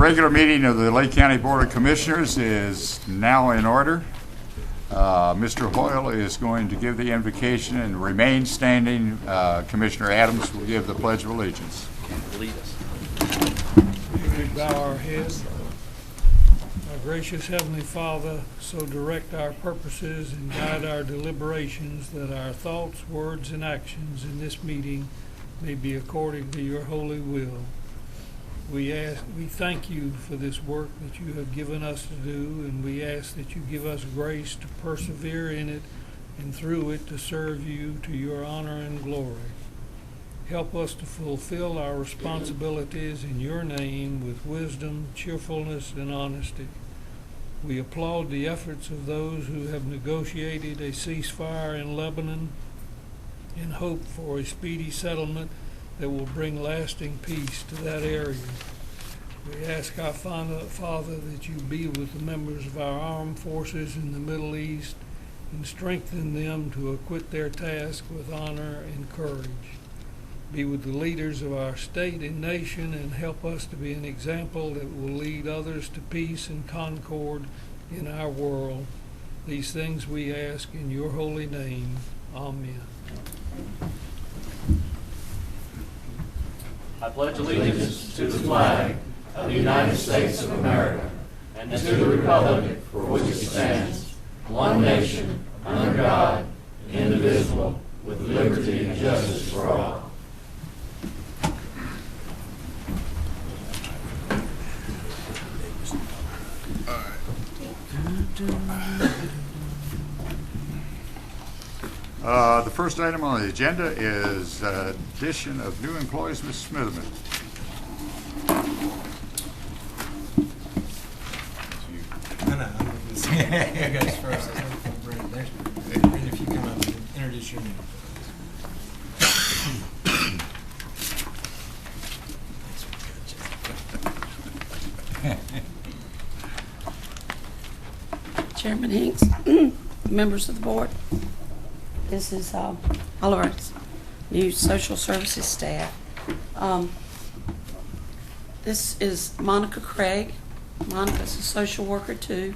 regular meeting of the Lake County Board of Commissioners is now in order. Mr. Hoyle is going to give the invocation and remain standing. Commissioner Adams will give the Pledge of Allegiance. Lead us. We bow our heads. Our gracious Heavenly Father, so direct our purposes and guide our deliberations that our thoughts, words, and actions in this meeting may be according to your holy will. We thank you for this work that you have given us to do, and we ask that you give us grace to persevere in it and through it to serve you to your honor and glory. Help us to fulfill our responsibilities in your name with wisdom, cheerfulness, and honesty. We applaud the efforts of those who have negotiated a ceasefire in Lebanon and hope for a speedy settlement that will bring lasting peace to that area. We ask our Father that you be with the members of our armed forces in the Middle East and strengthen them to acquit their task with honor and courage. Be with the leaders of our state and nation and help us to be an example that will lead others to peace and concord in our world. These things we ask in your holy name. Amen. I pledge allegiance to the flag of the United States of America and to the republic for which it stands, one nation, under God, indivisible, with liberty and justice for all. The first item on the agenda is addition of new employees. Ms. Smitherman. You guys first. I was going to bring it there. And if you come up and introduce your name. Chairman Hinks, members of the board, this is all of our new social services staff. This is Monica Craig. Monica's a social worker too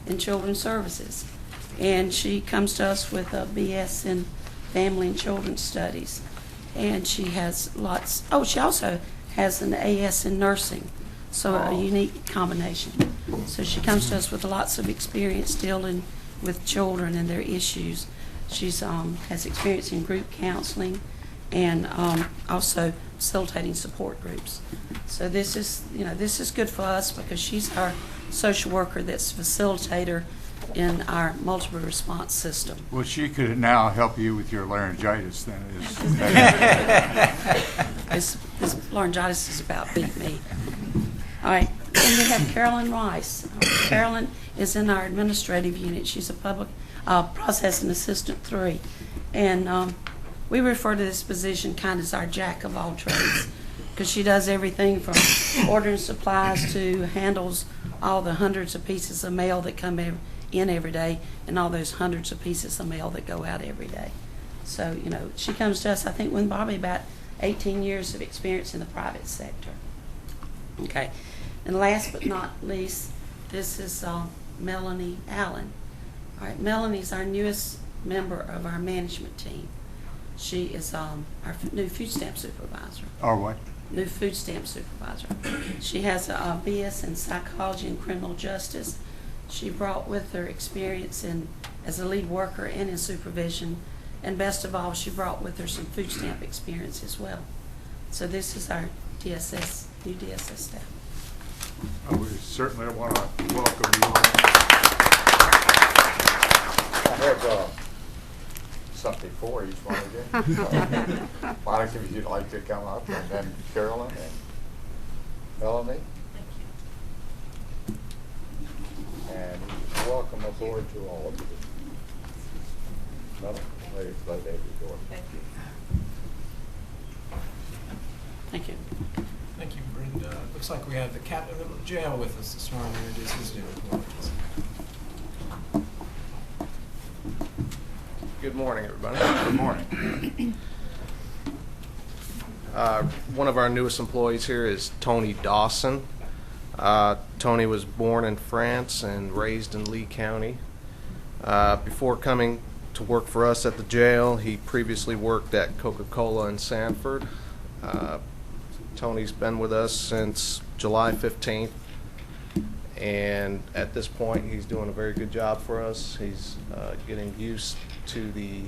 in children's services, and she comes to us with a BS in family and children's studies, and she has lots. Oh, she also has an AS in nursing, so a unique combination. So she comes to us with lots of experience dealing with children and their issues. She's has experience in group counseling and also facilitating support groups. So this is good for us because she's our social worker that's facilitator in our multiple response system. Well, she could now help you with your laryngitis then. This laryngitis is about beat me. All right, then we have Carolyn Rice. Carolyn is in our administrative unit. She's a public processing assistant 3. And we refer to this position kind of as our jack of all trades because she does everything from ordering supplies to handles all the hundreds of pieces of mail that come in every day and all those hundreds of pieces of mail that go out every day. So, she comes to us, I think, with probably about 18 years of experience in the private sector. Okay. And last but not least, this is Melanie Allen. All right, Melanie's our newest member of our management team. She is our new food stamp supervisor. Or what? New food stamp supervisor. She has a BS in psychology and criminal justice. She brought with her experience as a lead worker and in supervision. And best of all, she brought with her some food stamp experience as well. So this is our new DSS staff. We certainly want to welcome you. I have something for each one of you. Monica, if you'd like to come up, and then Carolyn and Melanie. Thank you. And welcome aboard to all of you. Melanie, ladies, let David go. Thank you. Thank you. Thank you, Brenda. Looks like we have the captain of the jail with us this morning to introduce his new employees. Good morning, everybody. Good morning. One of our newest employees here is Tony Dawson. Tony was born in France and raised in Lee County. Before coming to work for us at the jail, he previously worked at Coca-Cola in Sanford. Tony's been with us since July 15th, and at this point he's doing a very good job for us. He's getting used to the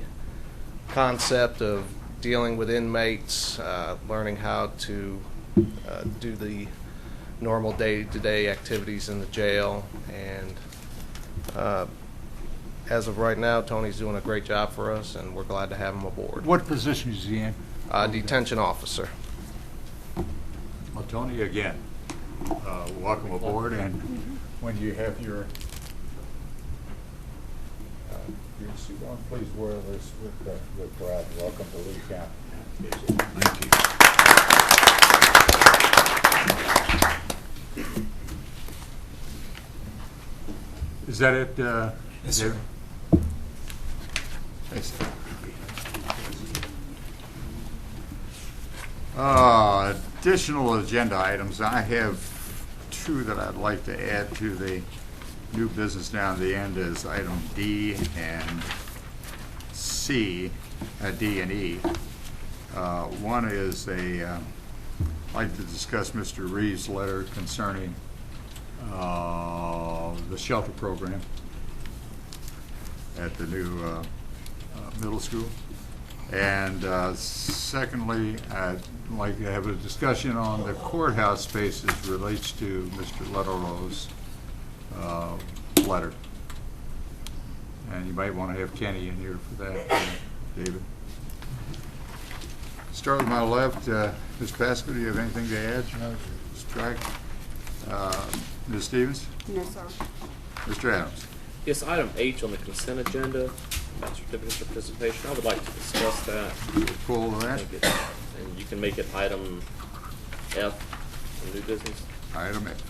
concept of dealing with inmates, learning how to do the normal day-to-day activities in the jail, and as of right now, Tony's doing a great job for us, and we're glad to have him aboard. What position is he in? Detention officer. Well, Tony, again, welcome aboard, and when you have your suit on, please wear this with pride. Welcome to Lee County. Thank you. Is that it? Yes, sir. Additional agenda items. I have two that I'd like to add to the new business down at the end is item D and C, D and E. One is I'd like to discuss Mr. Reeves' letter concerning the shelter program at the new middle school. And secondly, I'd like to have a discussion on the courthouse spaces relates to Mr. Letterlow's letter. And you might want to have Kenny in here for that, David. Start with my left. Ms. Pasco, do you have anything to add? No. Strike. Ms. Stevens? No, sir. Mr. Adams? Yes, item H on the consent agenda, about certificates of participation. I would like to discuss that. Pull that. And you can make it item F in new business. Item F.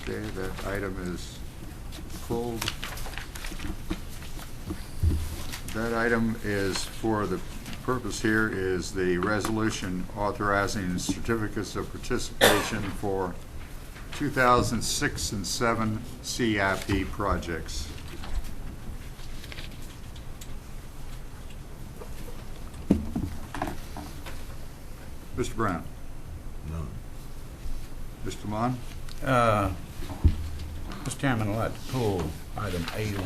Okay, that item is pulled. That item is for the purpose here is the resolution authorizing certificates of participation for 2006 and 7 CIP projects. Mr. Brown? No. Mr. Mon? Mr. Chairman, I'd like to pull item L.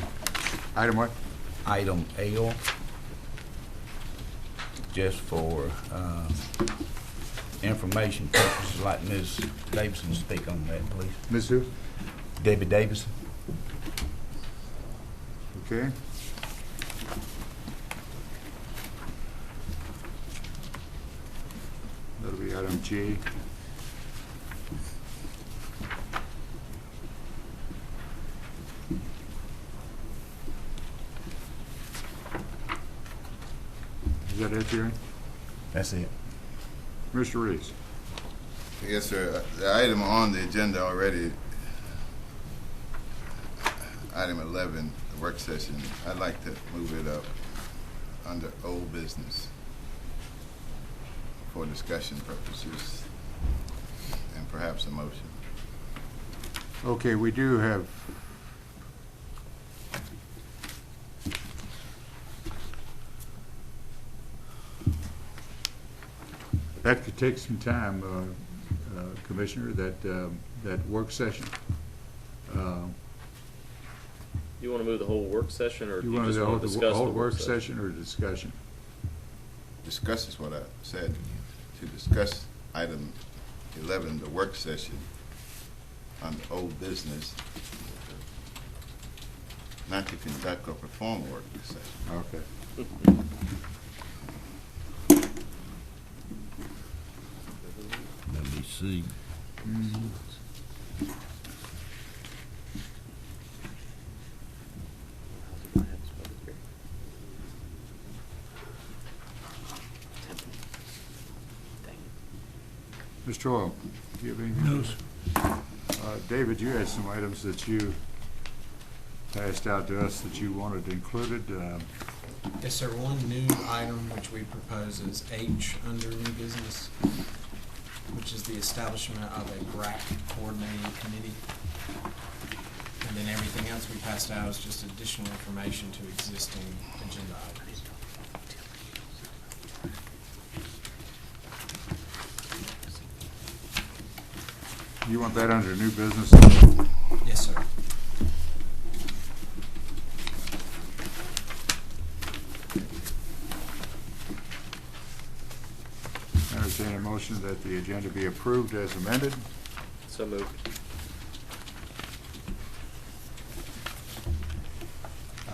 Item what? Item L, just for information purposes. I'd like Ms. Davidson to speak on that, please. Ms. who? Debbie Davidson. Okay. That'll be item G. Is that it, Jerry? That's it. Mr. Reeves? Yes, sir. The item on the agenda already, item 11, the work session, I'd like to move it up under old business for discussion purposes and perhaps a motion. Okay, we do have that could take some time, Commissioner, that work session. You want to move the whole work session, or do You you want just to want to discuss whole the work session or discussion? Discuss is what I said. To discuss item 11, the work session on old business, not to conduct or perform work session. Okay. Let me see. Mr. Oil, do you have anything? No, sir. David, you had some items that you passed out to us that you wanted included. Yes, sir. One new item which we propose is H under new business. which is the establishment of a BRAC coordinating committee. And then everything else we passed out is just additional information to existing agenda items. You want that under new business? Yes, sir. Entertain a motion that the agenda be approved as amended. So moved.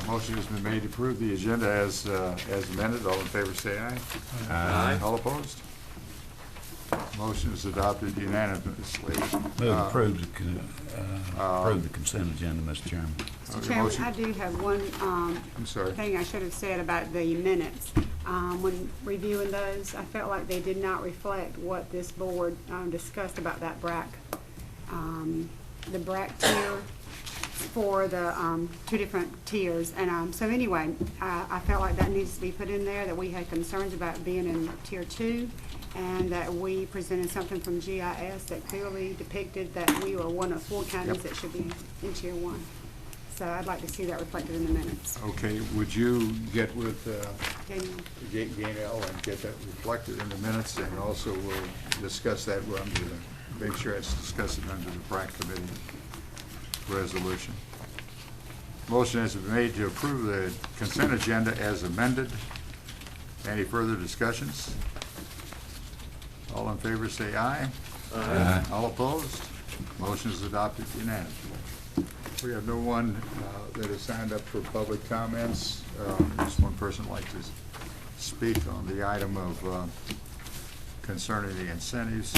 A motion has been made to approve the agenda as amended. All in favor say aye. Aye. All opposed? Motion is adopted unanimously. Move approve the consent agenda, Mr. Chairman. Okay, Chairman, motion- I do have one I'm sorry. thing I should have said about the minutes. When reviewing those, I felt like they did not reflect what this board discussed about that BRAC. The BRAC tier for the two different tiers. And so anyway, I felt like that needs to be put in there, that we had concerns about being in tier 2, and that we presented something from GIS that clearly depicted that we were one of 4 counties Yep. that should be in tier 1. So I'd like to see that reflected in the minutes. Okay, would you get with Daniel? Gainell and get that reflected in the minutes, and also we'll discuss that under the, make sure it's discussed under the BRAC committee resolution. Motion has been made to approve the consent agenda as amended. Any further discussions? All in favor say aye. Aye. All opposed? Motion is adopted unanimously. We have no one that has signed up for public comments. Just one person would like to speak on the item of concerning the incentives.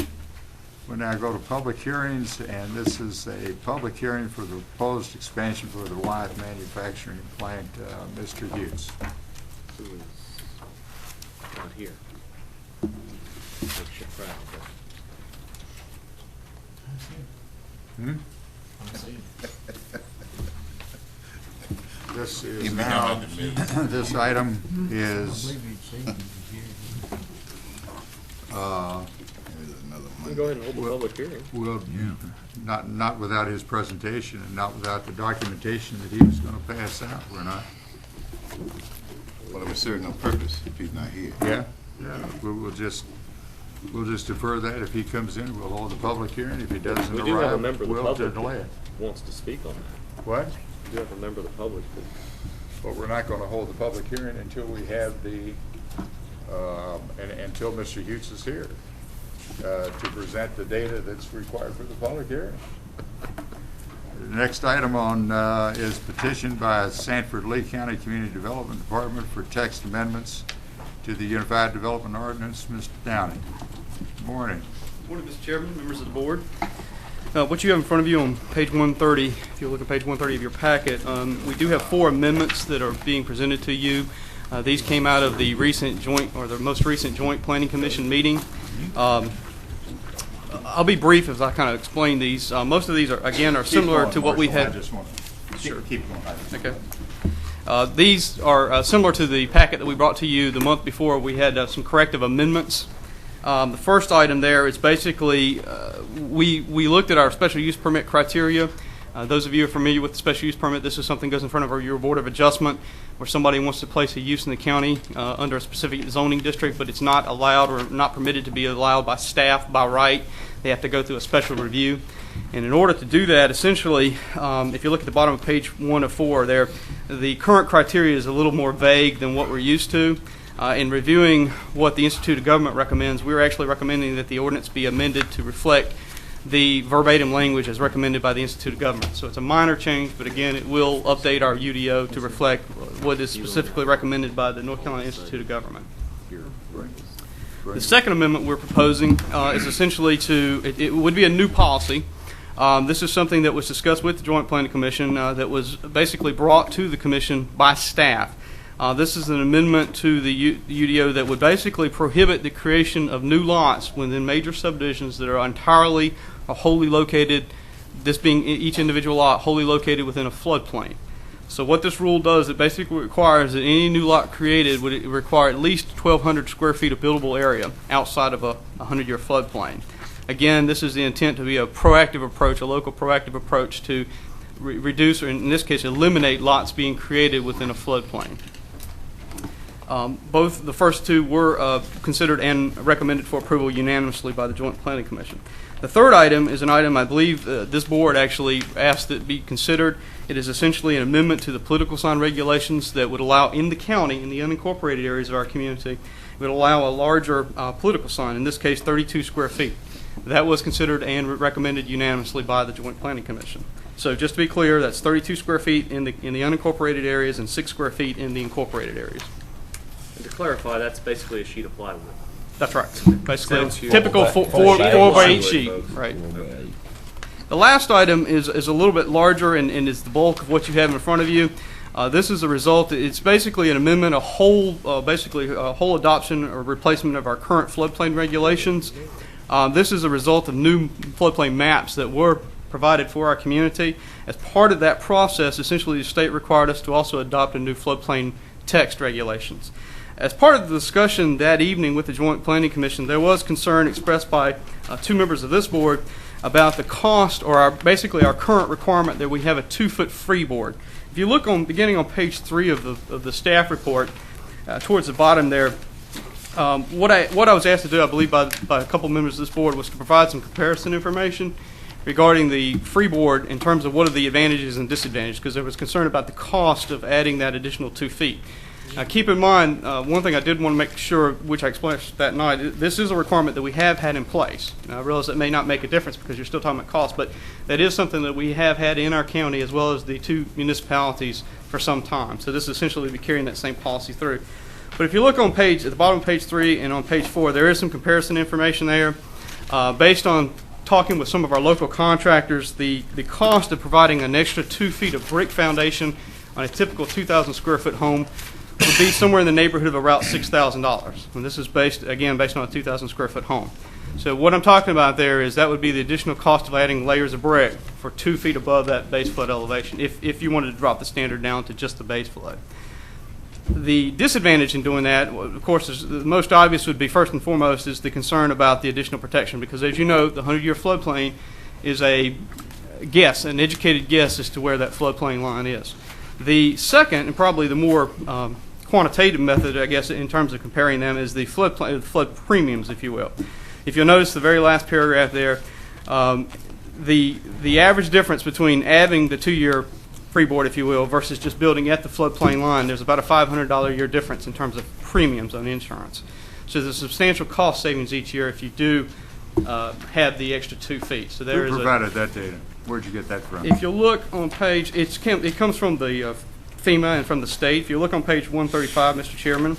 We now go to public hearings, and this is a public hearing for the proposed expansion for the Wyeth manufacturing plant. Mr. Hughes. Who is not here? Makes you proud, Hmm? I see. This is Give me now, him at the middle. this item is, There's another We Monday. can go ahead and hold the Well- public hearing. will, Yeah. not without his presentation and not without the documentation that he was going to pass out. We're not. Well, it was serve no purpose if he's not here. Yeah, we'll just defer that. If he comes in, we'll hold the public hearing. If he doesn't We do have a arrive, member of the we'll public delay that it. wants to speak on that. What? We do have a member of the public that But we're not going to hold the public hearing until we have the, and until Mr. Hughes is here to present the data that's required for the public hearing. The next item on is petition by Sanford Lee County Community Development Department for text amendments to the Unified Development Ordinance. Mr. Downing. Morning. Morning, Mr. Chairman, members of the board. What you have in front of you on page 130, if you look at page 130 of your packet, we do have 4 amendments that are being presented to you. These came out of the recent joint, or the most recent Joint Planning Commission meeting. I'll be brief as I kind of explain these. Most of these are similar to what we had. I just want to keep going. Okay. These are similar to the packet that we brought to you the month before. We had some corrective amendments. The first item there is basically we looked at our special use permit criteria. Those of you who are familiar with the special use permit, this is something that goes in front of your Board of Adjustment where somebody wants to place a use in the county under a specific zoning district, but it's not allowed or not permitted to be allowed by staff by right. They have to go through a special review. And in order to do that, essentially, if you look at the bottom of page 1 of 4 there, the current criteria is a little more vague than what we're used to. In reviewing what the Institute of Government recommends, we're actually recommending that the ordinance be amended to reflect the verbatim language as recommended by the Institute of Government. So it's a minor change, but again, it will update our UDO to reflect what is specifically recommended by the North Carolina Institute of Government. The second amendment we're proposing is essentially it would be a new policy. This is something that was discussed with the Joint Planning Commission that was basically brought to the Commission by staff. This is an amendment to the UDO that would basically prohibit the creation of new lots within major subdivisions that are entirely or wholly located, this being each individual lot, wholly located within a floodplain. So what this rule does, it basically requires that any new lot created would require at least 1,200 square feet of buildable area outside of a 100-year floodplain. Again, this is the intent to be a proactive approach, a local proactive approach to reduce, or in this case, eliminate lots being created within a floodplain. Both the first two were considered and recommended for approval unanimously by the Joint Planning Commission. The third item is an item I believe this board actually asked that be considered. It is essentially an amendment to the political sign regulations that would allow in the county, in the unincorporated areas of our community, would allow a larger political sign, in this case 32 square feet. That was considered and recommended unanimously by the Joint Planning Commission. So just to be clear, that's 32 square feet in the unincorporated areas and 6 square feet in the incorporated areas. And to clarify, that's basically a sheet of plywood. That's right. Basically, Sounds huge. typical Four 4 by 8 plywood, sheet. folks. Right. The last item is a little bit larger and is the bulk of what you have in front of you. This is a result. It's basically an amendment, basically a whole adoption or replacement of our current floodplain regulations. This is a result of new floodplain maps that were provided for our community. As part of that process, essentially the state required us to also adopt a new floodplain text regulations. As part of the discussion that evening with the Joint Planning Commission, there was concern expressed by 2 members of this board about the cost, or basically our current requirement that we have a 2-foot freeboard. If you look beginning on page 3 of the staff report, towards the bottom there, what I was asked to do, I believe by a couple members of this board, was to provide some comparison information regarding the freeboard in terms of what are the advantages and disadvantages, because there was concern about the cost of adding that additional 2 feet. Keep in mind, one thing I did want to make sure, which I explained that night, this is a requirement that we have had in place. Now, I realize that may not make a difference because you're still talking about cost, but that is something that we have had in our county as well as the 2 municipalities for some time. So this essentially be carrying that same policy through. But if you look at the bottom of page 3 and on page 4, there is some comparison information there. Based on talking with some of our local contractors, the cost of providing an extra 2 feet of brick foundation on a typical 2,000 square foot home would be somewhere in the neighborhood of about $6,000. And this is based on a 2,000 square foot home. So what I'm talking about there is that would be the additional cost of adding layers of brick for 2 feet above that base flood elevation, if you wanted to drop the standard down to just the base flood. The disadvantage in doing that, of course, the most obvious would be first and foremost is the concern about the additional protection, because as you know, the 100-year floodplain is a guess, an educated guess as to where that floodplain line is. The second, and probably the more quantitative method, I guess, in terms of comparing them, is the flood premiums, if you will. If you'll notice the very last paragraph there, the average difference between adding the 2-year freeboard, if you will, versus just building at the floodplain line, there's about a $500 a year difference in terms of premiums on insurance. So there's substantial cost savings each year if you do have the extra 2 feet. So there Who is provided that data? Where'd you get that from? If you look on page, it comes from the FEMA and from the state. If you look on page 135, Mr. Chairman,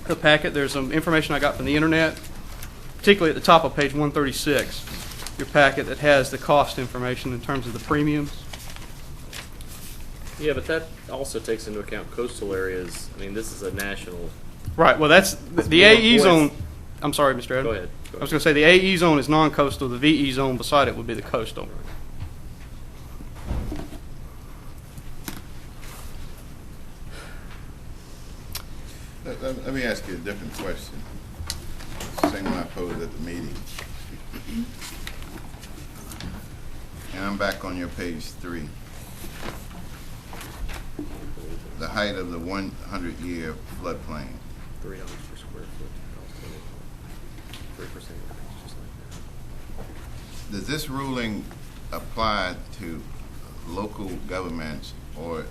the packet, there's some information I got from the internet, particularly at the top of page 136, your packet that has the cost information in terms of the premiums. Yeah, but that also takes into account coastal areas. I mean, this is a national. Right. Well, that's the AE zone. I'm sorry, Mr. Adam. Go ahead. I was going to say the AE zone is non-coastal. The VE zone beside it would be the coastal. Let me ask you a different question. Same one I posed at the meeting. And I'm back on your page 3. The height of the 100-year floodplain. $3 per square foot. 3%. Just like that. Does this ruling apply to local governments, or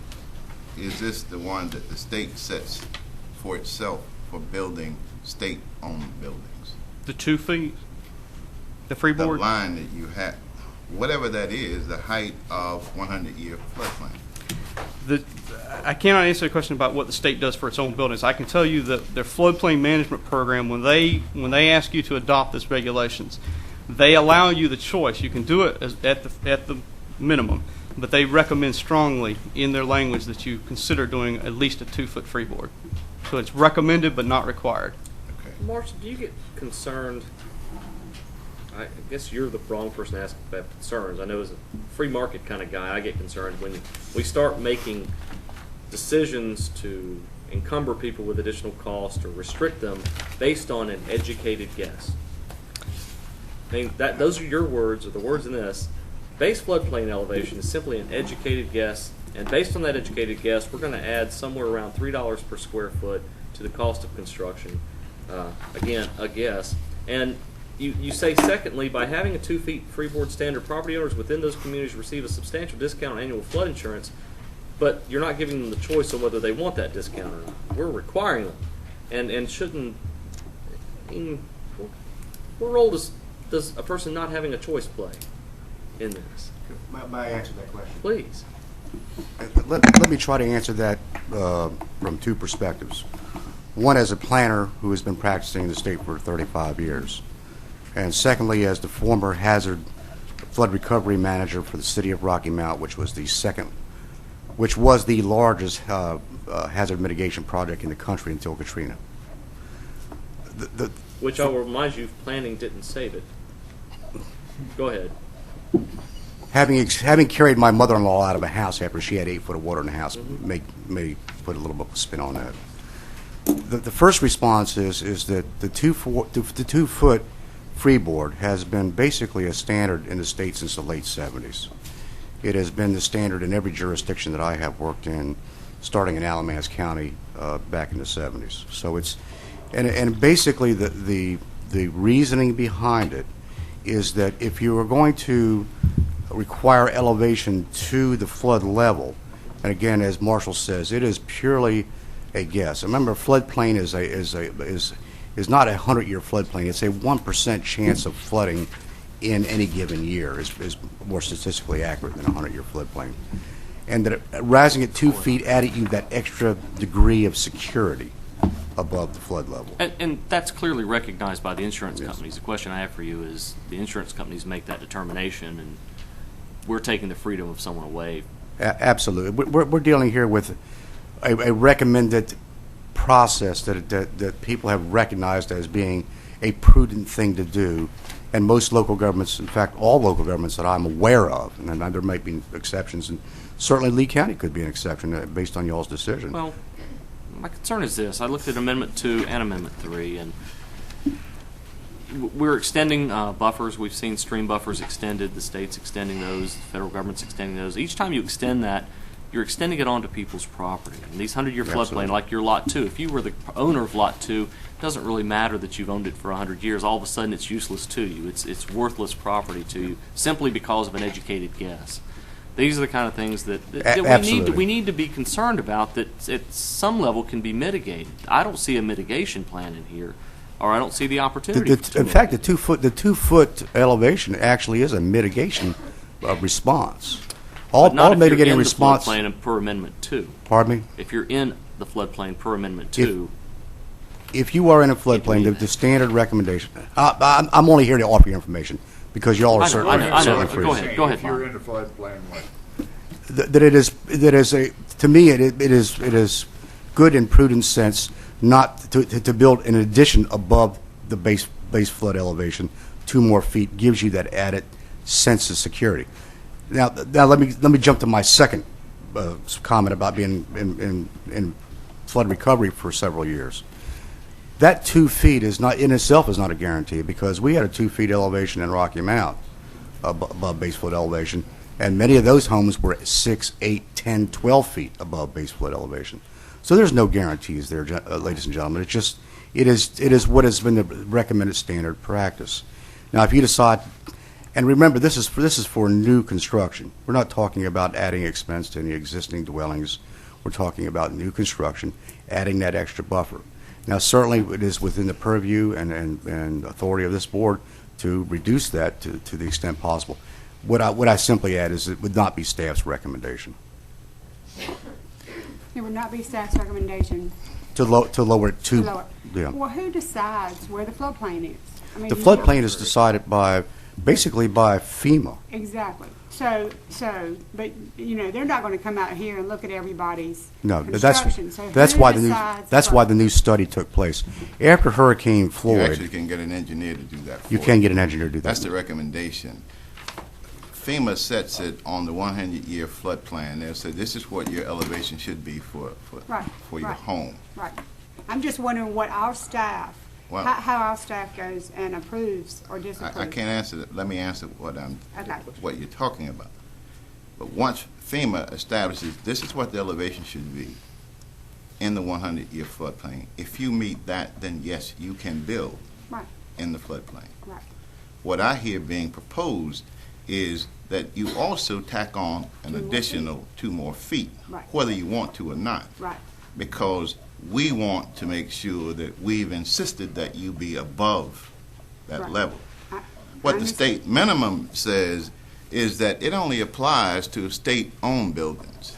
is this the one that the state sets for itself for building state-owned buildings? The 2 feet? The The freeboard? line that you have, whatever that is, the height of 100-year floodplain. I cannot answer the question about what the state does for its own buildings. I can tell you that their floodplain management program, when they ask you to adopt these regulations, they allow you the choice. You can do it at the minimum, but they recommend strongly in their language that you consider doing at least a 2-foot freeboard. So it's recommended but not required. Okay. Marcia, do you get concerned? I guess you're the wrong person to ask about concerns. I know as a free market kind of guy, I get concerned when we start making decisions to encumber people with additional cost or restrict them based on an educated guess. I mean, those are your words, or the words in this. Base floodplain elevation is simply an educated guess, and based on that educated guess, we're going to add somewhere around $3 per square foot to the cost of construction. Again, a guess. And you say, secondly, by having a 2 feet freeboard standard, property owners within those communities receive a substantial discount on annual flood insurance, but you're not giving them the choice on whether they want that discount or not. We're requiring them. And shouldn't, I mean, what role does a person not having a choice play in this? May I answer that question? Please. Let me try to answer that from two perspectives. One, as a planner who has been practicing in the state for 35 years. And secondly, as the former hazard flood recovery manager for the city of Rocky Mount, which was the largest hazard mitigation project in the country until Katrina. Which I will remind you, planning didn't save it. Go ahead. Having carried my mother-in-law out of a house after she had 8 foot of water in the house may put a little bit of a spin on that. The first response is that the 2 foot freeboard has been basically a standard in the state since the late 70s. It has been the standard in every jurisdiction that I have worked in, starting in Alamance County back in the 70s. So it's and basically the reasoning behind it is that if you are going to require elevation to the flood level, and again, as Marshall says, it is purely a guess. Remember, floodplain is not a 100-year floodplain. It's a 1% chance of flooding in any given year is more statistically accurate than a 100-year floodplain. And that rising at 2 feet added you that extra degree of security above the flood level. And that's clearly recognized by the insurance companies. The question I have for you is, the insurance companies make that determination, and we're taking the freedom of someone away. Absolutely. We're dealing here with a recommended process that people have recognized as being a prudent thing to do. And most local governments, in fact, all local governments that I'm aware of, and then there might be exceptions, and certainly Lee County could be an exception based on y'all's decision. Well, my concern is this. I looked at Amendment 2 and Amendment 3, and we're extending buffers. We've seen stream buffers extended. The state's extending those. The federal government's extending those. Each time you extend that, you're extending it onto people's property. And these 100-year floodplain, like your Lot 2, if you were the owner of Lot 2, it doesn't really matter that you've owned it for 100 years. All of a sudden, it's useless to you. It's worthless property to you simply because of an educated guess. These are the kind of things that we need to be concerned about, that at some level can be mitigated. I don't see a mitigation plan in here, or I don't see the opportunity. In fact, the 2 foot elevation actually is a mitigation response. All mitigating response. But not if you're in the floodplain per Amendment 2. Pardon me? If you're in the floodplain per Amendment 2. If you are in a floodplain, the standard recommendation. I'm only here to offer you information because y'all are certainly free. Go ahead. If you're in the floodplain, what? To me it is good and prudent sense not to build an addition above the base flood elevation. 2 more feet gives you that added sense of security. Now let me jump to my second comment about being in flood recovery for several years. That 2 feet is not in itself is not a guarantee, because we had a 2 feet elevation in Rocky Mount above base flood elevation, and many of those homes were 6, 8, 10, 12 feet above base flood elevation. So there's no guarantees there, ladies and gentlemen. It is what has been the recommended standard practice. Now, if you decide, and remember, this is for new construction. We're not talking about adding expense to any existing dwellings. We're talking about new construction, adding that extra buffer. Now, certainly, it is within the purview and authority of this board to reduce that to the extent possible. What I simply add is it would not be staff's recommendation. It would not be staff's recommendation. To lower it to. Yeah. Well, who decides where the floodplain is? I mean, the floodplain is decided basically by FEMA. Exactly. So, but they're not going to come out here and look at everybody's No, construction. that's why the new study took place after Hurricane Floyd. You actually can get an engineer to do that. You can get an engineer to do that. That's the recommendation. FEMA sets it on the 100-year flood plan. They'll say this is what your elevation should be for your home. Right. I'm just wondering what our staff Well, how our staff goes and approves or disapproves. I can't answer that. Let me answer Okay. what you're talking about. But once FEMA establishes this is what the elevation should be in the 100-year floodplain, if you meet that, then yes, you can build Right. in the floodplain. Right. What I hear being proposed is that you also tack on an 2 more additional 2 more feet, Right. whether you want to or not. Right. Because we want to make sure that we've insisted that you be above that Right. level. I What the understand. state minimum says is that it only applies to state-owned buildings.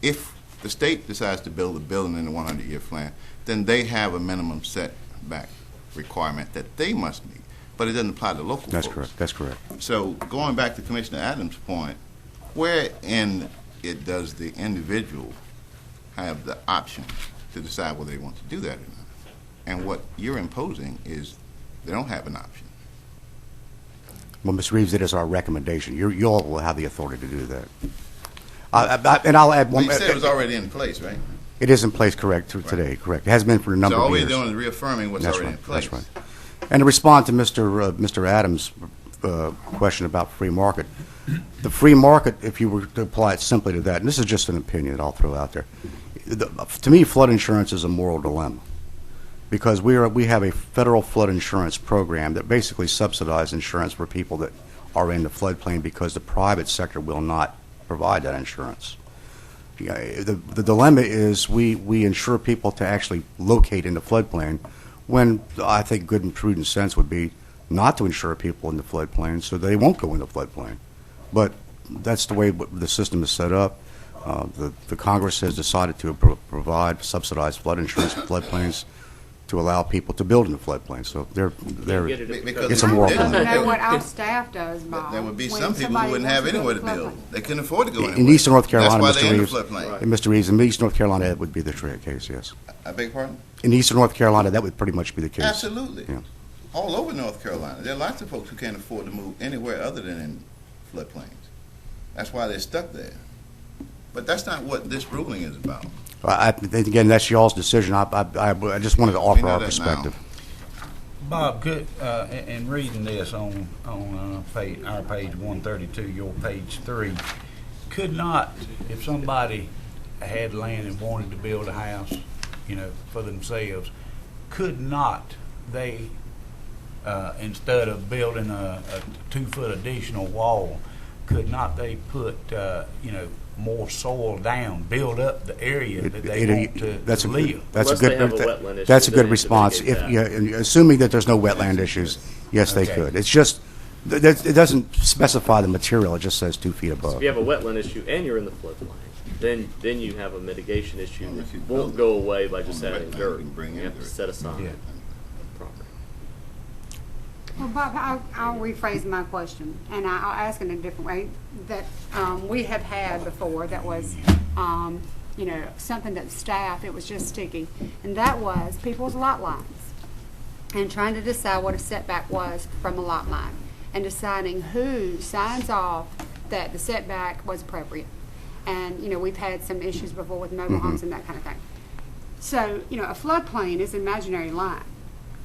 If the state decides to build a building in the 100-year plan, then they have a minimum setback requirement that they must meet, but it doesn't apply to local That's folks. correct, that's correct. So going back to Commissioner Adams' point, where in it does the individual have the option to decide whether they want to do that or not? And what you're imposing is they don't have an option. Well, Ms. Reeves, it is our recommendation. You all will have the authority to do that. And I'll add Well, one. you said it was already in place, right? It is in place, correct, today, correct. It has been for a number So all of we're years. doing is reaffirming what's That's already right, in place. that's right. And to respond to Mr. Adams' question about free market, the free market, if you were to apply it simply to that, and this is just an opinion that I'll throw out there, to me, flood insurance is a moral dilemma, because we have a federal flood insurance program that basically subsidizes insurance for people that are in the floodplain because the private sector will not provide that insurance. Yeah, the dilemma is we insure people to actually locate in the floodplain, when I think good and prudent sense would be not to insure people in the floodplain so they won't go in the floodplain. But that's the way the system is set up. The Congress has decided to provide subsidized flood insurance for floodplains to allow people to build in the floodplain. So it's a moral Because I dilemma. don't know what our staff does, Bob. There would be when some people somebody who wouldn't wants have anywhere to build a build. floodplain. They couldn't afford to go anywhere. In Eastern North Carolina, That's why they're Mr. in the Reeves, floodplain. and Mr. Reeves, in Eastern North Carolina, that would be the case, yes. I beg your pardon? In Eastern North Carolina, that would pretty much be the case. Absolutely. Yeah. All over North Carolina. There are lots of folks who can't afford to move anywhere other than in floodplains. That's why they're stuck there. But that's not what this ruling is about. Again, that's y'all's decision. I just wanted to We offer know our that perspective. Bob, could, in reading this on our page 132, your page 3, could not, if somebody had land and wanted to build a house, for themselves, could not they, instead of building a 2-foot additional wall, could not they put, more soil down, build up the area that they want to live? Unless they have a wetland issue, That's a they good need to response. mitigate that. Assuming that there's no wetland issues, yes, they Okay. could. It's just, it doesn't specify the material, it just says 2 feet So above. if you have a wetland issue and you're in the floodplain, then you have a mitigation issue Well, if you that build won't it go away by on just the adding wetland, dirt. you can bring You in have to dirt. set aside Yeah. property. Well, Bob, I'll rephrase my question, and I'll ask in a different way, that we have had before that was, something that staff, it was just sticky, and that was people's lot lines, and trying to decide what a setback was from a lot line, and deciding who signs off that the setback was appropriate. And, we've had some issues before with mobile homes and that kind of thing. So, a floodplain is an imaginary line.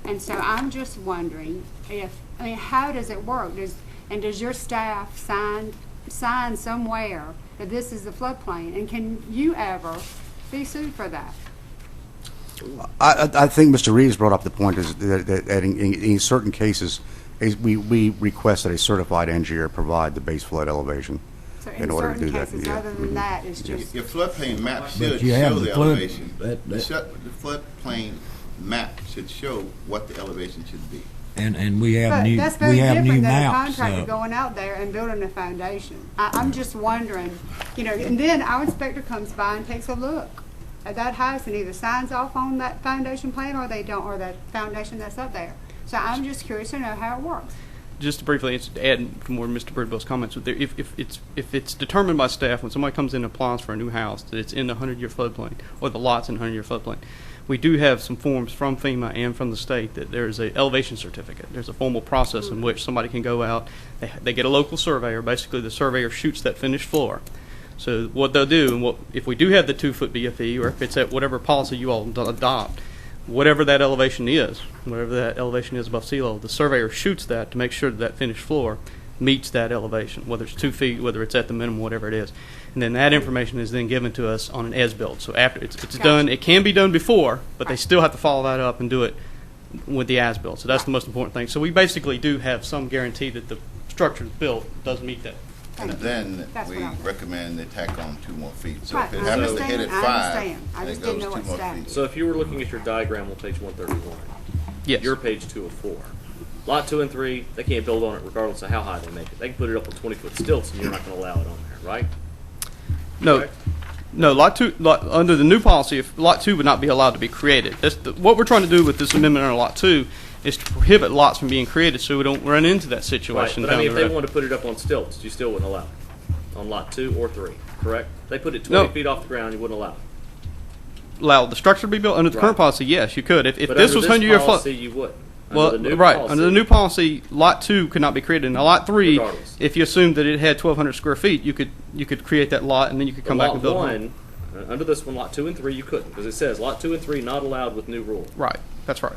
And so I'm just wondering how does it work? Does your staff sign somewhere that this is the floodplain? And can you ever be sued for that? I think Mr. Reeves brought up the point is that in certain cases, we request that a certified engineer provide the base flood elevation So in in order to certain do that. cases, Yeah. other than that, it's just, Your floodplain map should you have show the the flood- elevation. that- The floodplain map should show what the elevation should be. And we have but that's very new different than a maps. contractor going out there and building a foundation. I'm just wondering, and then our inspector comes by and takes a look at that house and either signs off on that foundation plan or they don't, or that foundation that's up there. So I'm just curious to know how it works. Just to briefly add from where Mr. Birdwell's comments, if it's determined by staff when somebody comes in and applies for a new house that it's in the 100-year floodplain or the lot's in the 100-year floodplain, we do have some forms from FEMA and from the state that there is a elevation certificate. There's a formal process in which somebody can go out. They get a local surveyor. Basically, the surveyor shoots that finished floor. So what they'll do, and if we do have the 2-foot BFE, or if it's at whatever policy you all adopt, whatever that elevation is above sea level, the surveyor shoots that to make sure that that finished floor meets that elevation, whether it's 2 feet, whether it's at the minimum, whatever it is. And then that information is then given to us on an as-built. So after it's done, it can be done before, but they still have to follow that up and do it with the as-built. So that's the most important thing. So we basically do have some guarantee that the structure built does meet that. And then That's we what I- recommend they tack on 2 more feet. So Right, if it I happens to hit understand, at I 5, understand. I then just it didn't goes know 2 what more stack. feet. So if you were looking at your diagram on page 131, Yes. you're page 2 of 4. Lot 2 and 3, they can't build on it regardless of how high they make it. They can put it up on 20-foot stilts, and you're not going to allow it on there, right? No, Correct? no. Under the new policy, if Lot 2 would not be allowed to be created. What we're trying to do with this amendment on Lot 2 is to prohibit lots from being created, so we don't run into that Right, situation but I down mean, the if they road. wanted to put it up on stilts, you still wouldn't allow it on Lot 2 or 3, correct? They put it 20 No. feet off the ground, you wouldn't allow it. Allow the structure to be built under the current Right. policy. Yes, you could. If But this under was under your flood. policy, you wouldn't. Well, Under the new right. policy, Under the new policy, Lot 2 could not be created. Now, Lot 3, Regardless. if you assumed that it had 1,200 square feet, you could create that lot, and then you could come back and build Lot a home. 1, under this one, Lot 2 and 3, you couldn't, because it says Lot 2 and 3 not allowed with new rule. Right. That's right.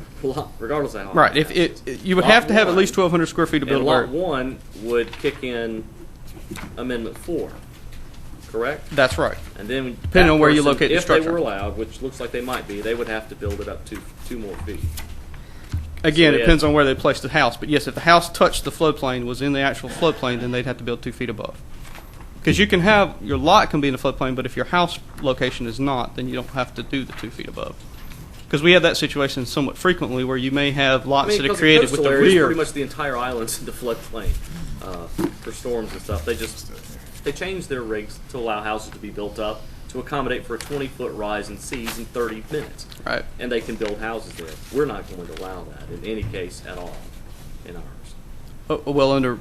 Regardless of how. Right. high If the house it, is. you would Lot have to have at 1 least 1,200 square feet to build And a Lot barn. 1 would kick in Amendment 4, correct? That's right. And then Depending that on where you person, locate the if they structure. were allowed, which looks like they might be, they would have to build it up to 2 more feet. Again, So it yeah. depends on where they place the house. But yes, if the house touched the floodplain, was in the actual floodplain, then they'd have to build 2 feet above. Because you can have, your lot can be in the floodplain, but if your house location is not, then you don't have to do the 2 feet above. Because we have that situation somewhat frequently where you may have lots that are because created with coastal the areas, rear. pretty much the entire island's in the floodplain for storms and stuff. They changed their rigs to allow houses to be built up to accommodate for a 20-foot rise in seas in 30 minutes. Right. And they can build houses there. We're not going to allow that in any case at all in ours. Well, under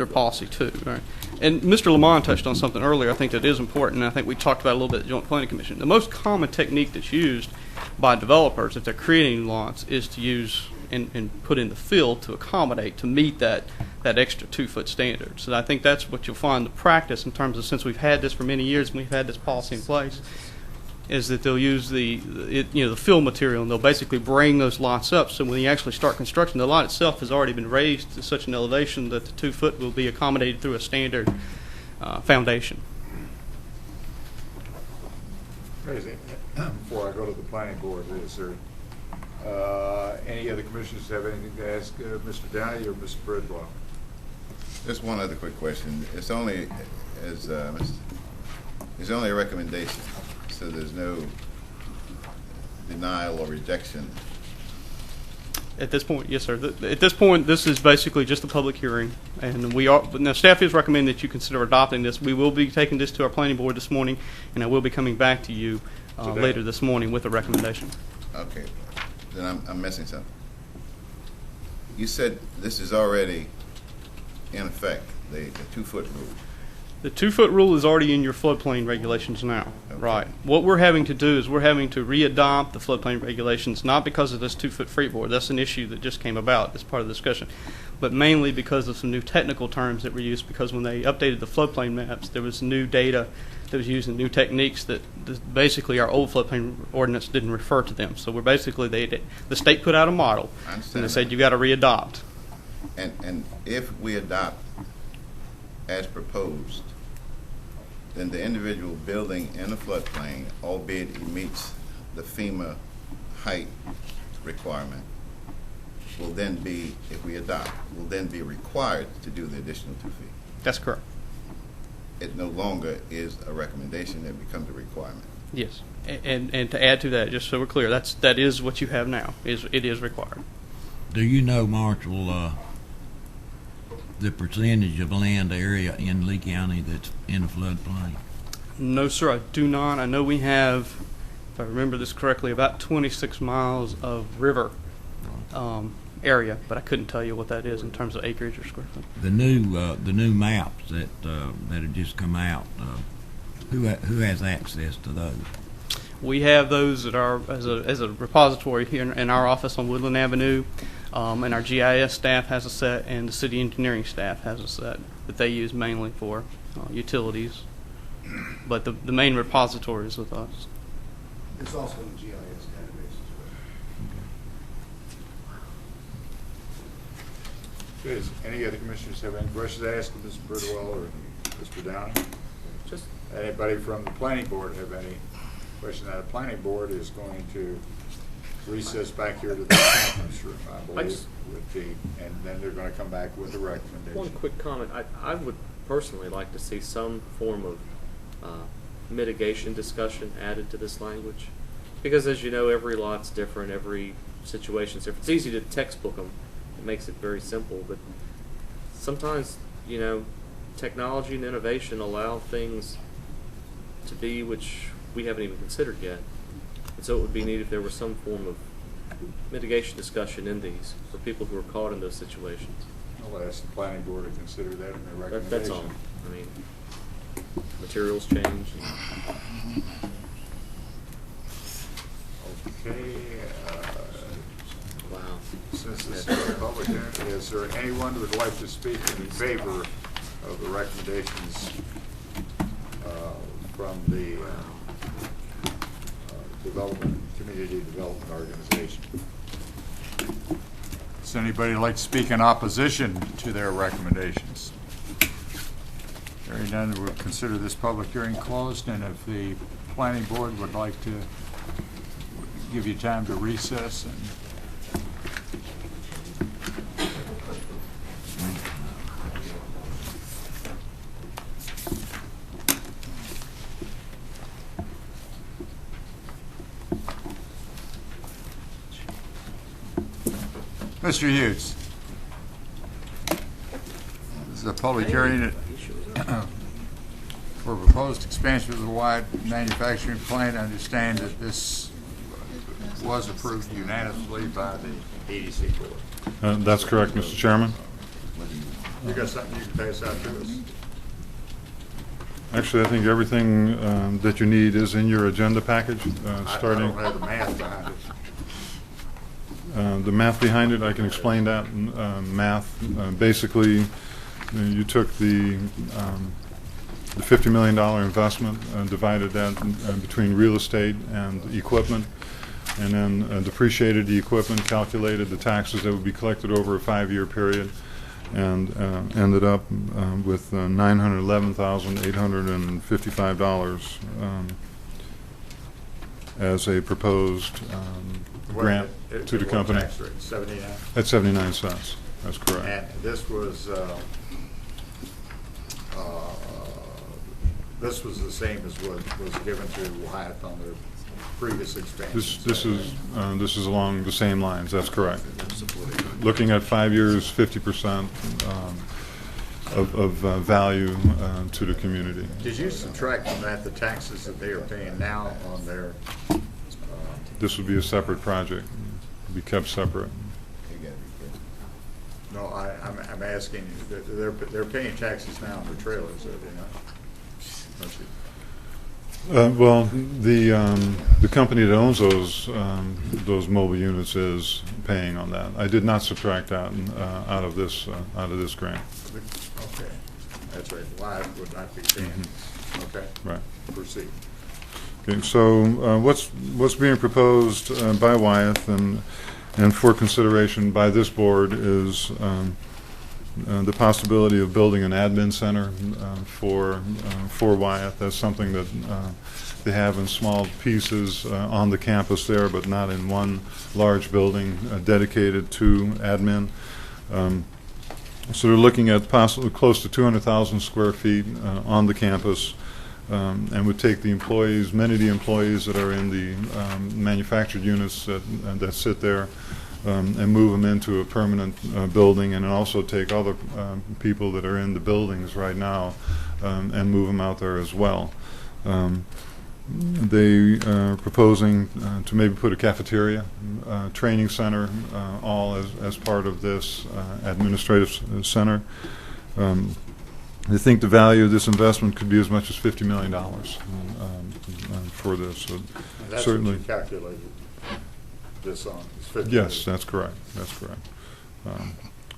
policy too, right? And Mr. Lamont touched on something earlier. I think that is important. And I think we talked about it a little bit at the Joint Planning Commission. The most common technique that's used by developers if they're creating lots is to use and put in the fill to accommodate to meet that extra 2-foot standard. So I think that's what you'll find the practice in terms of, since we've had this for many years and we've had this policy in place, is that they'll use the fill material, and they'll basically bring those lots up. So when you actually start construction, the lot itself has already been raised to such an elevation that the 2 foot will be accommodated through a standard foundation. Crazy. Before I go to the planning board, is there any other commissioners have anything to ask Mr. Downey or Mr. Bridwell? Just one other quick question. It's only as it's only a recommendation, so there's no denial or rejection. At this point, yes, sir. At this point, this is basically just a public hearing, and now staff is recommending that you consider adopting this. We will be taking this to our planning board this morning, and I will be coming back to you later this morning with a recommendation. Okay, then I'm missing something. You said this is already in effect, the 2-foot rule. The 2-foot rule is already in your floodplain regulations now. Okay. Right. What we're having to do is we're having to readopt the floodplain regulations, not because of this 2-foot freeboard. That's an issue that just came about as part of the discussion, but mainly because of some new technical terms that were used, because when they updated the floodplain maps, there was new data that was using new techniques that basically our old floodplain ordinance didn't refer to them. So we're basically, the state put out a model, I understand and they that. said you got to readopt. And if we adopt as proposed, then the individual building in the floodplain, albeit it meets the FEMA height requirement, will then be, if we adopt, will then be required to do the additional 2 feet. That's correct. It no longer is a recommendation, it becomes a requirement. Yes. And to add to that, just so we're clear, that is what you have now. It is required. Do you know, Marshall, the percentage of land area in Lee County that's in a floodplain? No, sir, I do not. I know we have, if I remember this correctly, about 26 miles of river area, but I couldn't tell you what that is in terms of acreage or square foot. The new maps that have just come out, who has access to those? We have those at our as a repository here in our office on Woodland Avenue, and our GIS staff has a set, and the city engineering staff has a set that they use mainly for utilities. But the main repository is with us. It's also in the GIS database as well. Does any of the commissioners have any questions to ask of Mr. Bridwell or Mr. Downing? Just Anybody from the planning board have any question? Now, the planning board is going to recess back here to the conference room, I believe, and then they're going to come back with a recommendation. one quick comment. I would personally like to see some form of mitigation discussion added to this language. Because as you know, every lot's different, every situation's different. It's easy to textbook them. It makes it very simple, but sometimes, you know, technology and innovation allow things to be which we haven't even considered yet. And so it would be neat if there was some form of mitigation discussion in these for people who are caught in those situations. I'll ask the planning board to consider that in their recommendation. That's all. I mean, materials change. Okay. Wow. Since this is a public hearing, is there anyone who would like to speak in favor of the recommendations from the Community Development Organization? Does anybody like to speak in opposition to their recommendations? Hearing none, we'll consider this public hearing closed, and if the planning board would like to give you time to recess and Mr. Hughes. This is a public hearing for proposed expansion of the wide manufacturing plant. I understand that this was approved unanimously by the EDC board. That's correct, Mr. Chairman. You got something you can pass out to us? Actually, I think everything that you need is in your agenda package, starting. I don't have the math behind it. The math behind it, I can explain that. Basically, you took the $50 million investment and divided that between real estate and equipment, and then depreciated the equipment, calculated the taxes that would be collected over a 5-year period, and ended up with $911,855 as a proposed grant to the company. Tax rate, 79? At 79 cents. That's correct. And this was the same as what was given to Wyeth on their previous expansion. This is along the same lines. That's correct. Looking at 5 years, 50% of value to the community. Did you subtract from that the taxes that they are paying now on their? This would be a separate project. Be kept separate. No, I'm asking. They're paying taxes now on their trailers, are they not? Well, the company that owns those mobile units is paying on that. I did not subtract that out of this grant. Okay, that's right. Wyeth would not be paying. Mm-hmm. Okay. Right. Proceed. Okay. So what's being proposed by Wyeth and for consideration by this board is the possibility of building an admin center for Wyeth. That's something that they have in small pieces on the campus there, but not in one large building dedicated to admin. So they're looking at possibly close to 200,000 square feet on the campus, and would take the employees, many of the employees that are in the manufactured units that sit there, and move them into a permanent building, and then also take other people that are in the buildings right now and move them out there as well. They are proposing to maybe put a cafeteria, training center, all as part of this administrative center. They think the value of this investment could be as much as $50 million for this. So that's certainly, what you calculated this on. Yes, that's correct. That's correct.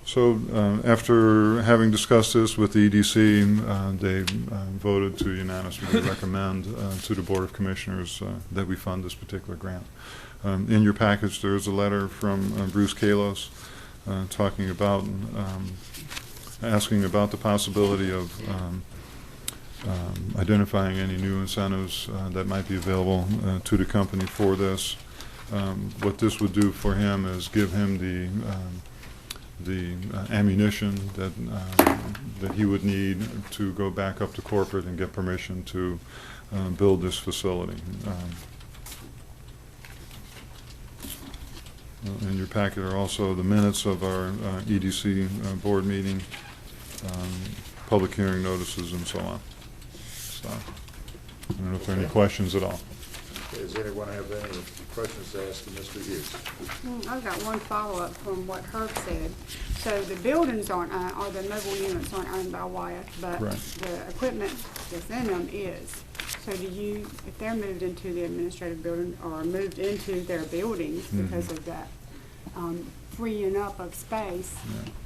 So after having discussed this with the EDC, they voted to unanimously recommend to the Board of Commissioners that we fund this particular grant. In your package, there is a letter from Bruce Kalos, talking about, asking about the possibility of identifying any new incentives that might be available to the company for this. What this would do for him is give him the ammunition that he would need to go back up to corporate and get permission to build this facility. In your packet are also the minutes of our EDC board meeting, public hearing notices, and so on. So, I don't know if there are any questions at all. Does anyone have any questions to ask Mr. Hughes? I've got one follow-up from what Herb said. So the buildings aren't, or the mobile units aren't owned by Wyeth, but Right. the equipment that's in them is. So do you, if they're moved into the administrative building or moved into their buildings because of that freeing up of space,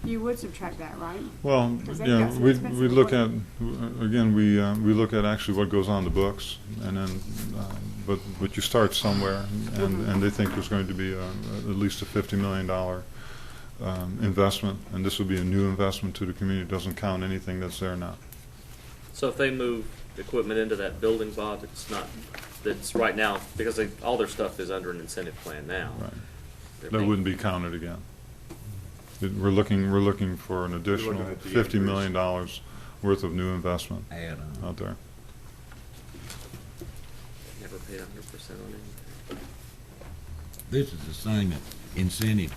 you would subtract that, right? Well, 'Cause they've yeah, got some we expensive look at, equipment. again, we look at actually what goes on the books, and then, but you start somewhere, and they think there's going to be at least a $50 million investment, and this would be a new investment to the community. It doesn't count anything that's there now. So if they move equipment into that building, Bob, that's right now, because all their stuff is under an incentive plan now. Right. They're That paying- wouldn't be counted again. We're looking for an additional looking at the $50 million worth of new investment Add on. out there. Never paid 100% on anything. This is the same incentive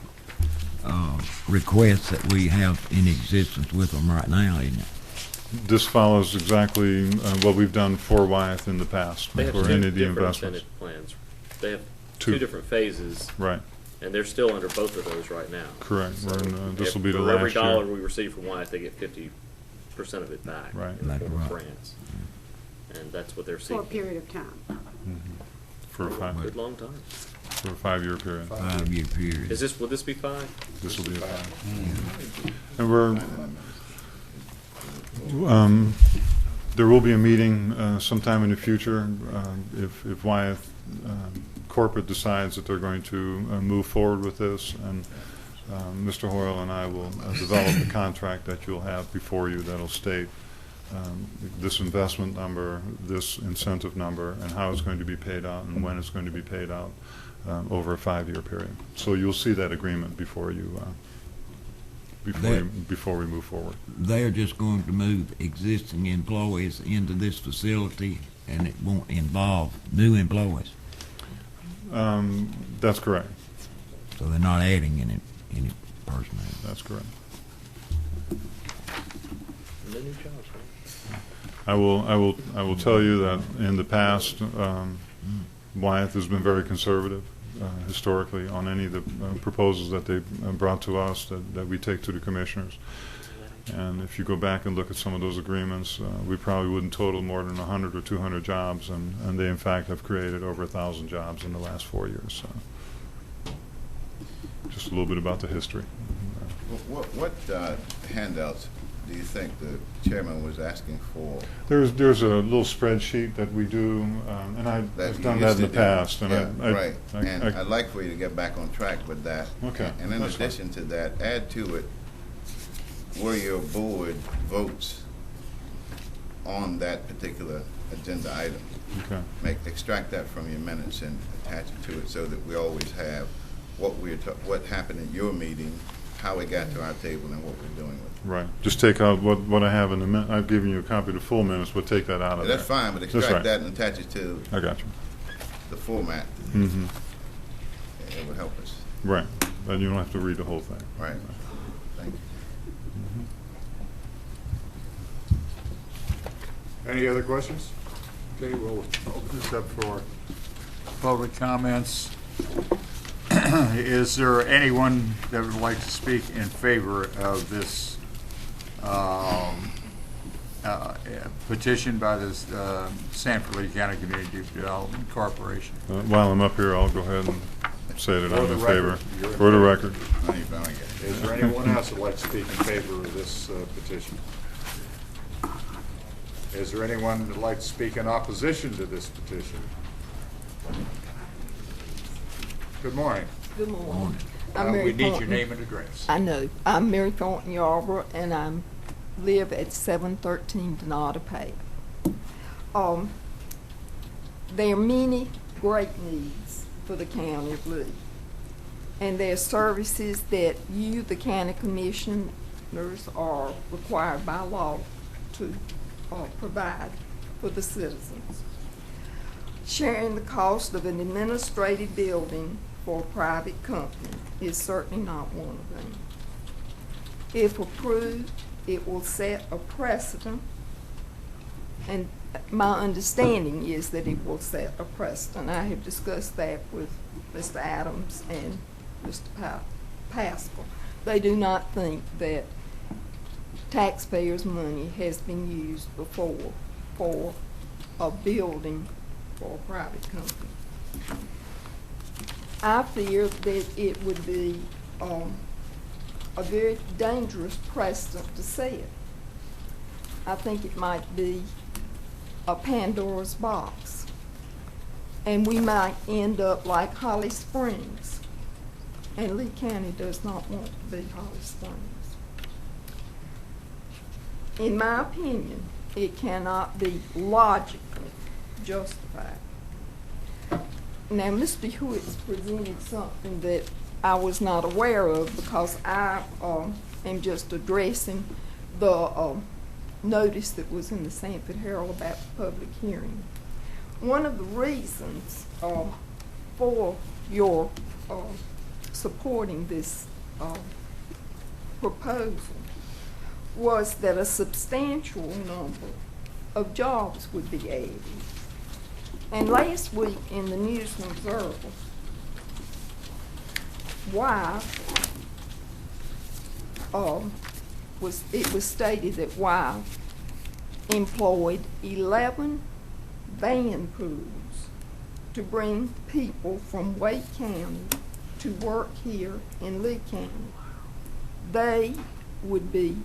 request that we have in existence with them right now, isn't it? This follows exactly what we've done for Wyeth in the past, They have for two any of the different investments. incentive plans. They have Two. two different phases, Right, and they're still under both of those right now. correct. So We're in, this if will be the for last every dollar year. we receive from Wyeth, they get 50% of it back Right. in the That's form of right. grants. And that's what they're For seeking. a period of time. For a Good long time. 5-year period. 5-year period. Will this be 5? This will be a 5. And there will be a meeting sometime in the future if Wyeth corporate decides that they're going to move forward with this, and Mr. Hoyle and I will develop a contract that you'll have before you that'll state this investment number, this incentive number, and how it's going to be paid out and when it's going to be paid out over a 5-year period. So you'll see that agreement before you before we move forward. They're just going to move existing employees into this facility, and it won't involve new employees. That's correct. So they're not adding any personnel. That's correct. And then new jobs, right? I will tell you that in the past, Wyeth has been very conservative historically on any of the proposals that they brought to us that we take to the commissioners. And if you go back and look at some of those agreements, we probably wouldn't total more than 100 or 200 jobs, and they in fact have created over 1,000 jobs in the last 4 years. So just a little bit about the history. What handouts do you think the chairman was asking for? There's a little spreadsheet that we do, and I've done that in the past. And Yeah, right. And I I'd like for you to get back on track with that. Okay, And in that's fine. addition to that, add to it where your board votes on that particular agenda item. Okay. Extract that from your minutes and attach it to it so that we always have what happened at your meeting, how it got to our table, and what we're doing with it. Right. Just take out what I have in the minute. I've given you a copy of the full minutes, but take that out of there. That's fine, but That's extract right. that and attach it to I got you. the format. Mm-hmm. It would help us. Right. Then you don't have to read the whole thing. Right. Thank you. Any other questions? Okay, we'll open this up for public comments. Is there anyone that would like to speak in favor of this petition by the Sanford Lee County Community Development Corporation? While I'm up here, I'll go ahead and say that For I'm the in record, favor. you're in For the favor. record. Is there anyone else that'd like to speak in favor of this petition? Is there anyone that'd like to speak in opposition to this petition? Good morning. Good morning. I'm Mary We need your Thornton. name and address. I know. I'm Mary Thornton Yarborough, and I live at 713 Donata Path. There are many great needs for the county of Lee. And there are services that you, the county commissioners, are required by law to provide for the citizens. Sharing the cost of an administrative building for a private company is certainly not one of them. If approved, it will set a precedent, and my understanding is that it will set a precedent. I have discussed that with Mr. Adams and Mr. Paschal. They do not think that taxpayers' money has been used before for a building for a private company. I fear that it would be a very dangerous precedent to set. I think it might be a Pandora's box, and we might end up like Holly Springs, and Lee County does not want to be Holly Springs. In my opinion, it cannot be logically justified. Now, Mr. Hewitt's presented something that I was not aware of, because I am just addressing the notice that was in the Sanford Herald about the public hearing. One of the reasons for your supporting this proposal was that a substantial number of jobs would be added. And last week in the News and Observer, it was stated that WIFE employed 11 van crews to bring people from Wake County to work here in Lee County. They would be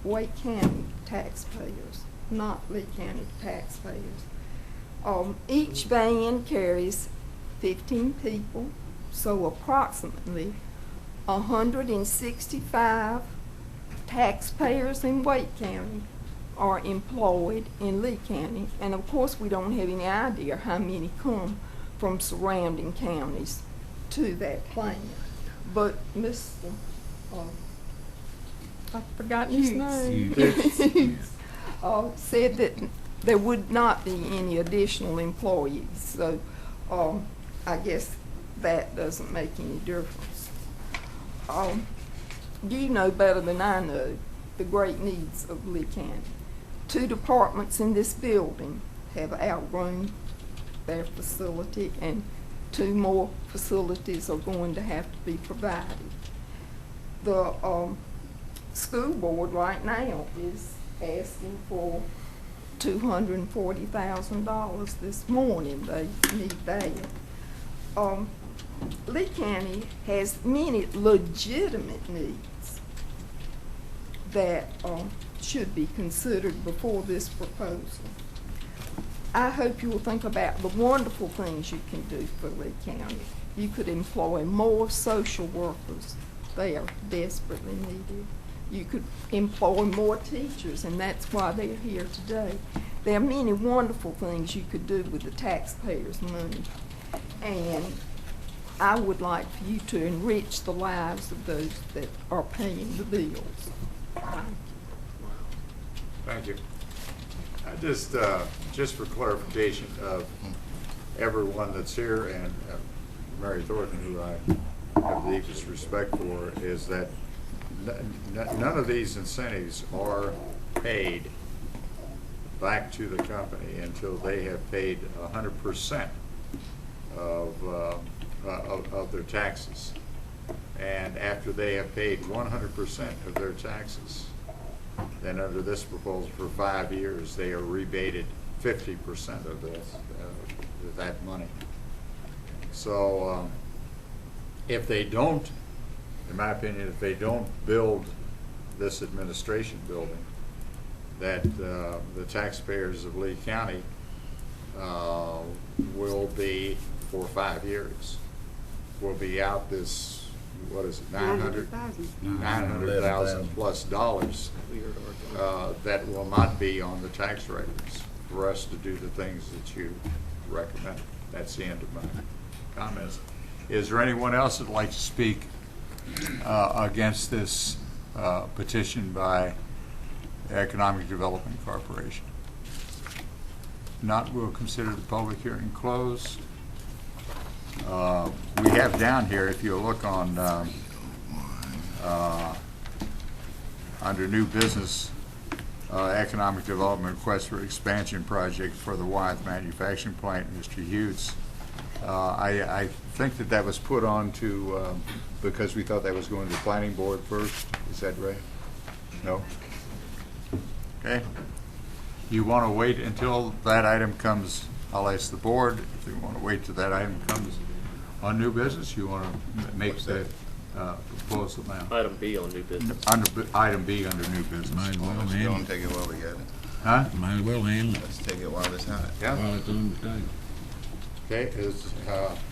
Wake County taxpayers, not Lee County taxpayers. Each van carries 15 people, so approximately 165 taxpayers in Wake County are employed in Lee County, and of course we don't have any idea how many come from surrounding counties to that plant. But Mr. I've forgotten his name. Said that there would not be any additional employees, so I guess that doesn't make any difference. You know better than I know the great needs of Lee County. 2 departments in this building have outgrown their facility, and 2 more facilities are going to have to be provided. The school board right now is asking for $240,000 this morning. They need that. Lee County has many legitimate needs that should be considered before this proposal. I hope you will think about the wonderful things you can do for Lee County. You could employ more social workers. They are desperately needed. You could employ more teachers, and that's why they're here today. There are many wonderful things you could do with the taxpayers' money, and I would like for you to enrich the lives of those that are paying the bills. Thank you. I just for clarification of everyone that's here, and Mary Thornton, who I have the deepest respect for, is that none of these incentives are paid back to the company until they have paid 100% of their taxes. And after they have paid 100% of their taxes, then under this proposal for 5 years, they are rebated 50% of that money. So if they don't, in my opinion, if they don't build this administration building, that the taxpayers of Lee County will be, for 5 years, will be out this what is it, $900,000 plus dollars that will not be on the tax records for us to do the things that you recommend. That's the end of my comments. Is there anyone else that'd like to speak against this petition by Economic Development Corporation? Not, we'll consider the public hearing closed. We have down here, if you look on under new business, economic development request for expansion project for the Wyeth manufacturing plant, Mr. Hughes. I think that was put on to because we thought that was going to the planning board first. Is that right? No? Okay. You want to wait until that item comes? I'll ask the board if they want to wait till that item comes on new business. You want to make the proposal now? Item B on new business. Item B under new business. Might as well Let's go handle and take it while we got it. Huh? Might as well handle it Let's take it while it's hot. Yeah. while it's on the table. Okay,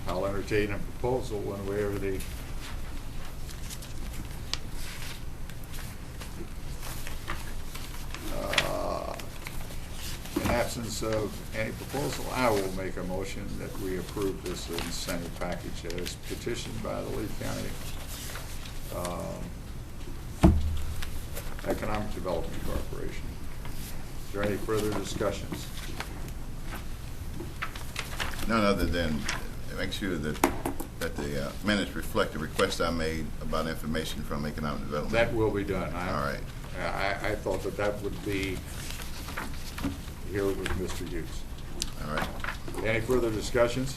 I'll entertain a proposal one way or the. In absence of any proposal, I will make a motion that we approve this incentive package as petitioned by the Lee County Economic Development Corporation. Is there any further discussions? None other than make sure that the minutes reflect the request I made about information from Economic Development. That will be done. All right. I thought that would be here with Mr. Hughes. All right. Any further discussions?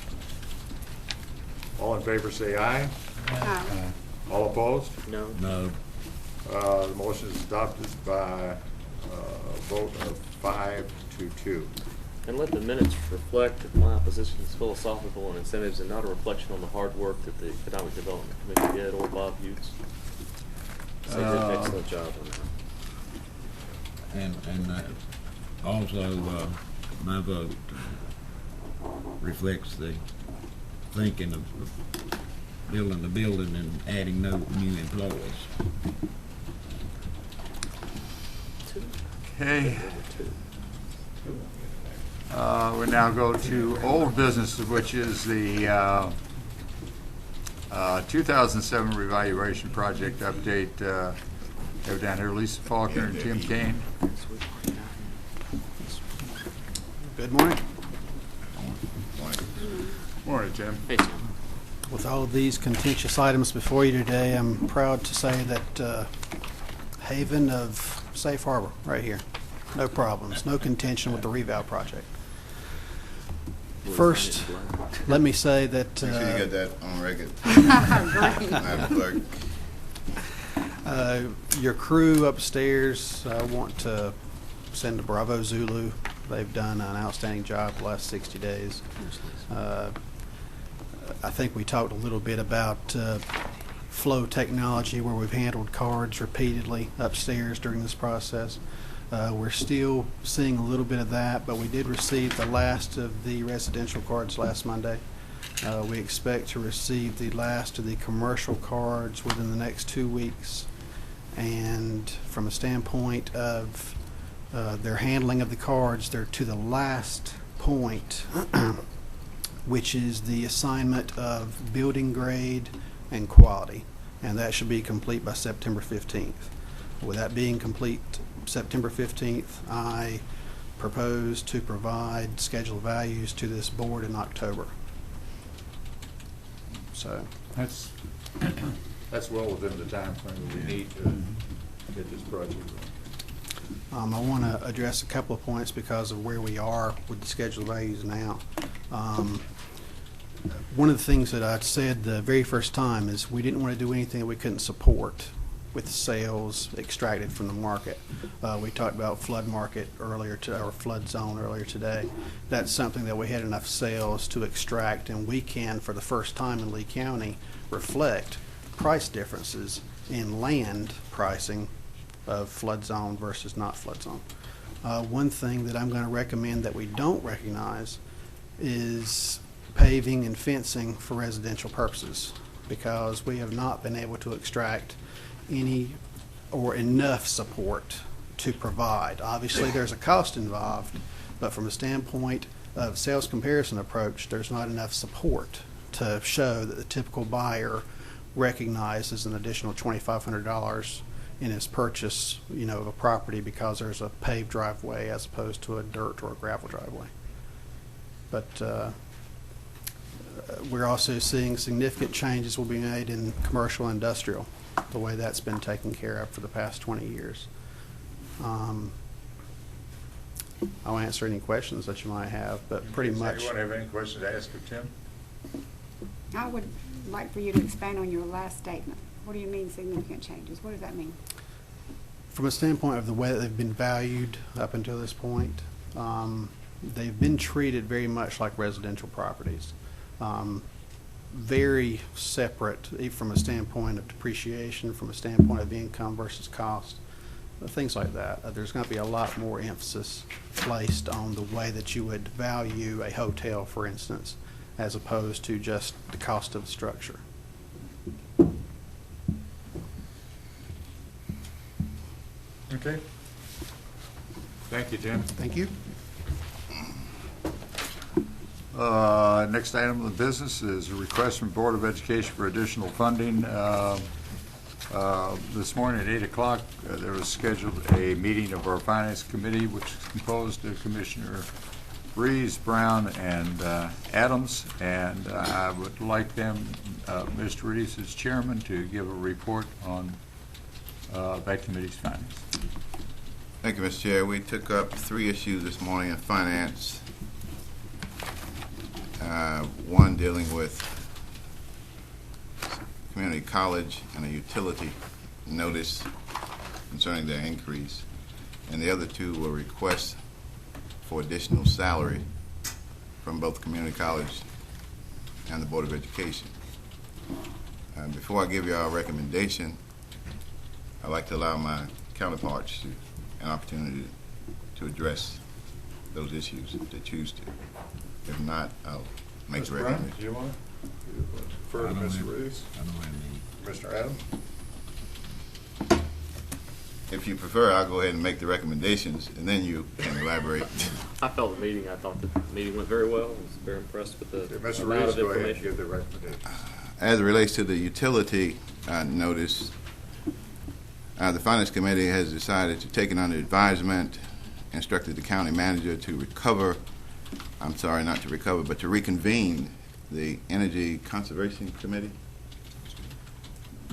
All in favor say aye. Aye. All opposed? No. No. The motion is adopted by a vote of 5-2. And let the minutes reflect that my position is philosophical on incentives and not a reflection on the hard work that the Economic Development Committee did or Bob Hughes. So they did an excellent job on that. And also, my vote reflects the thinking of building the building and adding no new employees. Okay. We now go to old business, which is the 2007 revaluation project update. Have down here Lisa Faulkner and Tim Kane. Good morning. Morning, Tim. Hey, Tim. With all of these contentious items before you today, I'm proud to say that haven of safe harbor right here. No problems, no contention with the reval project. First, let me say that Make sure you get that on record. Madam Clerk. Your crew upstairs, I want to send a bravo Zulu. They've done an outstanding job the last 60 days. I think we talked a little bit about flow technology, where we've handled cards repeatedly upstairs during this process. We're still seeing a little bit of that, but we did receive the last of the residential cards last Monday. We expect to receive the last of the commercial cards within the next 2 weeks. And from a standpoint of their handling of the cards, they're to the last point, which is the assignment of building grade and quality. And that should be complete by September 15th. With that being complete September 15th, I propose to provide schedule of values to this board in October. So That's well within the time frame that we need to get this project going. I want to address a couple of points because of where we are with the schedule of values now. One of the things that I said the very first time is we didn't want to do anything that we couldn't support with sales extracted from the market. We talked about flood market earlier, or flood zone earlier today. That's something that we had enough sales to extract, and we can, for the first time in Lee County, reflect price differences in land pricing of flood zone versus not flood zone. One thing that I'm going to recommend that we don't recognize is paving and fencing for residential purposes. because we have not been able to extract any or enough support to provide. Obviously, there's a cost involved, but from a standpoint of sales comparison approach, there's not enough support to show that the typical buyer recognizes an additional $2,500 in his purchase, of a property because there's a paved driveway as opposed to a dirt or a gravel driveway. But we're also seeing significant changes will be made in commercial and industrial, the way that's been taken care of for the past 20 years. I'll answer any questions that you might have, but pretty much. Anyone have any questions to ask of Tim? I would like for you to expand on your last statement. What do you mean significant changes? What does that mean? From a standpoint of the way that they've been valued up until this point, they've been treated very much like residential properties. Very separate from a standpoint of depreciation, from a standpoint of income versus cost, things like that. There's going to be a lot more emphasis placed on the way that you would value a hotel, for instance, as opposed to just the cost of the structure. Okay. Thank you, Tim. Thank you. Next item of the business is a request from Board of Education for additional funding. This morning at 8 o'clock, there was scheduled a meeting of our Finance Committee, which is composed of Commissioner Reeves, Brown, and Adams. And I would like them, Mr. Reeves as chairman, to give a report on that committee's findings. Thank you, Mr. Chair. We took up 3 issues this morning in finance. One dealing with community college and a utility notice concerning their increase, and the other 2 were requests for additional salary from both community college and the Board of Education. Before I give you our recommendation, I'd like to allow my counterparts an opportunity to address those issues if they choose to. If not, I'll make the recommendation. Do you want to refer to Mr. Reeves? I don't have any. Mr. Adams? If you prefer, I'll go ahead and make the recommendations, and then you can elaborate. I felt the meeting. I thought the meeting went very well. I was very impressed with the Mr. amount Reeves, of go ahead and information. give the recommendation. As it relates to the utility notice, the Finance Committee has decided to take it under advisement, instructed the county manager to to reconvene the Energy Conservation Committee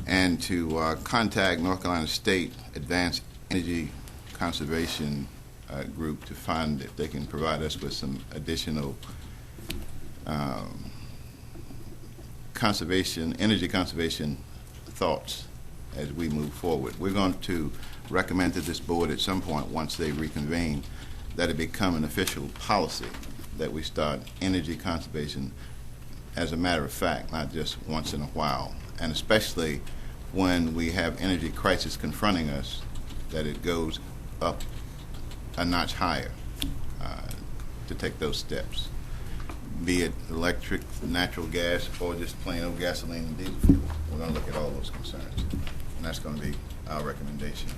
and to contact North Carolina State Advanced Energy Conservation Group to find if they can provide us with some additional energy conservation thoughts as we move forward. We're going to recommend to this board at some point, once they reconvene, that it become an official policy that we start energy conservation as a matter of fact, not just once in a while, and especially when we have energy crisis confronting us, that it goes up a notch higher to take those steps, be it electric, natural gas, or just plain old gasoline and diesel fuel. We're going to look at all those concerns, and that's going to be our recommendation.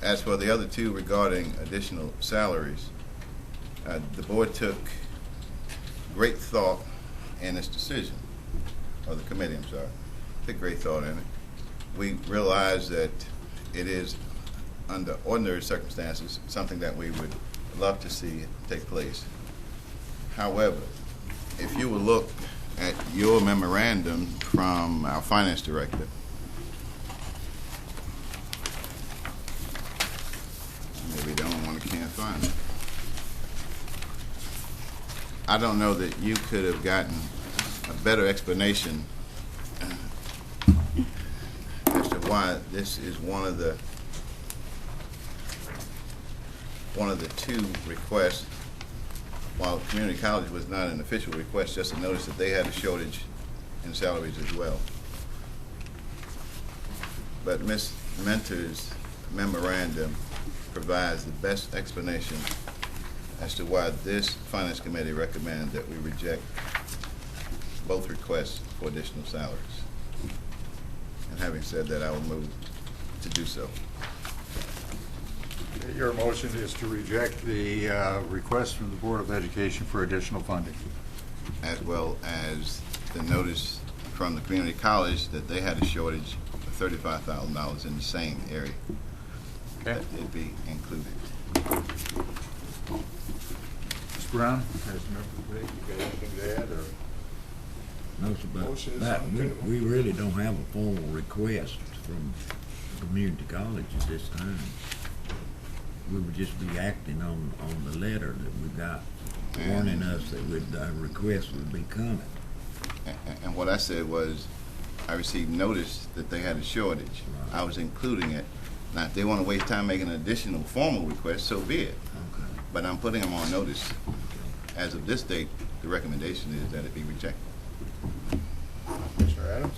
As for the other 2 regarding additional salaries, the board took great thought in its decision, or the committee, I'm sorry, took great thought in it. We realize that it is, under ordinary circumstances, something that we would love to see take place. However, if you will look at your memorandum from our finance director, maybe the only one who can't find it. I don't know that you could have gotten a better explanation as to why this is one of the 2 requests. While community college was not an official request, just a notice that they had a shortage in salaries as well. But Ms. Mentor's memorandum provides the best explanation as to why this Finance Committee recommends that we reject both requests for additional salaries. And having said that, I will move to do so. Your motion is to reject the request from the Board of Education for additional funding. As well as the notice from the community college that they had a shortage of $35,000 in the same area. Okay. That it be included. Mr. Brown, has you got anything to add? Or? No, sir, but Motion is that, on the table. we really don't have a formal request from the community college at this time. We would just be acting on the letter that we got warning us that our request would be coming. And what I said was, I received notice that they had a shortage. Right. I was including it. Now, if they want to waste time making an additional formal request, so be it. Okay. But I'm putting them on notice. As of this date, the recommendation is that it be rejected. Mr. Adams?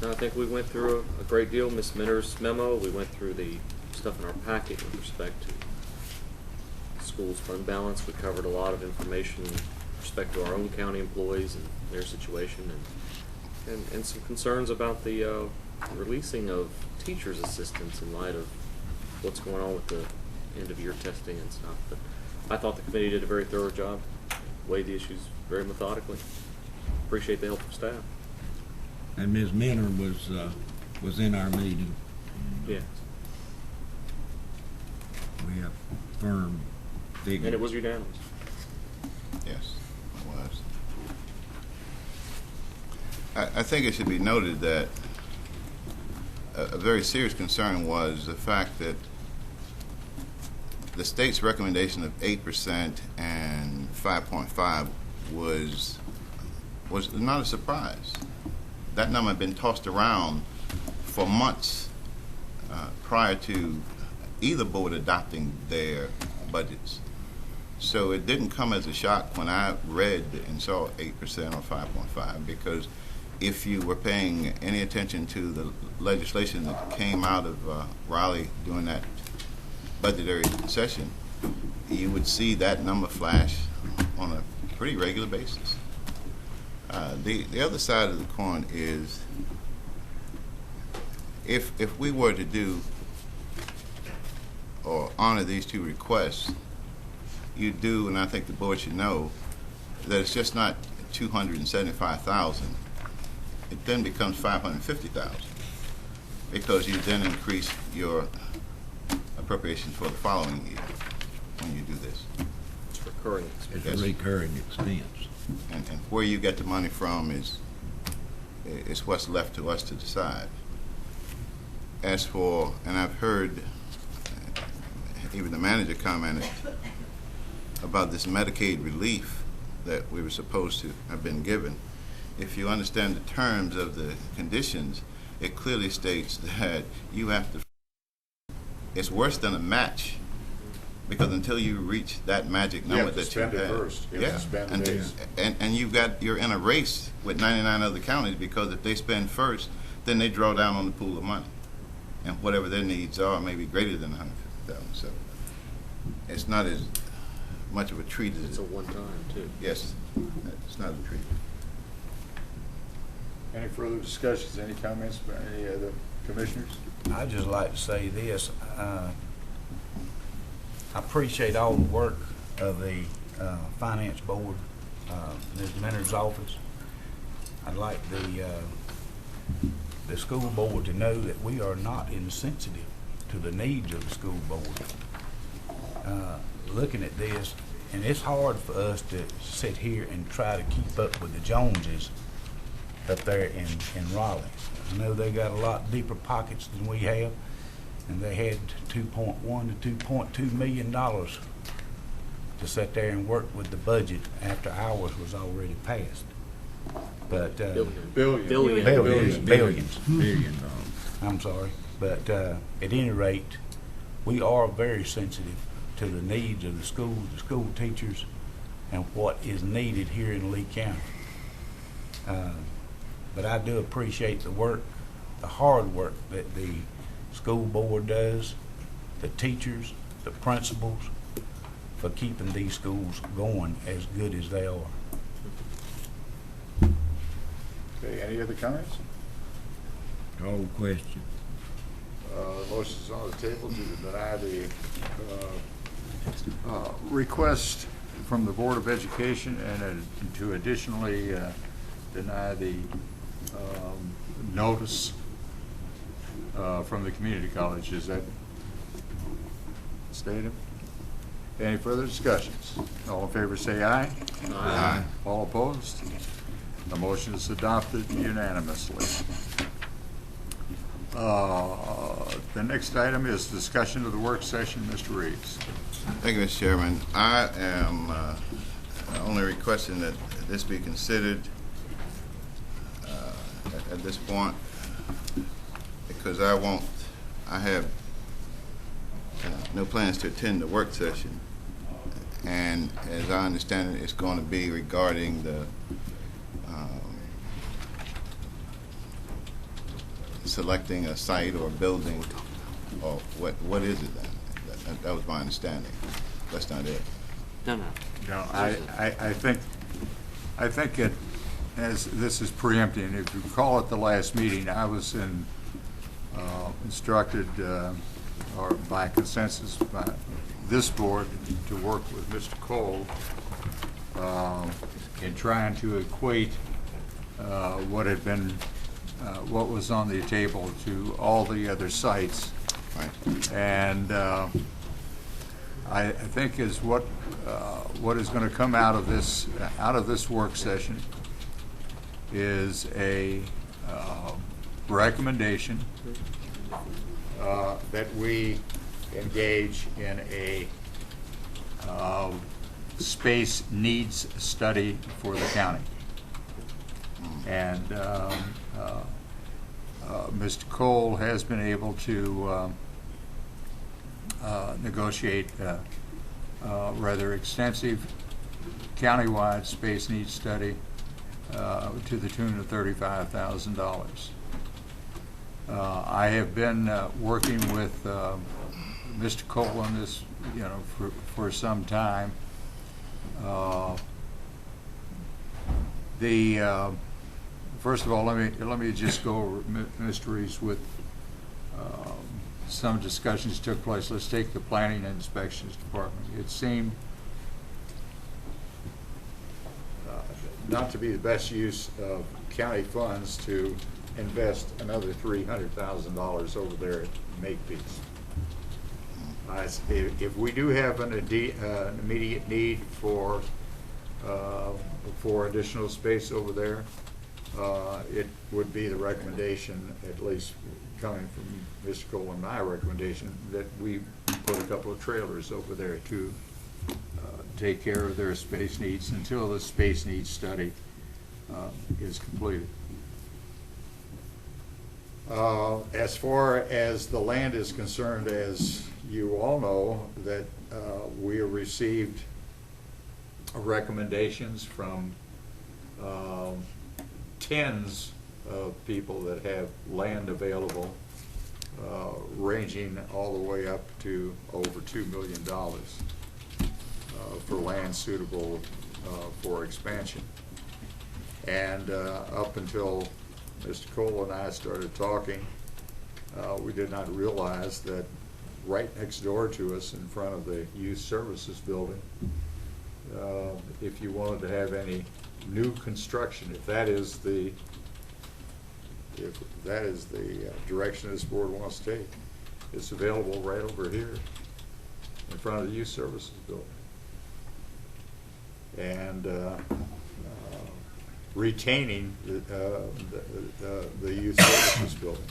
I think we went through a great deal. Ms. Minter's memo, we went through the stuff in our packet with respect to schools fund balance. We covered a lot of information with respect to our own county employees and their situation, and some concerns about the releasing of teachers' assistants in light of what's going on with the end-of-year testing and stuff. But I thought the committee did a very thorough job, weighed the issues very methodically. Appreciate the help of staff. And Ms. Minter was in our meeting. Yeah. We have firm figures. And it was unanimous. Yes, it was. I think it should be noted that a very serious concern was the fact that the state's recommendation of 8% and 5.5 was not a surprise. That number had been tossed around for months prior to either board adopting their budgets. So it didn't come as a shock when I read and saw 8% or 5.5, because if you were paying any attention to the legislation that came out of Raleigh during that budgetary session, you would see that number flash on a pretty regular basis. The other side of the coin is, if we were to do or honor these two requests, you do, and I think the board should know, that it's just not $275,000. It then becomes $550,000, because you then increase your appropriations for the following year when you do this. It's recurring expense. It's a recurring expense. And where you get the money from is what's left to us to decide. As for, and I've heard even the manager commented about this Medicaid relief that we were supposed to have been given. If you understand the terms of the conditions, it clearly states that you have to, it's worse than a match, because until you reach that magic number that you have, first. You have to spend it. and you're in a race with 99 other counties, because if they spend first, then they draw down on the pool of money, and whatever their needs are may be greater than 150,000. So it's not as much of a treat as It's a one-time, too. Yes, it's not a treat. Any further discussions, any comments by any other commissioners? I'd just like to say this. I appreciate all the work of the Finance Board, Ms. Minter's office. I'd like the school board to know that we are not insensitive to the needs of the school board. Looking at this, and it's hard for us to sit here and try to keep up with the Joneses up there in Raleigh. I know they got a lot deeper pockets than we have, and they had $2.1 to $2.2 million to sit there and work with the budget after ours was already passed. But billions. I'm sorry, but at any rate, we are very sensitive to the needs of the school teachers, and what is needed here in Lee County. But I do appreciate the work, the hard work that the school board does, the teachers, the principals, for keeping these schools going as good as they are. Okay, any other comments? Call question. Motion's on the table to deny the request from the Board of Education and to additionally deny the notice from the community college. Is that stated? Any further discussions? All in favor say aye. Aye. All opposed? The motion is adopted unanimously. The next item is discussion of the work session. Mr. Reeves. Thank you, Mr. Chairman. I am only requesting that this be considered at this point because I have no plans to attend the work session, and as I understand it, it's going to be regarding the selecting a site or a building, or what is it then? That was my understanding. That's not it. No. No, I think it, as this is preempting, if you recall at the last meeting, I was instructed, or by consensus by this board, to work with Mr. Cole in trying to equate what was on the table to all the other sites. Right. And I think is what is going to come out of this work session is a recommendation that we engage in a space needs study for the county. And Mr. Cole has been able to negotiate rather extensive countywide space needs study to the tune of $35,000. I have been working with Mr. Cole on this, for some time. First of all, let me just go over, Mr. Reeves, with some discussions took place. Let's take the Planning and Inspections Department. It seemed not to be the best use of county funds to invest another $300,000 over there at Makepeace. If we do have an immediate need for additional space over there, it would be the recommendation, at least coming from Mr. Cole and my recommendation, that we put a couple of trailers over there to take care of their space needs until the space needs study is completed. As far as the land is concerned, as you all know, that we have received recommendations from tens of people that have land available, ranging all the way up to over $2 million for land suitable for expansion. And up until Mr. Cole and I started talking, we did not realize that right next door to us, in front of the Youth Services Building, if you wanted to have any new construction, if that is the direction this board wants to take, it's available right over here in front of the Youth Services Building. And retaining the Youth Services Building.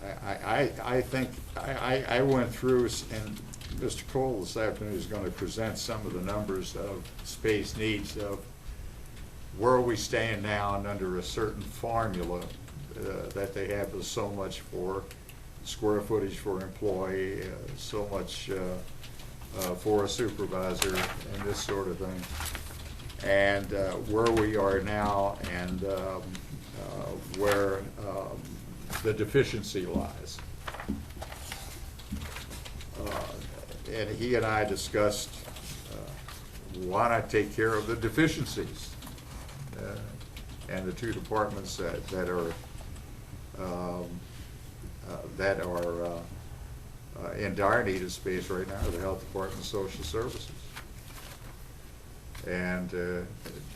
I think I went through, and Mr. Cole this afternoon is going to present some of the numbers of space needs of where we stand now, and under a certain formula that they have is so much for square footage for employee, so much for a supervisor, and this sort of thing, and where we are now, and where the deficiency lies. And he and I discussed why not take care of the deficiencies? And the two departments that are in dire need of space right now are the Health Department and Social Services. And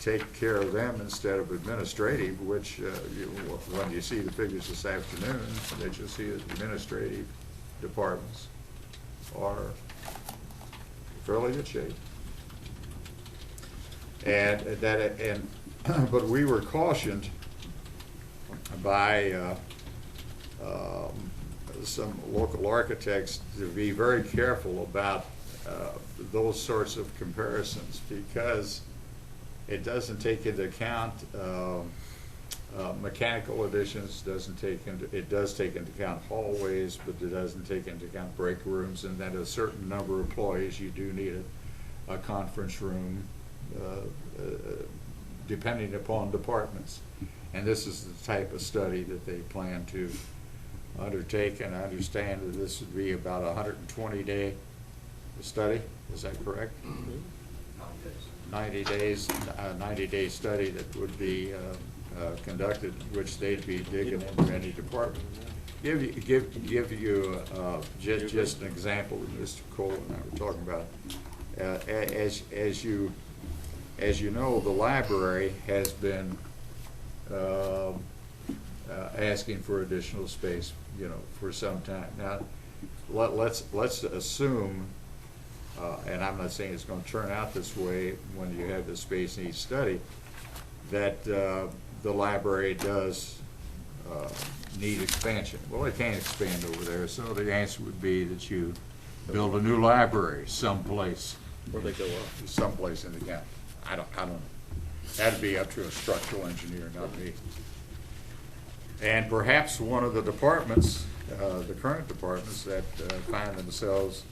take care of them instead of administrative, which when you see the figures this afternoon, that you'll see that administrative departments are fairly good shape. But we were cautioned by some local architects to be very careful about those sorts of comparisons, because it doesn't take into account mechanical additions. It does take into account hallways, but it doesn't take into account break rooms, and that a certain number of employees you do need a conference room, depending upon departments. And this is the type of study that they plan to undertake, and I understand that this would be about a 120-day study. Is that correct? 90 days, 90-day study that would be conducted, which they'd be digging into any department. Give you just an example that Mr. Cole and I were talking about. As you know, the library has been asking for additional space, for some time. Now, let's assume, and I'm not saying it's going to turn out this way when you have the space needs study, that the library does need expansion. Well, it can't expand over there, so the answer would be that you build a new library someplace. Where they go up? Someplace in the county. I don't know. That'd be up to a structural engineer, not me. And perhaps one of the departments, the current departments that find themselves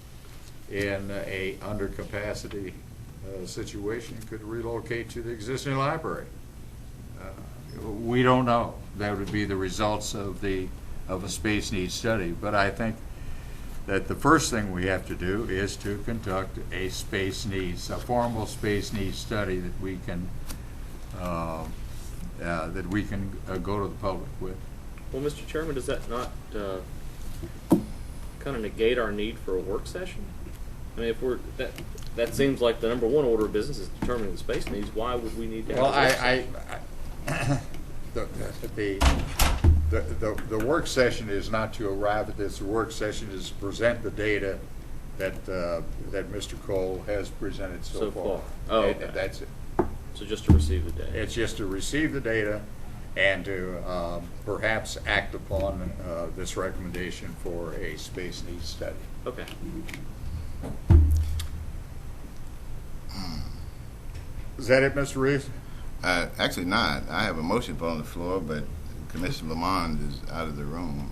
in a undercapacity situation could relocate to the existing library. We don't know. That would be the results of a space needs study. But I think that the first thing we have to do is to conduct a formal space needs study that we can go to the public with. Well, Mr. Chairman, does that not kind of negate our need for a work session? I mean, if that seems like the number one order of business is determining the space needs. Why would we need to have a work session? The work session is not to arrive at this. The work session is to present the data that Mr. Cole has presented so far. Oh, okay. That's it. So just to receive the data. It's just to receive the data and to perhaps act upon this recommendation for a space needs study. Okay. Is that it, Mr. Reeves? Actually not. I have a motion on the floor, but Commissioner Lamond is out of the room.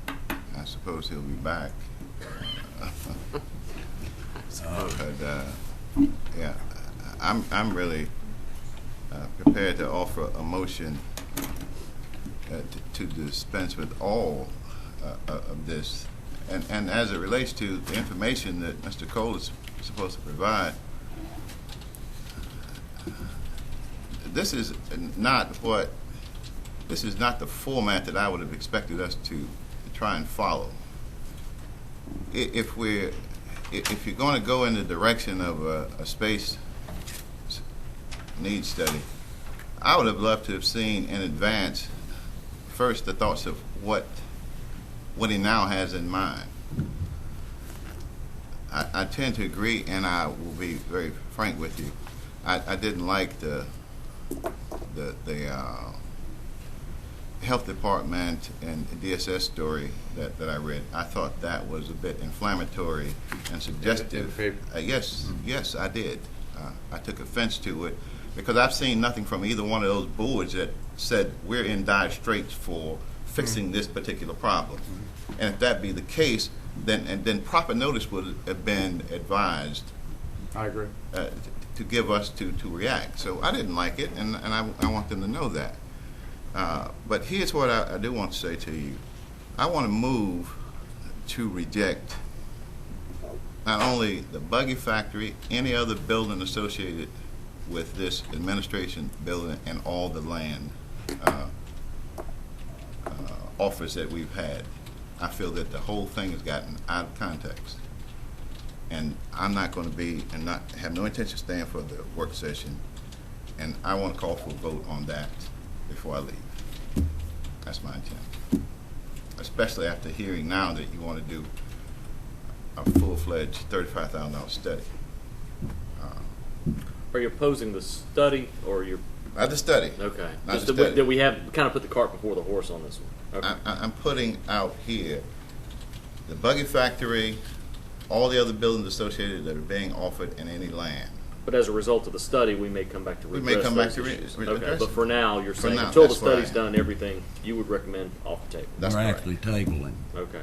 I suppose he'll be back. Yeah, I'm really prepared to offer a motion to dispense with all of this. And as it relates to the information that Mr. Cole is supposed to provide, this is not the format that I would have expected us to try and follow. If you're going to go in the direction of a space needs study, I would have loved to have seen in advance first the thoughts of what he now has in mind. I tend to agree, and I will be very frank with you. I didn't like the health department and DSS story that I read. I thought that was a bit inflammatory and suggestive. Yes, I did. I took offense to it because I've seen nothing from either one of those boards that said we're in dire straits for fixing this particular problem. And if that be the case, then proper notice would have been advised. I agree. To give us to react. So I didn't like it, and I want them to know that. But here's what I do want to say to you. I want to move to reject not only the buggy factory, any other building associated with this administration building and all the land offers that we've had. I feel that the whole thing has gotten out of context. And I'm not going to be, and not have no intention of staying for the work session. And I want to call for a vote on that before I leave. That's my intent. Especially after hearing now that you want to do a full-fledged $35,000 study. Are you opposing the study, or you're? Not the study. Okay. Not Just the that study. that we have kind of put the cart before the horse on this one. Okay. I'm putting out here the buggy factory, all the other buildings associated that are being offered in any land. But as a result of the study, we may come back to We redress may come back those to issues. re- Okay, address but it. for now, you're For saying now, until the that's where I study's am. done, everything you would recommend off the table. That's We're correct. actually tabling. Okay.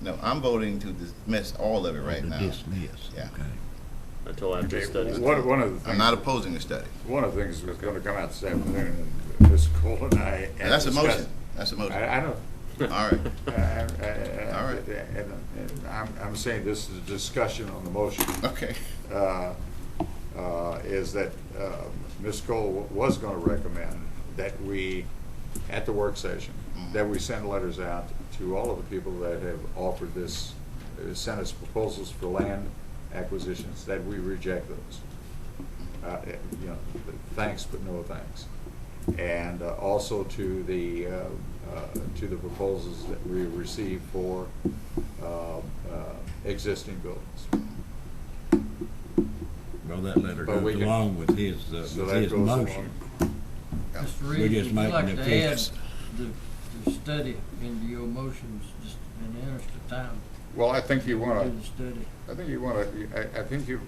No, I'm voting to dismiss all of it right To now. dismiss, Yeah. okay. Until after the Okay, study's one done. one of the things. I'm not opposing the study. One of the things that's going to come out this afternoon, and Ms. Cole and I. had And that's a discussed- motion. That's a motion. I know. All right. All right. And I'm saying this is a discussion on the motion. Okay. Is that Ms. Cole was going to recommend that we, at the work session, that we send letters out to all of the people that have offered this, sent us proposals for land acquisitions, that we reject those. You know, thanks, but no thanks. And also to the proposals that we received for existing buildings. Well, that letter But we goes can- along with his, so with that his goes motion. Mr. We're Reed, just would you like making to a add fix. the study into your motions, just in the interest of time? Well, I think you want Do to. the study. I think you want to.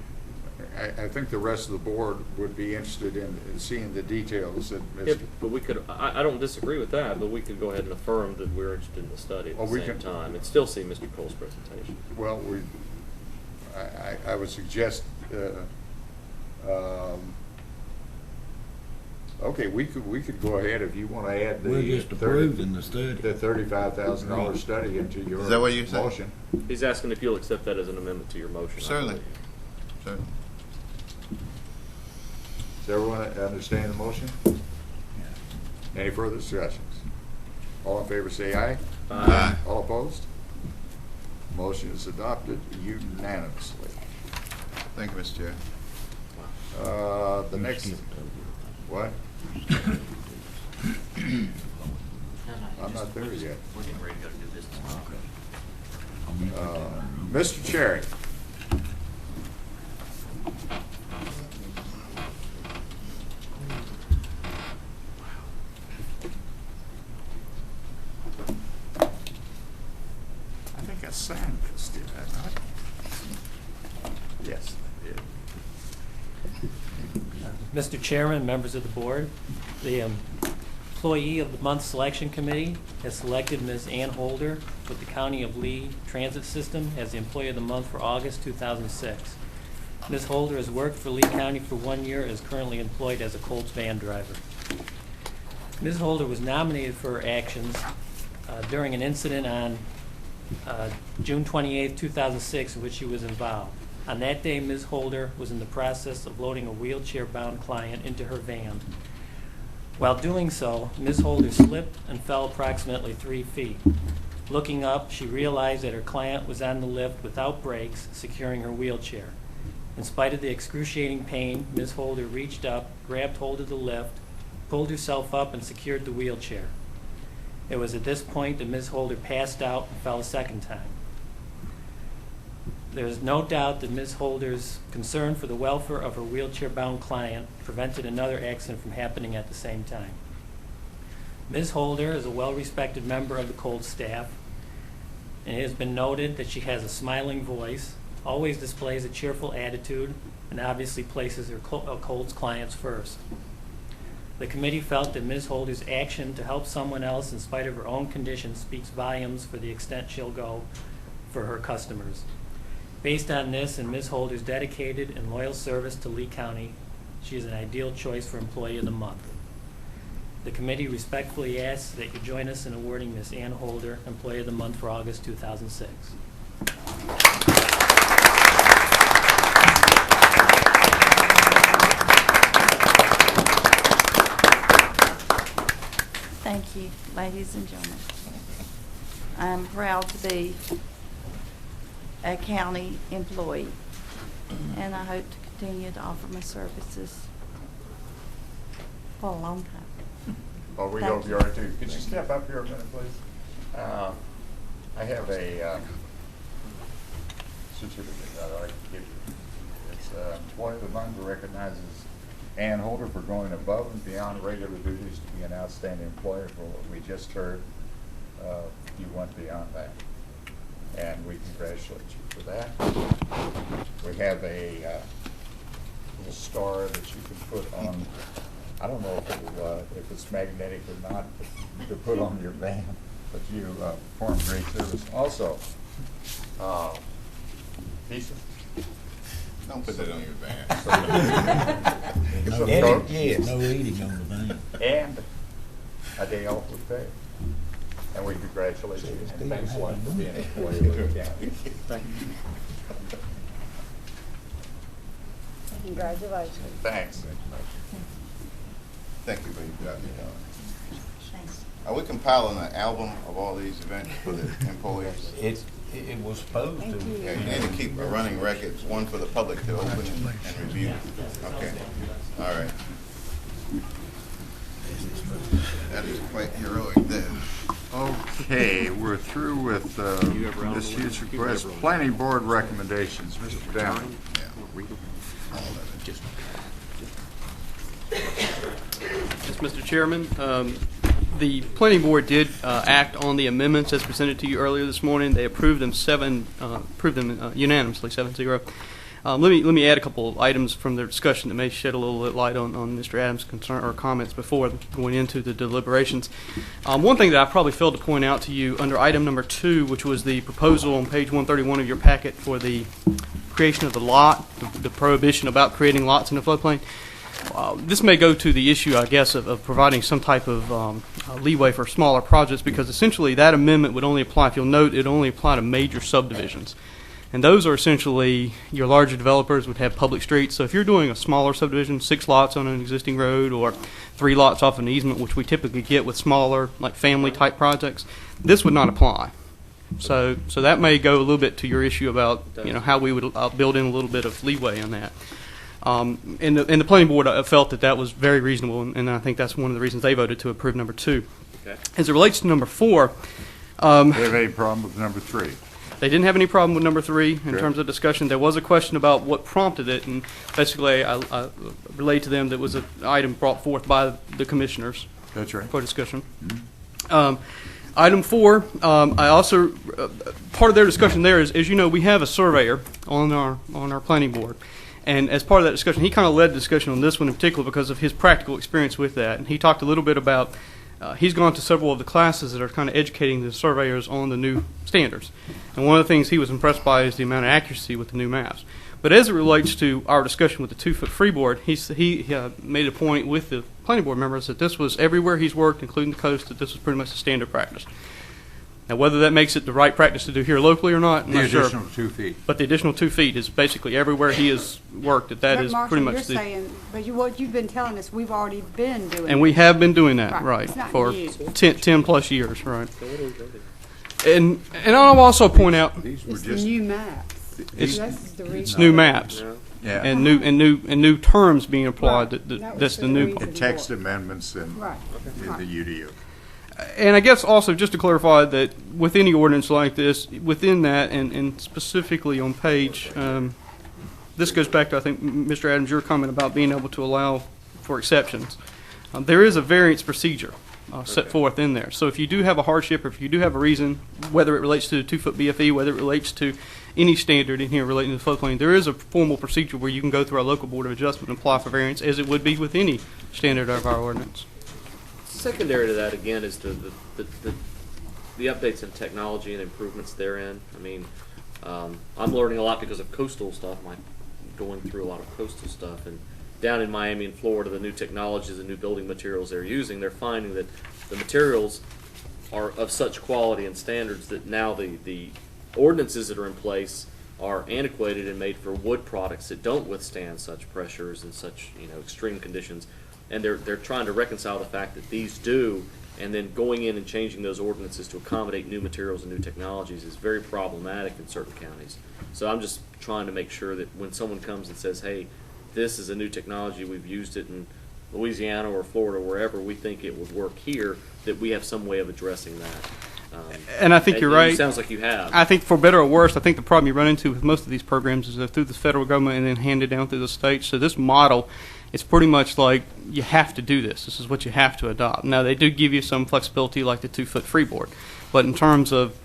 I think the rest of the board would be interested in seeing the details that Yeah, Mr. but we could, I don't disagree with that, but we could go ahead and affirm that we're interested in the study at Well, the we same can- time and still see Mr. Cole's presentation. Well, I would suggest. Okay, we could go ahead if you want to add the. We're just approving the study. The $35,000 study into your. Is that what you're saying? Motion. He's asking if you'll accept that as an amendment to your motion. I Certainly. believe. Certainly. Does everyone understand the motion? Any further discussions? All in favor say aye. Aye. All opposed? Motion is adopted unanimously. Thank you, Mr. Chair. The next, what? I'm not there yet. We're getting ready to go to new business. Mr. Cherry. I think I signed this, did I not? Yes, I did. Mr. Chairman, members of the board, the Employee of the Month Selection Committee has selected Ms. Ann Holder with the County of Lee Transit System as the Employee of the Month for August 2006. Ms. Holder has worked for Lee County for 1 year and is currently employed as a Colts van driver. Ms. Holder was nominated for her actions during an incident on June 28, 2006, in which she was involved. On that day, Ms. Holder was in the process of loading a wheelchair-bound client into her van. While doing so, Ms. Holder slipped and fell approximately 3 feet. Looking up, she realized that her client was on the lift without brakes, securing her wheelchair. In spite of the excruciating pain, Ms. Holder reached up, grabbed hold of the lift, pulled herself up, and secured the wheelchair. It was at this point that Ms. Holder passed out and fell a second time. There is no doubt that Ms. Holder's concern for the welfare of her wheelchair-bound client prevented another accident from happening at the same time. Ms. Holder is a well-respected member of the Colts staff, and it has been noted that she has a smiling voice, always displays a cheerful attitude, and obviously places her Colts clients first. The committee felt that Ms. Holder's action to help someone else in spite of her own condition speaks volumes for the extent she'll go for her customers. Based on this and Ms. Holder's dedicated and loyal service to Lee County, she is an ideal choice for Employee of the Month. The committee respectfully asks that you join us in awarding Ms. Ann Holder Employee of the Month for August 2006. Thank you, ladies and gentlemen. I'm proud to be a county employee, and I hope to continue to offer my services for a long time. Well, we Thank hope you are too. Could you step up here a minute, please? I have a certificate that I'd like to give you. It's Employee of the Month recognizes Ann Holder for going above and beyond regular duties to be an outstanding employer for what we just heard. You went beyond that, and we congratulate you for that. We have a little star that you can put on. I don't know if it's magnetic or not to put on your van, but you perform great service. Also, pizza. Don't put that on your van. No Some eating, Coke. yes, no eating on the van. And a day off with pay. And we congratulate you and thanks a lot for being an employee of the county. Thank you. Congratulations. Thanks. Thank you for your job you're doing. Thanks. Are we compiling an album of all these events for the employees? It was supposed to. Yeah, you need to keep a running record, one for the public to open and review. Okay, all right. That is quite heroic there. Okay, we're through with Ms. Hughes' request. Planning Board recommendations, Mr. Downing. Yes, Mr. Chairman, the planning board did act on the amendments as presented to you earlier this morning. They approved them unanimously, 7-0. Let me add a couple of items from their discussion that may shed a little light on Mr. Adams' concern or comments before going into the deliberations. One thing that I probably failed to point out to you under item number 2, which was the proposal on page 131 of your packet for the creation of the lot, the prohibition about creating lots in the floodplain. This may go to the issue, I guess, of providing some type of leeway for smaller projects, because essentially that amendment would only apply, if you'll note, it only apply to major subdivisions. And those are essentially, your larger developers would have public streets. So if you're doing a smaller subdivision, 6 lots on an existing road or 3 lots off an easement, which we typically get with smaller, like family type projects, this would not apply. So that may go a little bit to your issue about, how we would build in a little bit of leeway on that. And the planning board felt that was very reasonable, and I think that's one of the reasons they voted to approve number 2. Okay. As it relates to number 4, Do you have any problem with number 3? they didn't have any problem with number 3 in Good. terms of discussion. There was a question about what prompted it, and basically I relayed to them that was an item brought forth by the commissioners. That's right. For discussion. Item 4, I also part of their discussion there is, as you know, we have a surveyor on our planning board, and as part of that discussion, he kind of led the discussion on this one in particular because of his practical experience with that, and he talked a little bit about. He's gone to several of the classes that are kind of educating the surveyors on the new standards. And one of the things he was impressed by is the amount of accuracy with the new maps. But as it relates to our discussion with the 2-foot freeboard, he made a point with the planning board members that this was everywhere he's worked, including the coast, that this was pretty much the standard practice. Now, whether that makes it the right practice to do here locally or not, I'm The not sure. additional 2 feet. But the additional 2 feet is basically everywhere he has worked, that But is Marshall, pretty much you're the... saying, but what you've been telling us, we've already been doing. And we have been doing that, Right. right, It's not for new. 10 plus years, right. And I'll also point out, These were It's the just, new maps. It's- That's the it's reason. new maps yeah, and new terms being applied. Right. That was That's the the new. reason. text amendments in Right. the UDO. And I guess also just to clarify that with any ordinance like this, within that, and specifically on page, this goes back to I think Mr. Adams, your comment about being able to allow for exceptions. There is a variance procedure set forth in there. So if you do have a hardship, or if you do have a reason, whether it relates to the 2-foot BFE, whether it relates to any standard in here relating to the floodplain, there is a formal procedure where you can go through our local board of adjustment and apply for variance, as it would be with any standard of our ordinance. Secondary to that, again, is the updates in technology and improvements therein. I mean, I'm learning a lot because of coastal stuff. I'm going through a lot of coastal stuff. And down in Miami and Florida, the new technologies and new building materials they're using, they're finding that the materials are of such quality and standards that now the ordinances that are in place are antiquated and made for wood products that don't withstand such pressures and such extreme conditions. And they're trying to reconcile the fact that these do, and then going in and changing those ordinances to accommodate new materials and new technologies is very problematic in certain counties. So I'm just trying to make sure that when someone comes and says, hey, this is a new technology, we've used it in Louisiana or Florida, wherever we think it would work here, that we have some way of addressing that. And I think you're right. It sounds like you have. I think for better or worse, I think the problem you run into with most of these programs is they're through the federal government and then handed down through the states. So this model, it's pretty much like you have to do this. This is what you have to adopt. Now, they do give you some flexibility like the 2-foot freeboard. But in terms of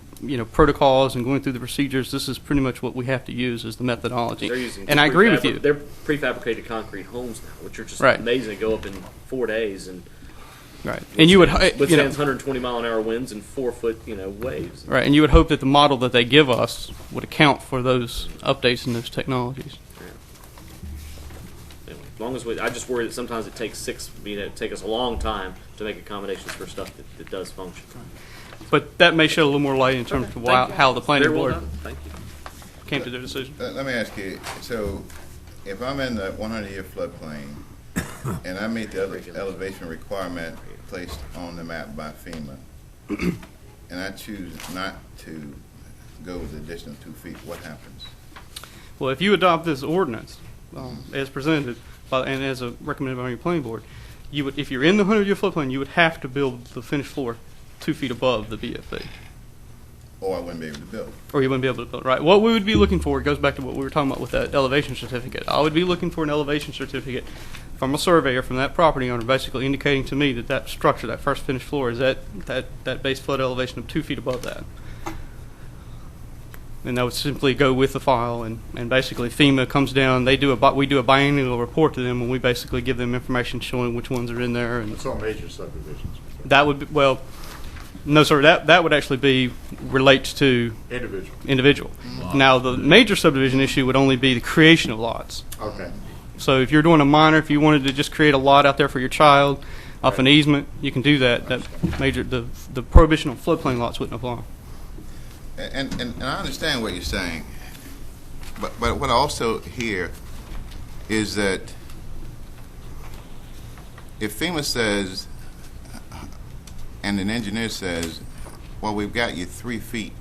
protocols and going through the procedures, this is pretty much what we have to use as the methodology. They're using and I agree with you. They're prefabricated concrete homes now, which are just right. amazing. They go up in 4 days and right. And you would withstands 120-mile-an-hour winds and 4-foot waves. Right, and you would hope that the model that they give us would account for those updates and those technologies. Yeah. Anyway, as long as I just worry that sometimes it takes take us a long time to make accommodations for stuff that does function. But that may shed a little more light in terms of how the planning Very well board done. Thank you. came to their decision. Let me ask you, so if I'm in the 100-year floodplain and I meet the elevation requirement placed on the map by FEMA, and I choose not to go with the additional 2 feet, what happens? Well, if you adopt this ordinance as presented and as recommended by your planning board, you would, if you're in the 100-year floodplain, you would have to build the finished floor 2 feet above the BFE. Or I wouldn't be able to build. Or you wouldn't be able to build, right. What we would be looking for, it goes back to what we were talking about with that elevation certificate. I would be looking for an elevation certificate from a surveyor from that property owner basically indicating to me that that structure, that first finished floor, is that base flood elevation of 2 feet above that. And that would simply go with the file, and basically FEMA comes down, we do a biennial report to them, and we basically give them information showing which ones are in there. And it's all major subdivisions. That would be, well, no, sir, that would actually relates to individual. Now, the major subdivision issue would only be the creation of lots. Okay. So if you're doing a minor, if you wanted to just create a lot out there for your child off an easement, you can do that. That the prohibition on floodplain lots wouldn't apply. And I understand what you're saying, but what I also hear is that if FEMA says, and an engineer says, well, we've got you 3 feet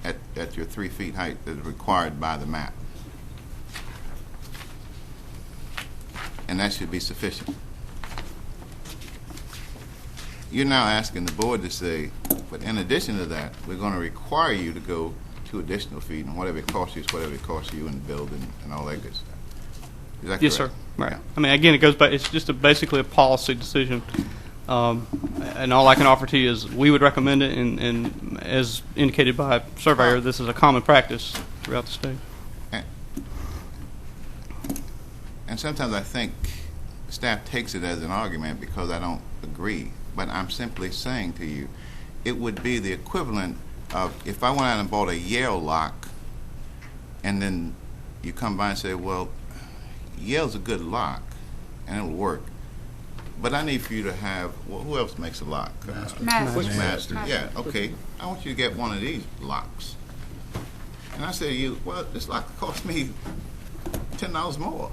at your 3 feet height that is required by the map, and that should be sufficient. You're now asking the board to say, but in addition to that, we're going to require you to go 2 additional feet, and whatever it costs you is whatever it costs you in the building and all that good stuff. Is that yes, correct? Sir. Right. I mean, again, it goes back. It's just basically a policy decision, and all I can offer to you is we would recommend it, and as indicated by a surveyor, this is a common practice throughout the state. And sometimes I think staff takes it as an argument because I don't agree. But I'm simply saying to you, it would be the equivalent of if I went out and bought a Yale lock, and then you come by and say, well, Yale's a good lock, and it'll work. But I need for you to have, well, who else makes a lock? Master. Yeah, okay. I want you to get one of these locks. And I say to you, well, this lock cost me $10 more.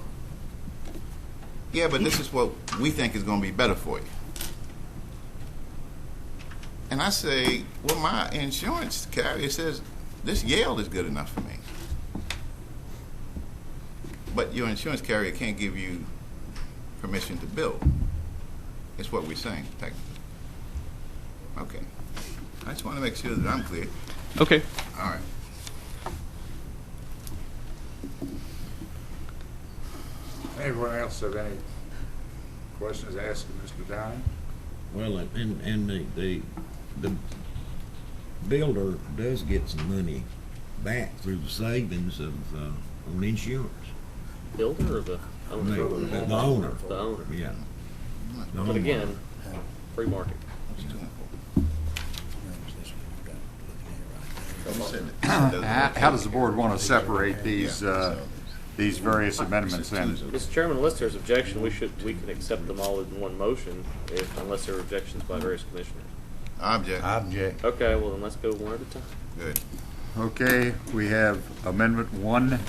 Yeah, but this is what we think is going to be better for you. And I say, well, my insurance carrier says this Yale is good enough for me. But your insurance carrier can't give you permission to build. It's what we're saying, technically. Okay. I just want to make sure that I'm clear. Okay. All right. Anyone else have any questions to ask Mr. Downing? Well, and the builder does get some money back through the savings of on insurance. Builder or the owner? The owner. The owner. Yeah. But again, free market. How does the board want to separate these various amendments in? Mr. Chairman, unless there's objection, we can accept them all in one motion, unless there are objections by various commissioners. Object. Okay, well then let's go one at a time. Good. Okay, we have Amendment 1.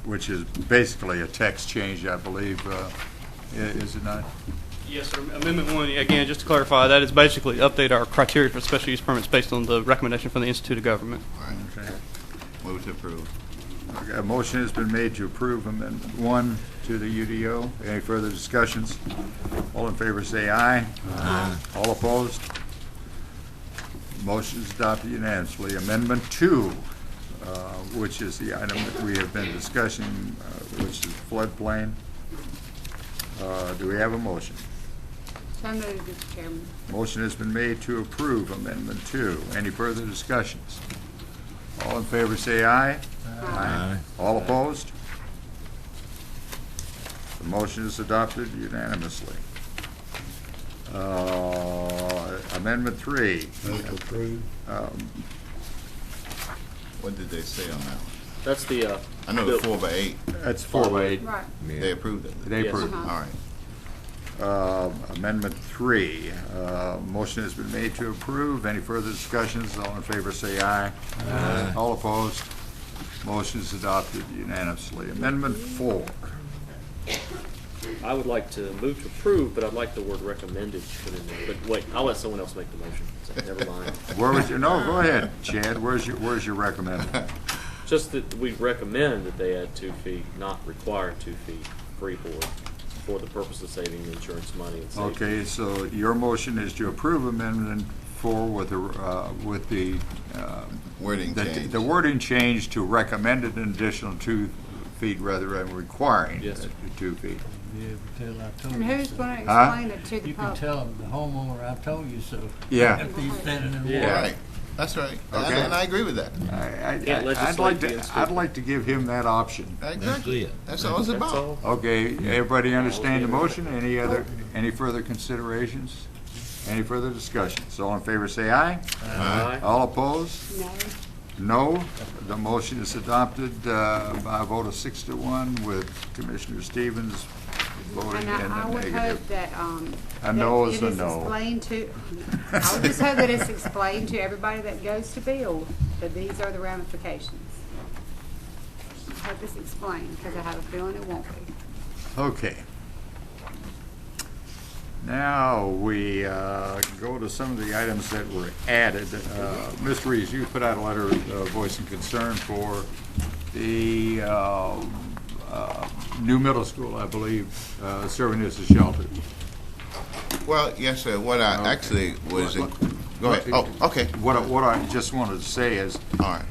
which is basically a text change, I believe, is it not? Yes, sir. Amendment 1, again, just to clarify, that is basically update our criteria for special use permits based on the recommendation from the Institute of Government. Okay. Move to approve. Okay, a motion has been made to approve Amendment 1 to the UDO. Any further discussions? All in favor say aye. Aye. All opposed? Motion is adopted unanimously. Amendment 2, which is the item that we have been discussing, which is floodplain. Do we have a motion? So moved, Mr. Chairman. Motion has been made to approve Amendment 2. Any further discussions? All in favor say aye. Aye. All opposed? The motion is adopted unanimously. Amendment 3. What did they say on that one? That's the, I know the 4x8. That's 4x8. Right. They approved it. They Yes. approved. All right. Amendment 3, motion has been made to approve. Any further discussions? All in favor say aye. Aye. All opposed? Motion is adopted unanimously. Amendment 4. I would like to move to approve, but I'd like the word recommended put in there. But wait, I'll let someone else make the motion. So never mind. Where was your, no, go ahead, Chad. Where's your recommended? Just that we recommend that they add 2 feet, not require 2 feet freeboard for the purpose of saving insurance money and safety. Okay, so your motion is to approve Amendment 4 with the Wording change. The wording change to recommended an additional 2 feet rather than requiring Yes, sir. 2 feet. Yeah, but I told And you who's so. going to Huh? explain it to the You can public? tell them, the homeowner, I told you so. Yeah. If he's standing in the Yeah. water. Right. That's right. Okay. And I agree with that. Can't legislate the I'd like to give him that option. Exactly. it. That's all it's That's about. all. Okay, everybody understand the motion? Any further considerations? Any further discussions? All in favor say aye. Aye. All opposed? No. No. The motion is adopted by a vote of 6-1 with Commissioner Stevens voting in And I the would negative. hope that, A no that is it a is no. explained to, I would just hope that it's explained to everybody that goes to build, that these are the ramifications. I hope it's explained, because I have a feeling it won't be. Okay. Now we go to some of the items that were added. Ms. Reeves, you put out a letter voicing concern for the new middle school, I believe, serving as a shelter. Well, yes, sir. What I actually was, go ahead. Oh, okay. What I just wanted to say is, All right.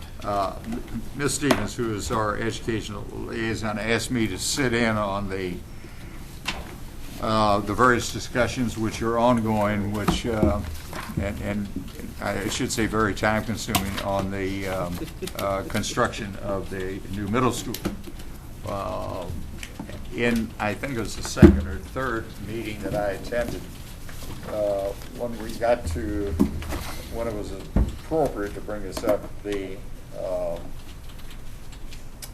Ms. Stevens, who is our educational liaison, asked me to sit in on the various discussions which are ongoing, which, and I should say very time-consuming, on the construction of the new middle school. In, I think it was the second or third meeting that I attended, when we got to, when it was appropriate to bring this up, they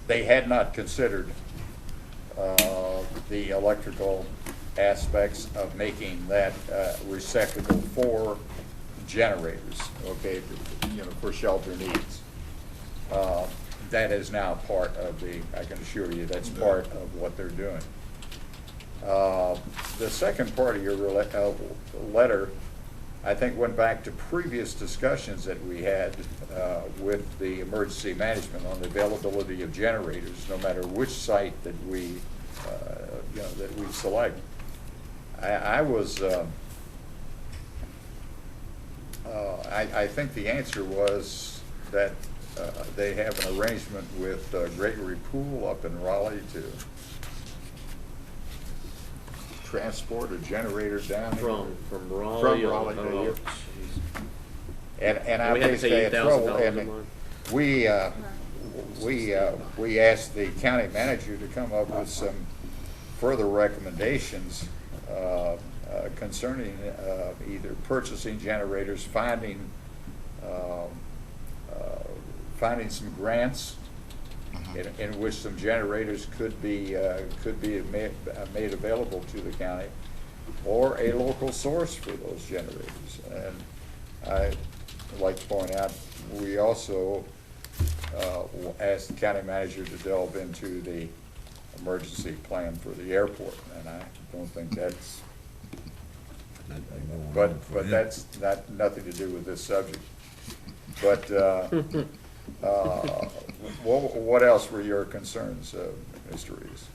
had not considered the electrical aspects of making that receptacle for generators, okay, for shelter needs. That is now part of I can assure you, that's part of what they're doing. The second part of your letter, I think, went back to previous discussions that we had with the emergency management on the availability of generators, no matter which site that we select. I think the answer was that they have an arrangement with Gregory Pool up in Raleigh to transport a generator down here. From Raleigh. From Raleigh to oh, here. jeez. And I We had to basically pay had trouble. $8,000 a And month. we asked the county manager to come up with some further recommendations concerning either purchasing generators, finding some grants in which some generators could be made available to the county, or a local source for those generators. And I'd like to point out, we also ask the county manager to delve into the emergency plan for the airport, and I don't think that's, but that's nothing to do with this subject. But what else were your concerns, Mr. Reeves?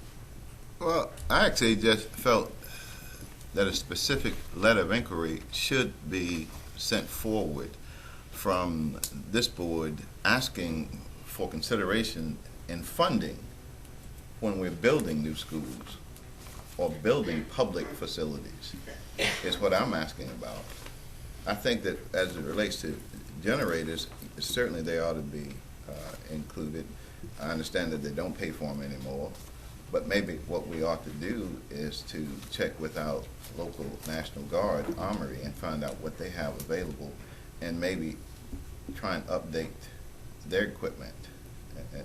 Well, I actually just felt that a specific letter of inquiry should be sent forward from this board asking for consideration in funding when we're building new schools or building public facilities, is what I'm asking about. I think that as it relates to generators, certainly they ought to be included. I understand that they don't pay for them anymore, but maybe what we ought to do is to check with our local National Guard armory and find out what they have available, and maybe try and update their equipment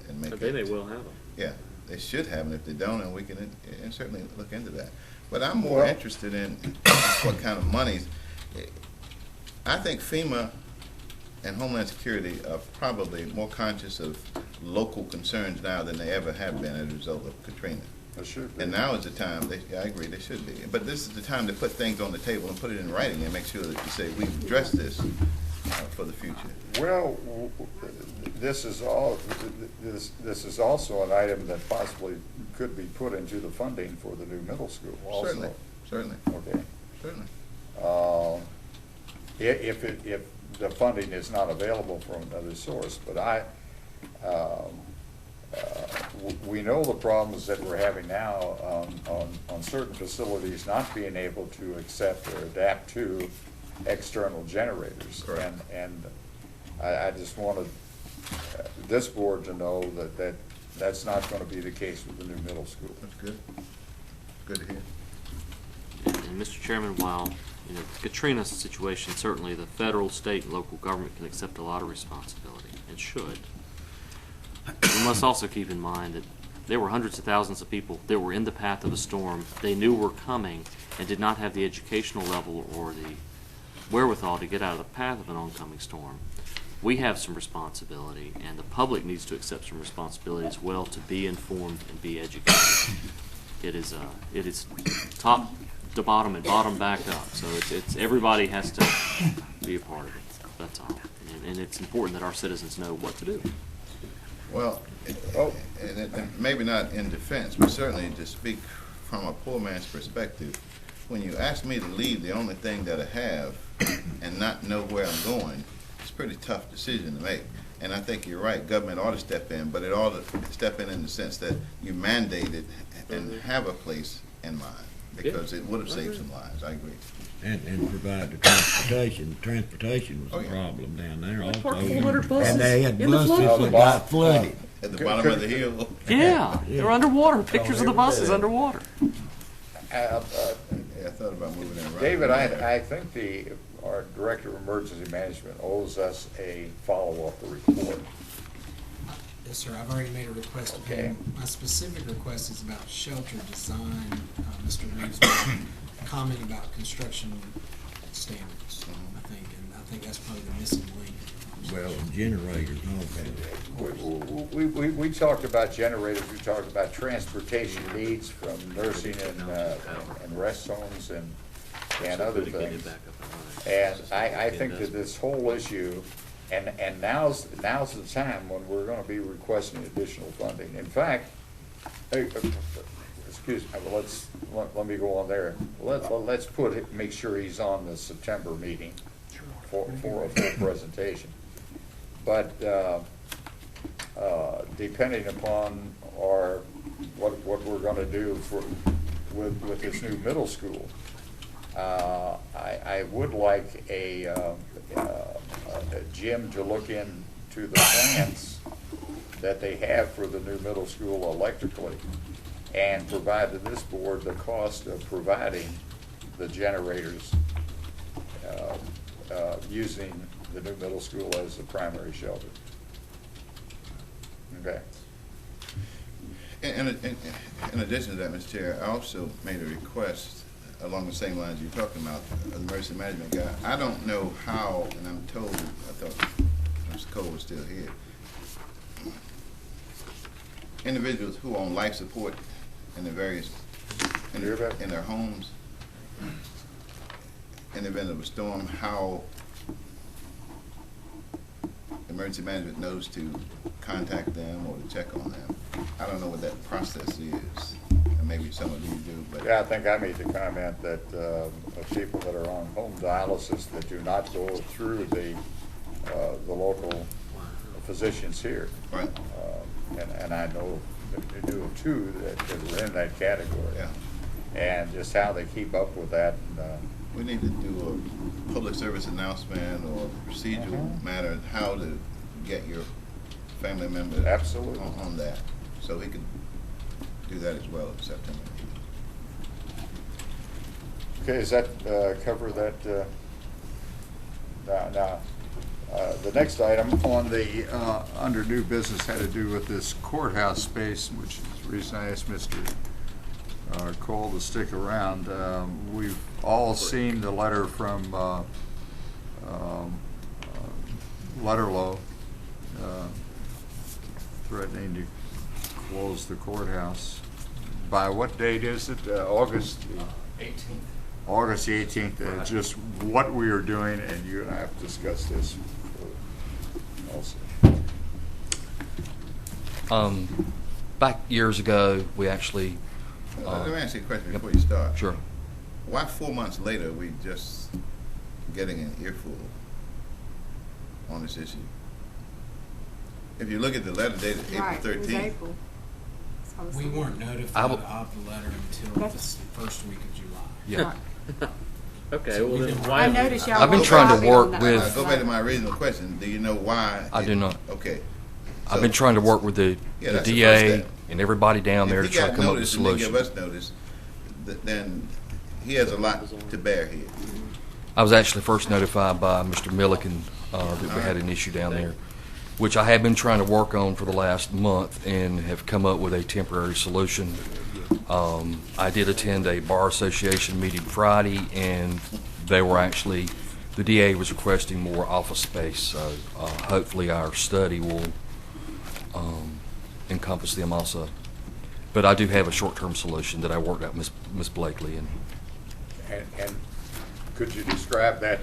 and make They may well have them. Yeah, they should have them. If they don't, and we can certainly look into that. But I'm more interested in what kind of monies. I think FEMA and Homeland Security are probably more conscious of local concerns now than they ever have been as a result of Katrina. They should be. And now is the time, I agree, they should be. But this is the time to put things on the table and put it in writing and make sure that you say, we've addressed this for the future. Well, this is also an item that possibly could be put into the funding for the new middle school also. Certainly. Okay. Certainly. If the funding is not available from another source, but we know the problems that we're having now on certain facilities not being able to accept or adapt to external generators. Correct. And I just wanted this board to know that's not going to be the case with the new middle school. That's good. Good to hear. And Mr. Chairman, while Katrina's situation, certainly the federal, state, and local government can accept a lot of responsibility and should. We must also keep in mind that there were hundreds of thousands of people that were in the path of a storm they knew were coming and did not have the educational level or the wherewithal to get out of the path of an oncoming storm. We have some responsibility, and the public needs to accept some responsibility as well to be informed and be educated. It is top to bottom and bottom back up, so it's everybody has to be a part of it. That's all, and it's important that our citizens know what to do. Well, and maybe not in defense, but certainly to speak from a poor man's perspective, when you ask me to leave the only thing that I have and not know where I'm going, it's a pretty tough decision to make. And I think you're right, government ought to step in, but it ought to step in the sense that you mandate it and have a place in mind, because it would have saved some lives. I agree. And provide the transportation. Transportation was a problem down there also. Parked 400 buses And they had in the buses flood. that got flooded. At the bottom of the hill. Yeah, they're underwater. Pictures of the buses underwater. Yeah, I thought about moving in. David, I think our Director of Emergency Management owes us a follow-up report. Yes, sir, I've already made a request of him. My specific request is about shelter design. Mr. Reeves made a comment about construction standards, I think, and I think that's probably the missing link. Well, generators, okay. We talked about generators, we talked about transportation needs from nursing and rest homes and other things. And I think that this whole issue, and now's the time when we're going to be requesting additional funding. In fact, excuse me, let me go on there. Let's make sure he's on the September meeting for a full presentation. But depending upon what we're going to do with this new middle school, I would like a Jim to look into the plans that they have for the new middle school electrically, and provide to this board the cost of providing the generators using the new middle school as the primary shelter. Okay. In addition to that, Mr. Chair, I also made a request along the same lines you're talking about, the emergency management guy. I don't know how, and I'm told, I thought Mr. Cole was still here, individuals who are on life support in the various, in their homes, in the event of a storm, how emergency management knows to contact them or to check on them. I don't know what that process is, and maybe some of you do, but. Yeah, I think I made the comment that of people that are on home dialysis that do not go through the local physicians here. Right. And I know that they do two that are in that category. Yeah. And just how they keep up with that. We need to do a public service announcement or procedural matter, how to get your family member Absolutely. on that. So we can do that as well in September. Okay, does that cover that? Now, the next item on the under new business had to do with this courthouse space, which is the reason I asked Mr. Cole to stick around. We've all seen the letter from Letterlow threatening to close the courthouse. By what date is it? August 18th. August 18th. Just what we are doing, and you and I have discussed this also. Back years ago, we actually. Let me ask you a question before you start. Sure. Why 4 months later are we just getting an earful on this issue? If you look at the letter dated Right, April it was 13th. April. So I was We thinking- weren't notified of the letter until the first week of July. Yeah. Okay, So well we've then been- why? I noticed y'all I've been were trying to lobbying work on that with- last Go back to night. my original question. Do you know why? I do not. Okay. I've So- been trying to work with the Yeah, the that's the DA first step. and everybody down there to If he try to got come up with a notice and didn't solution. give us notice, then he has a lot to bear here. I was actually first notified by Mr. Milliken that we had an issue down there, which I have been trying to work on for the last month and have come up with a temporary solution. I did attend a Bar Association meeting Friday, and they were actually, the DA was requesting more office space, so hopefully our study will encompass them also. But I do have a short-term solution that I worked out with Ms. Blakely, and And could you describe that?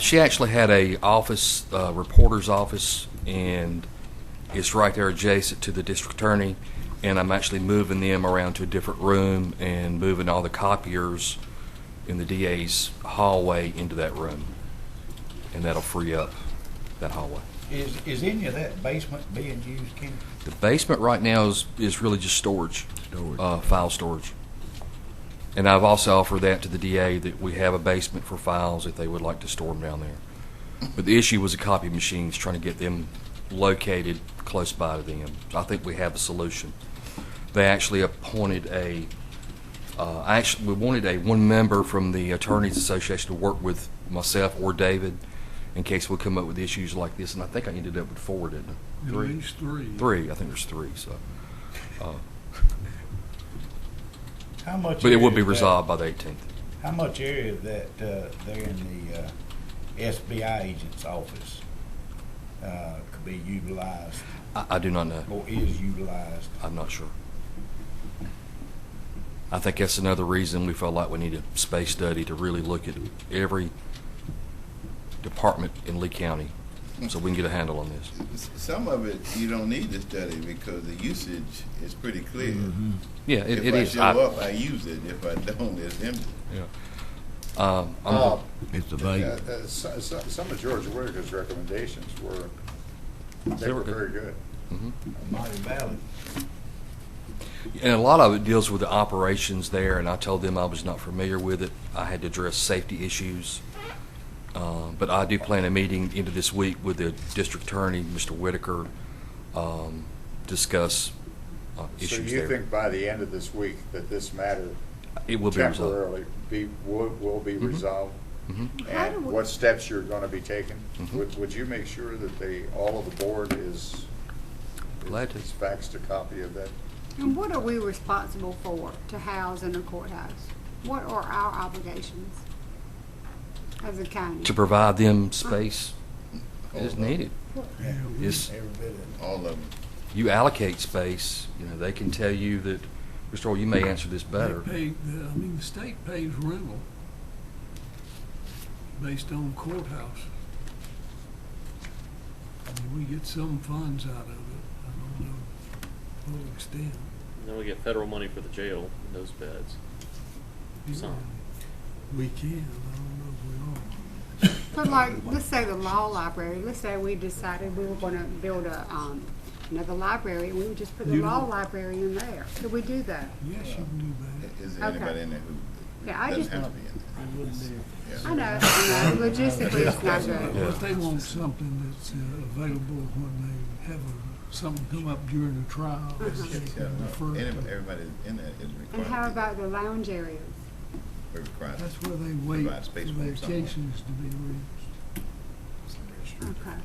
she actually had a office, reporter's office, and it's right there adjacent to the district attorney. And I'm actually moving them around to a different room and moving all the copiers in the DA's hallway into that room, and that'll free up that hallway. Is any of that basement being used, Kenny? The basement right now is really just storage, file storage. And I've also offered that to the DA, that we have a basement for files if they would like to store them down there. But the issue was the copy machines, trying to get them located close by to them. So I think we have a solution. They actually appointed we wanted one member from the Attorneys Association to work with myself or David in case we come up with issues like this. And I think I ended up with 4, didn't I? At least 3. 3, I think there's 3, so. How much? But it would be area is that- resolved by the 18th. How much area of that there in the SBI agent's office could be utilized I do not know. or is utilized? I'm not sure. I think that's another reason we felt like we need a space study to really look at every department in Lee County so we can get a handle on this. Some of it you don't need to study because the usage is pretty clear. Yeah, it if is. If I show up, I use it. If I don't, it's empty. Yeah. It's the value. Some of George Whitaker's recommendations were very good. Mighty valid. And a lot of it deals with the operations there, and I told them I was not familiar with it. I had to address safety issues. But I do plan a meeting into this week with the district attorney, Mr. Whitaker, discuss issues So you there. think by the end of this week that this matter It will be resolved. temporarily will be resolved? How do And we- what steps you're going to be taking? Mhm. Would you make sure that all of the board is Glad to. faxed a copy of that? And what are we responsible for to house in a courthouse? What are our obligations as a county? To provide them space as needed. Yeah, Yes. every bit of it. All of them. you allocate space, you know, they can tell you that, Mr. Earl, you may answer this better. The state pays rental based on courthouse. I mean, we get some funds out of it. I don't know to what extent. And then we get federal money for the jail in those beds. Some. We can, I don't know if we are. But like, let's say the law library, let's say we decided we were gonna build another library, and we would just put the law library in there. Could we do that? Yes, you can do that. Is there anybody in there who Yeah, I doesn't just, have to be in there? I know, logistically it's not good. But they want something that's available when they have something come up during a trial. They can refer to. Everybody in there is required. And how about the lounge areas? We're required. That's where they wait Provide space for for their them somewhere. cases to be reached. Okay.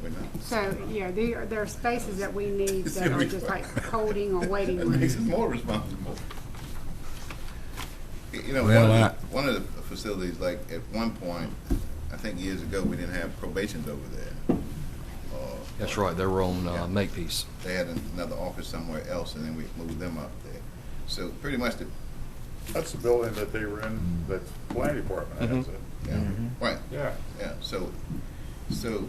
We're not. So, yeah, there are spaces that we need that are just like holding or waiting That makes us rooms. more responsible. You know, Well, one of the facilities, like at one point, I think years ago, we didn't have probations over there. That's right, they were on Makepeace. They had another office somewhere else, and then we moved them up there. So pretty much That's the building that they were in, that the planning department has it. Yeah, right. Yeah. Yeah, so the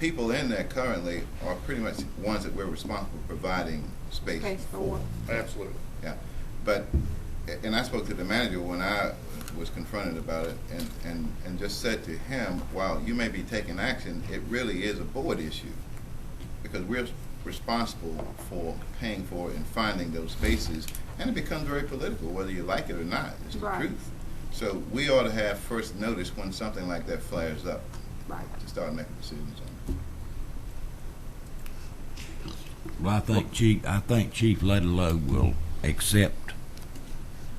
people in there currently are pretty much ones that we're responsible for providing space for. Absolutely. Yeah, but, and I spoke to the manager when I was confronted about it, and just said to him, while you may be taking action, it really is a board issue, because we're responsible for paying for and finding those spaces, and it becomes very political, whether you like it or not. It's the truth. So we ought to have first notice when something like that flares up, to start making decisions on it. Well, I think Chief Ledlow will accept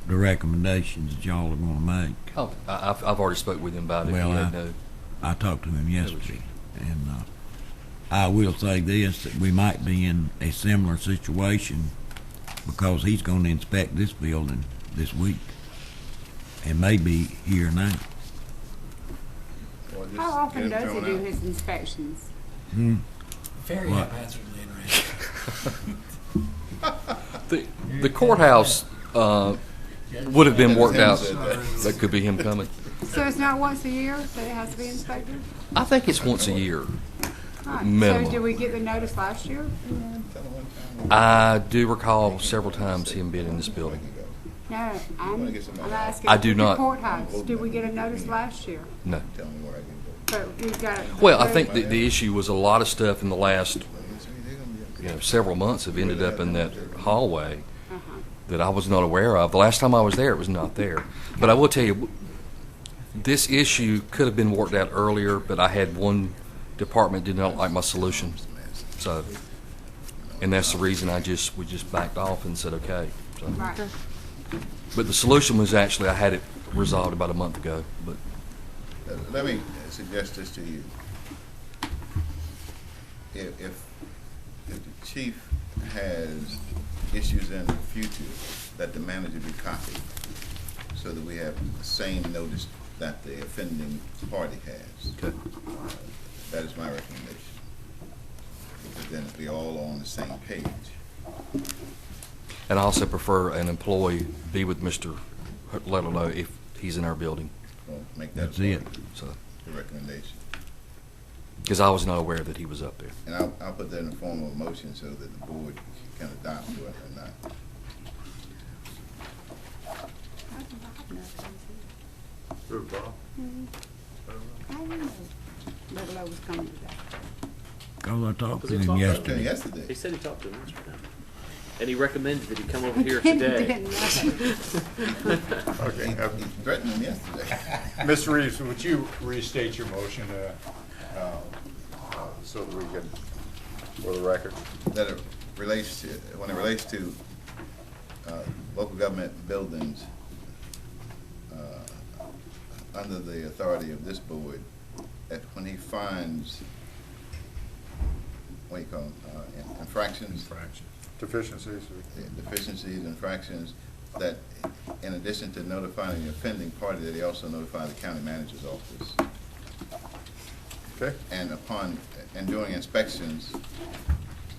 the recommendations that y'all are gonna make. Oh, I've already spoke with him about it. Well, He had no- I talked to him yesterday, and I will say this, that we might be in a similar situation because he's going to inspect this building this week and maybe here now. How often does he do his inspections? Very What? haphazardly, The courthouse would have been worked out. That could be him coming. So it's not once a year that it has to be inspected? I think it's once a year, Right. minimum. So did we get the notice last year? I do recall several times him being in this building. No, I'm asking. I do the not. Courthouse, did we get a notice last year? No. But we got. Well, I think the issue was a lot of stuff in the last, several months have ended up in that hallway that I was not aware of. The last time I was there, it was not there. But I will tell you, this issue could have been worked out earlier, but I had one department did not like my solution. So, and that's the reason we just backed off and said, okay. So. Right. But the solution was actually, I had it resolved about a month ago. But Let me suggest this to you. If the chief has issues in the future, that the manager be copied, so that we have the same notice that the offending party has. Okay. That is my recommendation. Because then we all on the same page. And I also prefer an employee be with Mr. Ledlow if he's in our building. Well, make that That's it. So, the recommendation. because I was not aware that he was up there. And I'll put that in the form of a motion so that the board can adopt it or not. Who, Bob? I don't know. Bigelow was coming today. Because I talked to He him talked yesterday. Yesterday. He said he talked to him yesterday. And he recommended that he come over here He today. didn't know. Okay. He threatened him yesterday. Mr. Reeves, would you restate your motion so that we can, for the record? That it relates to, when it relates to local government buildings under the authority of this board, that when he finds, what do you call them, infractions? Deficiencies. Deficiencies, infractions, that in addition to notifying the offending party, that he also notify the county manager's office. Okay. And during inspections,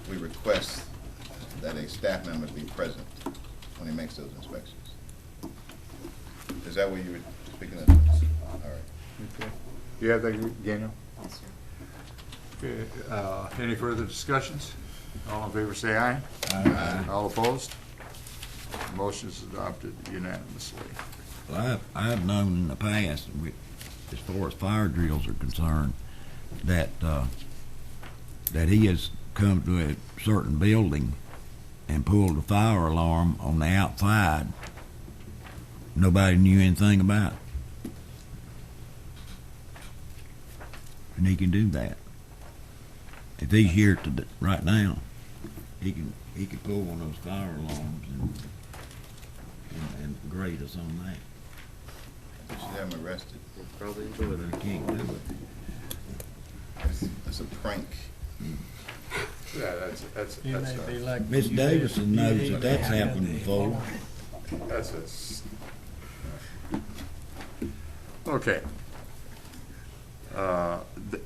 we request that a staff member be present when he makes those inspections. Is that what you were speaking of? All right. Okay. You have that, Daniel? Yes, sir. Okay, any further discussions? All in favor say aye. Aye. All opposed? Motion is adopted unanimously. Well, I've known in the past, as far as fire drills are concerned, that that he has come to a certain building and pulled a fire alarm on the outside. Nobody knew anything about it. And he can do that. If he's here right now, he can pull one of those fire alarms and grade us on that. We should have him arrested. We'll probably enjoy that. He can't do it. That's a prank. Yeah, that's You may be like. Miss Davison knows that that's happened before. That's okay.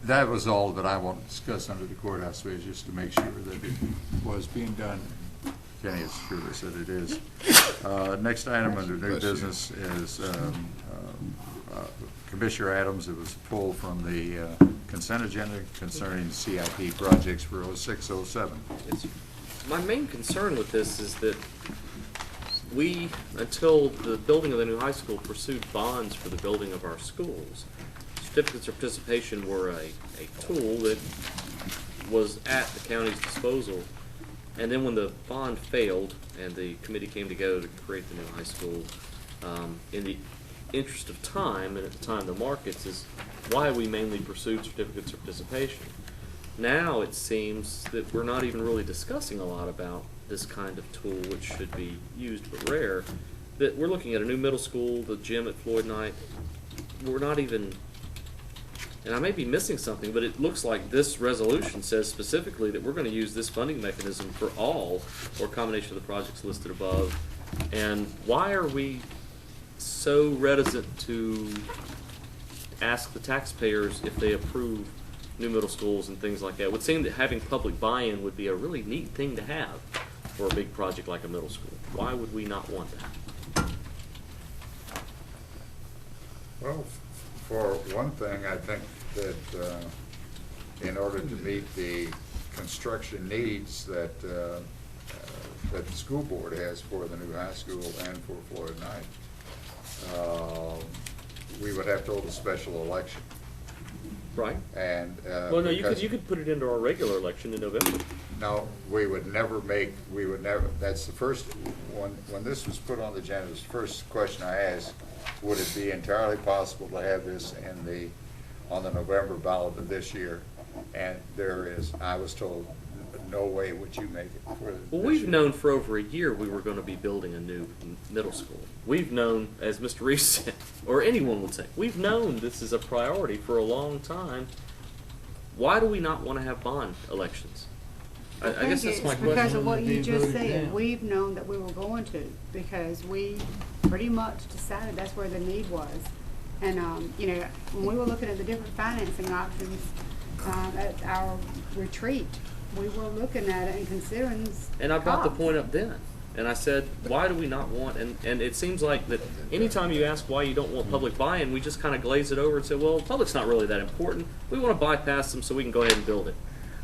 That was all that I wanted to discuss under the courthouse space, just to make sure that it was being done. Kenny has assured us that it is. Next item under new business is Commissioner Adams. It was pulled from the consent agenda concerning CIP projects for 0607. My main concern with this is that we, until the building of the new high school, pursued bonds for the building of our schools. Certificates of participation were a tool that was at the county's disposal. And then when the bond failed and the committee came to go to create the new high school, in the interest of time, and at the time the markets, is why we mainly pursued certificates of participation. Now it seems that we're not even really discussing a lot about this kind of tool, which should be used but rare. That we're looking at a new middle school, the gym at Floyd Knight. We're not even, and I may be missing something, but it looks like this resolution says specifically that we're going to use this funding mechanism for all or a combination of the projects listed above. And why are we so reticent to ask the taxpayers if they approve new middle schools and things like that? It would seem that having public buy-in would be a really neat thing to have for a big project like a middle school. Why would we not want that? Well, for one thing, I think that in order to meet the construction needs that that the school board has for the new high school and for Floyd Knight, we would have to hold a special election. Right. And well, no, you could put it into our regular election in November. No, we would never. That's the first when this was put on the agenda. The first question I asked: would it be entirely possible to have this on the November ballot of this year? And there is. I was told, no way would you make it. Well, we've known for over a year we were going to be building a new middle school. We've known, as Mr. Reeves said, or anyone would say, we've known this is a priority for a long time. Why do we not want to have bond elections? I guess that's my question. Because of what you just said. We've known that we were going to, because we pretty much decided that's where the need was. And, when we were looking at the different financing options at our retreat, we were looking at it and considering. And I brought the point up then. And I said, why do we not want, and it seems like that anytime you ask why you don't want public buy-in, we just kind of glaze it over and say, well, public's not really that important. We want to bypass them so we can go ahead and build it.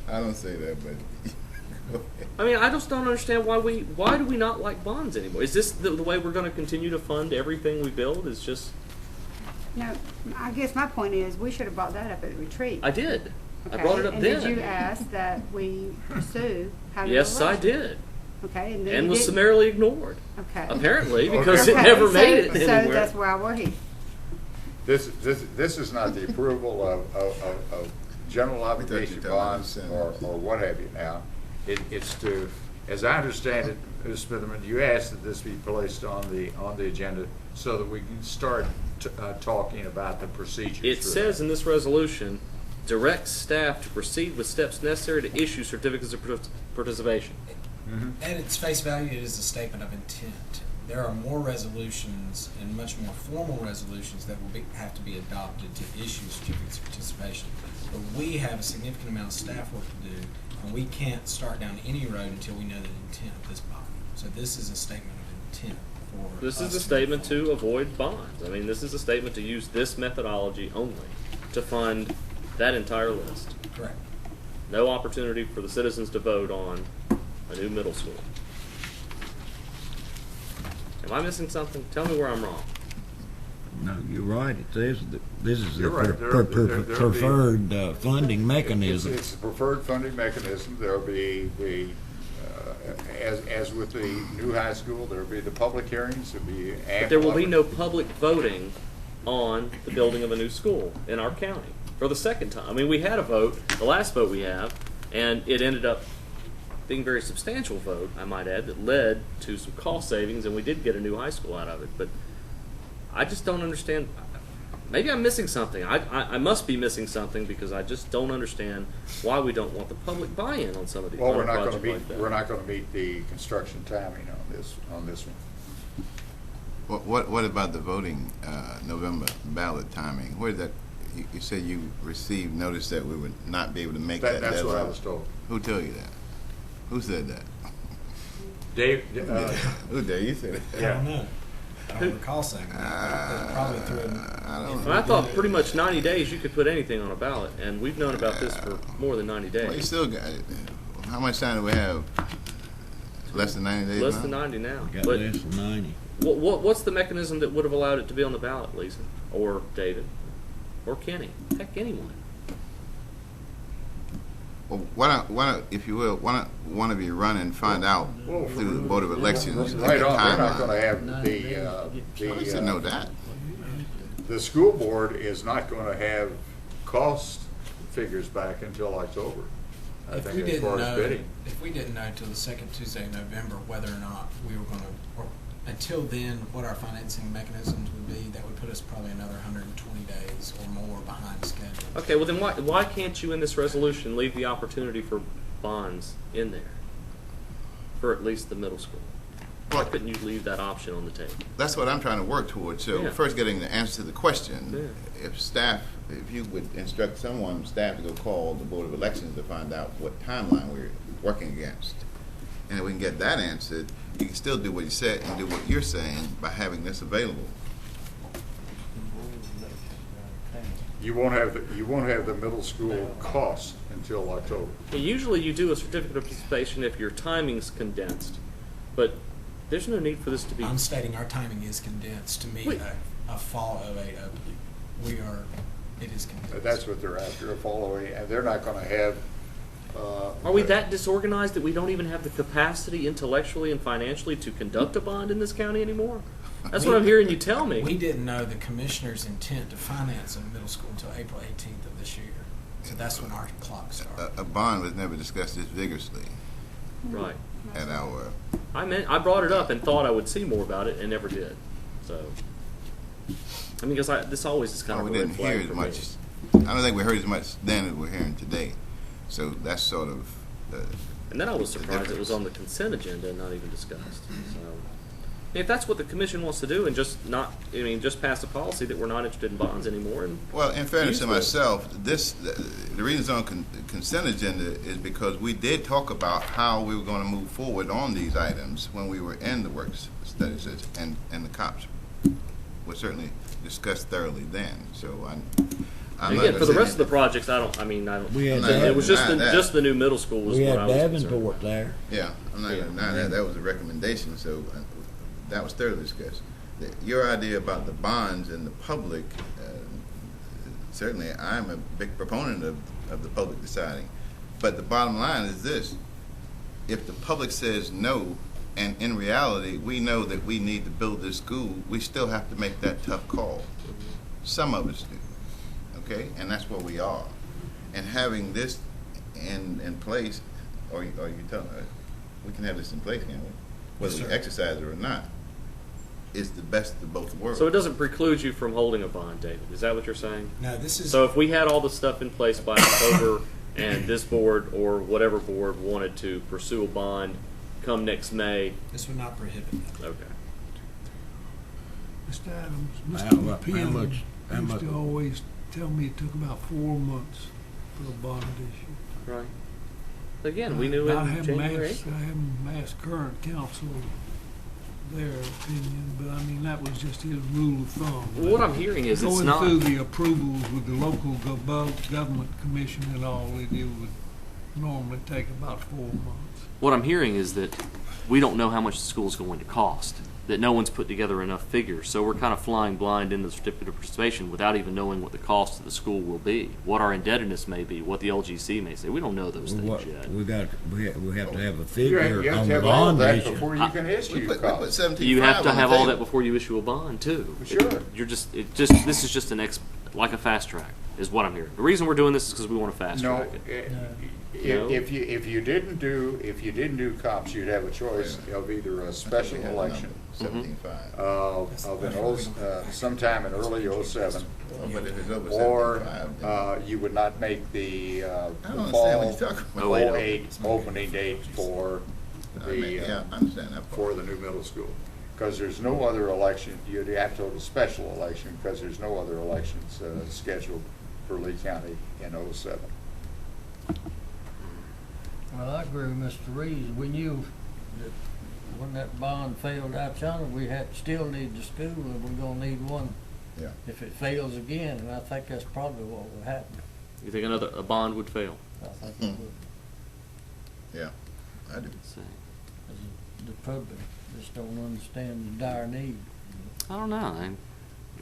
I don't say that, but I mean, I just don't understand why do we not like bonds anymore? Is this the way we're going to continue to fund everything we build? Is just. No, I guess my point is we should have brought that up at the retreat. I did. Okay. I brought it up and then. Did you ask that we pursue having Yes, an I election? did. Okay, and then and you was didn't. summarily ignored. Okay. Apparently, because Okay. it never So- made it so anywhere. that's why we're here. This is not the approval of general obligation bonds or what have you now. It's to, as I understand it, Ms. Smitherman, you asked that this be placed on the agenda so that we can start talking about the procedures. It says in this resolution, directs staff to proceed with steps necessary to issue certificates of participation. At its face value, it is a statement of intent. There are more resolutions and much more formal resolutions that will have to be adopted to issue certificates of participation. But we have a significant amount of staff work to do, And we can't start down any road until we know the intent of this body. So this is a statement of intent for This us is a statement to avoid bonds. I mean, this is a statement to use this methodology only to fund that entire list. Correct. No opportunity for the citizens to vote on a new middle school. Am I missing something? Tell me where I'm wrong. No, you're right. It says that this is the You're right. There'll be- preferred funding mechanism. It's the preferred funding mechanism. There'll be as with the new high school, there'll be the public hearings, there'll be But there will be no public voting on the building of a new school in our county for the second time. I mean, we had a vote, the last vote we have, and it ended up being a very substantial vote, I might add, that led to some cost savings, and we did get a new high school out of it. But I just don't understand. Maybe I'm missing something. I must be missing something because I just don't understand why we don't want the public buy-in on some of these. Well, on we're a not going to project meet, like that. we're not going to meet the construction timing on this one. What about the voting November ballot timing? Where did that? You said you received notice that we would not be able to make that. That's what I deadline. was told. Who told you that? Who said that? Dave. Who did you said it? I don't know. I don't recall saying that. Probably through. I thought pretty much 90 days you could put anything on a ballot, and we've known about this for more than 90 days. Well, you still got it. How much time do we have? Less than 90 days Less now? than 90 now. Got But less than 90. what's the mechanism that would have allowed it to be on the ballot, Lisa? Or David? Or Kenny? Heck, anyone. Well, why don't, if you will, why don't one of you run and find out through the Board of Elections? Right the on, they're not timeline? going to have I said know that. The school board is not going to have cost figures back until October. I If we think as didn't far as know, bidding. if we didn't know until the second Tuesday in November whether or not we were going to, or until then, what our financing mechanisms would be, that would put us probably another 120 days or more behind schedule. Okay, well then why can't you in this resolution leave the opportunity for bonds in there? For at least the middle school? Why couldn't you leave that option on the table? That's what I'm trying to work towards. So Yeah. first getting the answer to the question, if you would instruct someone, staff to go call the Board of Elections to find out what timeline we're working against. And if we can get that answered, you can still do what you said and do what you're saying by having this available. You won't have the middle school cost until October. And usually you do a certificate of participation if your timing's condensed, but there's no need for this to be. I'm stating our timing is condensed to meet Wait. a fall of it is condensed. That's what they're after, following, and they're not going to have. Are we that disorganized that we don't even have the capacity intellectually and financially to conduct a bond in this county anymore? That's what I'm hearing you tell me. We didn't know the commissioner's intent to finance a middle school until April 18th of this year. So that's when our clock started. A bond was never discussed this vigorously Right. at our. I brought it up and thought I would see more about it and never did. So, I mean, because this always is kind Well, of we a red didn't flag hear as for much. me. I don't think we heard as much then as we're hearing today. So that's sort of. And then I was surprised it was on the consent agenda and not even discussed. So, if that's what the commission wants to do and just pass a policy that we're not interested in bonds anymore. And Well, in fairness to use myself, the reason it's on consent agenda is because we did talk about how we were going to move forward on these items when we were in the work study session, and the cops were certainly discussed thoroughly then. So I'm again, not for the rest saying- of the projects, I don't. We had It was just Davenport. just the new middle school was We what had I was concerned Davenport about. there. Yeah, I'm not going to deny that. That was a recommendation, so that was thoroughly discussed. Your idea about the bonds and the public, certainly I'm a big proponent of the public deciding. But the bottom line is this. If the public says no, and in reality we know that we need to build this school, we still have to make that tough call. Some of us do. Okay? And that's where we are. And having this in place, or you tell we can have this in place, can't we? Whether Yes, we sir. exercise it or not, is the best of both worlds. So it doesn't preclude you from holding a bond, David. Is that what you're saying? No, this is. So if we had all the stuff in place by October and this board or whatever board wanted to pursue a bond come next May, This would not prohibit that. okay. Mr. Adams, How Mr. Pim much- how used much- to always tell me it took about 4 months for a bond issue. Right. Again, we knew I in haven't January. asked, I haven't asked current council their opinion, but I mean, that was just his rule of thumb. Well, what I'm hearing is it's Going not. through the approvals with the local government commission and all, it would normally take about 4 months. What I'm hearing is that we don't know how much the school's going to cost, that no one's put together enough figures. So we're kind of flying blind into the certificate of participation without even knowing what the cost of the school will be, what our indebtedness may be, what the LGC may say. We don't know those things yet. We have to have a figure You have on to the have all bond that issue. before you can issue your cost. You have to have all that before you issue a bond too. Sure. This is just like a fast track, is what I'm hearing. The reason we're doing this is because we want to fast track it. No. If you didn't do comps, you'd have a choice of either a special election of sometime in early '07, or you would not make the fall '08 opening date for the new middle school, because there's no other election. You'd have to hold a special election because there's no other elections scheduled for Lee County in '07. Well, I agree with Mr. Reeves. We knew that when that bond failed out yonder, we still need the school, and we're gonna need one if it fails again, and I think that's probably what will happen. You think a bond would fail? I think it would. Yeah, I do. The public just don't understand the dire need. I don't know.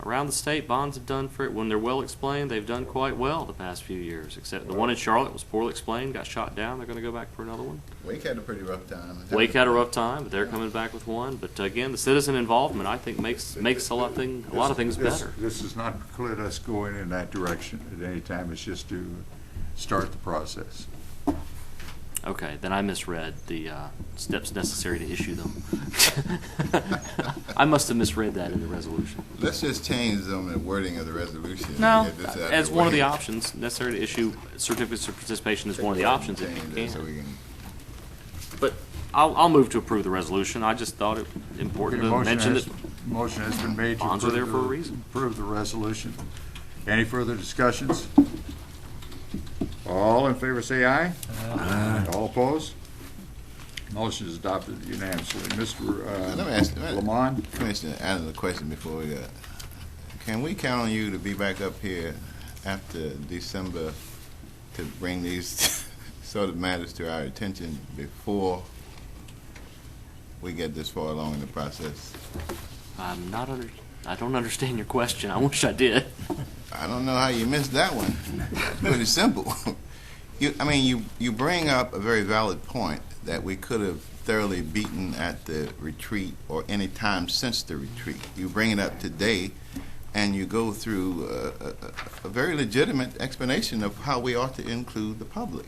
Around the state, bonds have done for it. When they're well explained, they've done quite well the past few years. Except the one in Charlotte was poorly explained, got shot down. They're going to go back for another one. Wake had a pretty rough time. Wake had a rough time, but they're coming back with one. But again, the citizen involvement, I think, makes a lot of things better. This does not preclude us going in that direction at any time. It's just to start the process. Okay, then I misread the steps necessary to issue them. I must have misread that in the resolution. Let's just change them the wording of the resolution. No, and get this out as the one of the way. options, necessary to issue certificates of participation is one of the options if you Change it so we can. can- But I'll move to approve the resolution. I just thought it important to mention that Motion has been made to bonds are there for a reason. approve the resolution. Any further discussions? All in favor say aye. Aye. All opposed? Motion is adopted unanimously. Mr. Let me ask Lamont? Commissioner, answer the question before we go. Can we count on you to be back up here after December to bring these sort of matters to our attention before we get this far along in the process? I don't understand your question. I wish I did. I don't know how you missed that one. Pretty simple. You bring up a very valid point that we could have thoroughly beaten at the retreat or any time since the retreat. You bring it up today, and you go through a very legitimate explanation of how we ought to include the public.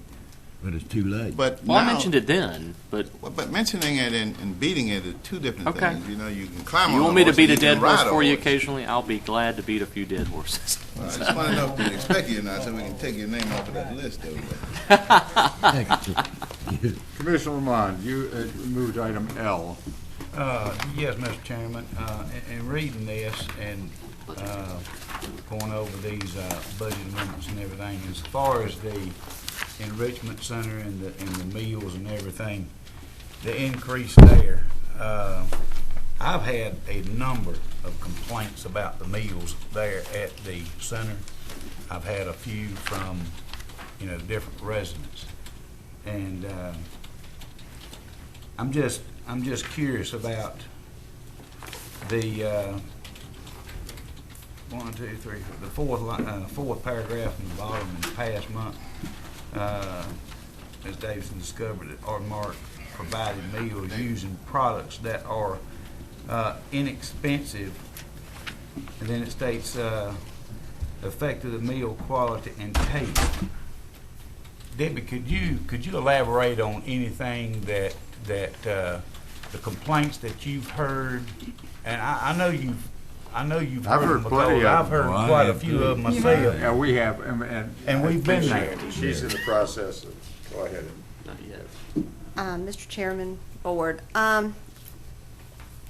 But it's too late. But Well, I now- mentioned it then, but mentioning it and beating it are two different Okay. things. You know, you can climb on you a want me to horse beat and a you can dead horse ride a for you horse. occasionally? I'll be glad to beat a few dead horses. Well, I just want to know if we expect you or not so we can take your name off of that list over there. Commissioner Lamont, you moved item L. Yes, Mr. Chairman, in reading this and going over these budget amendments and everything, as far as the enrichment center and the meals and everything, the increase there, I've had a number of complaints about the meals there at the center. I've had a few from, different residents, and I'm just curious about the the fourth paragraph in the bottom in the past month. Ms. Davidson discovered that Ardmark provided meals using products that are inexpensive, and then it states affected the meal quality and taste. Debbie, could you elaborate on anything that the complaints that you've heard? And I know you've I've heard plenty of them. I've heard quite a few of them myself. Yeah, we have, and we've been there. She's in the process of, go ahead. Not yet. Mr. Chairman, Board.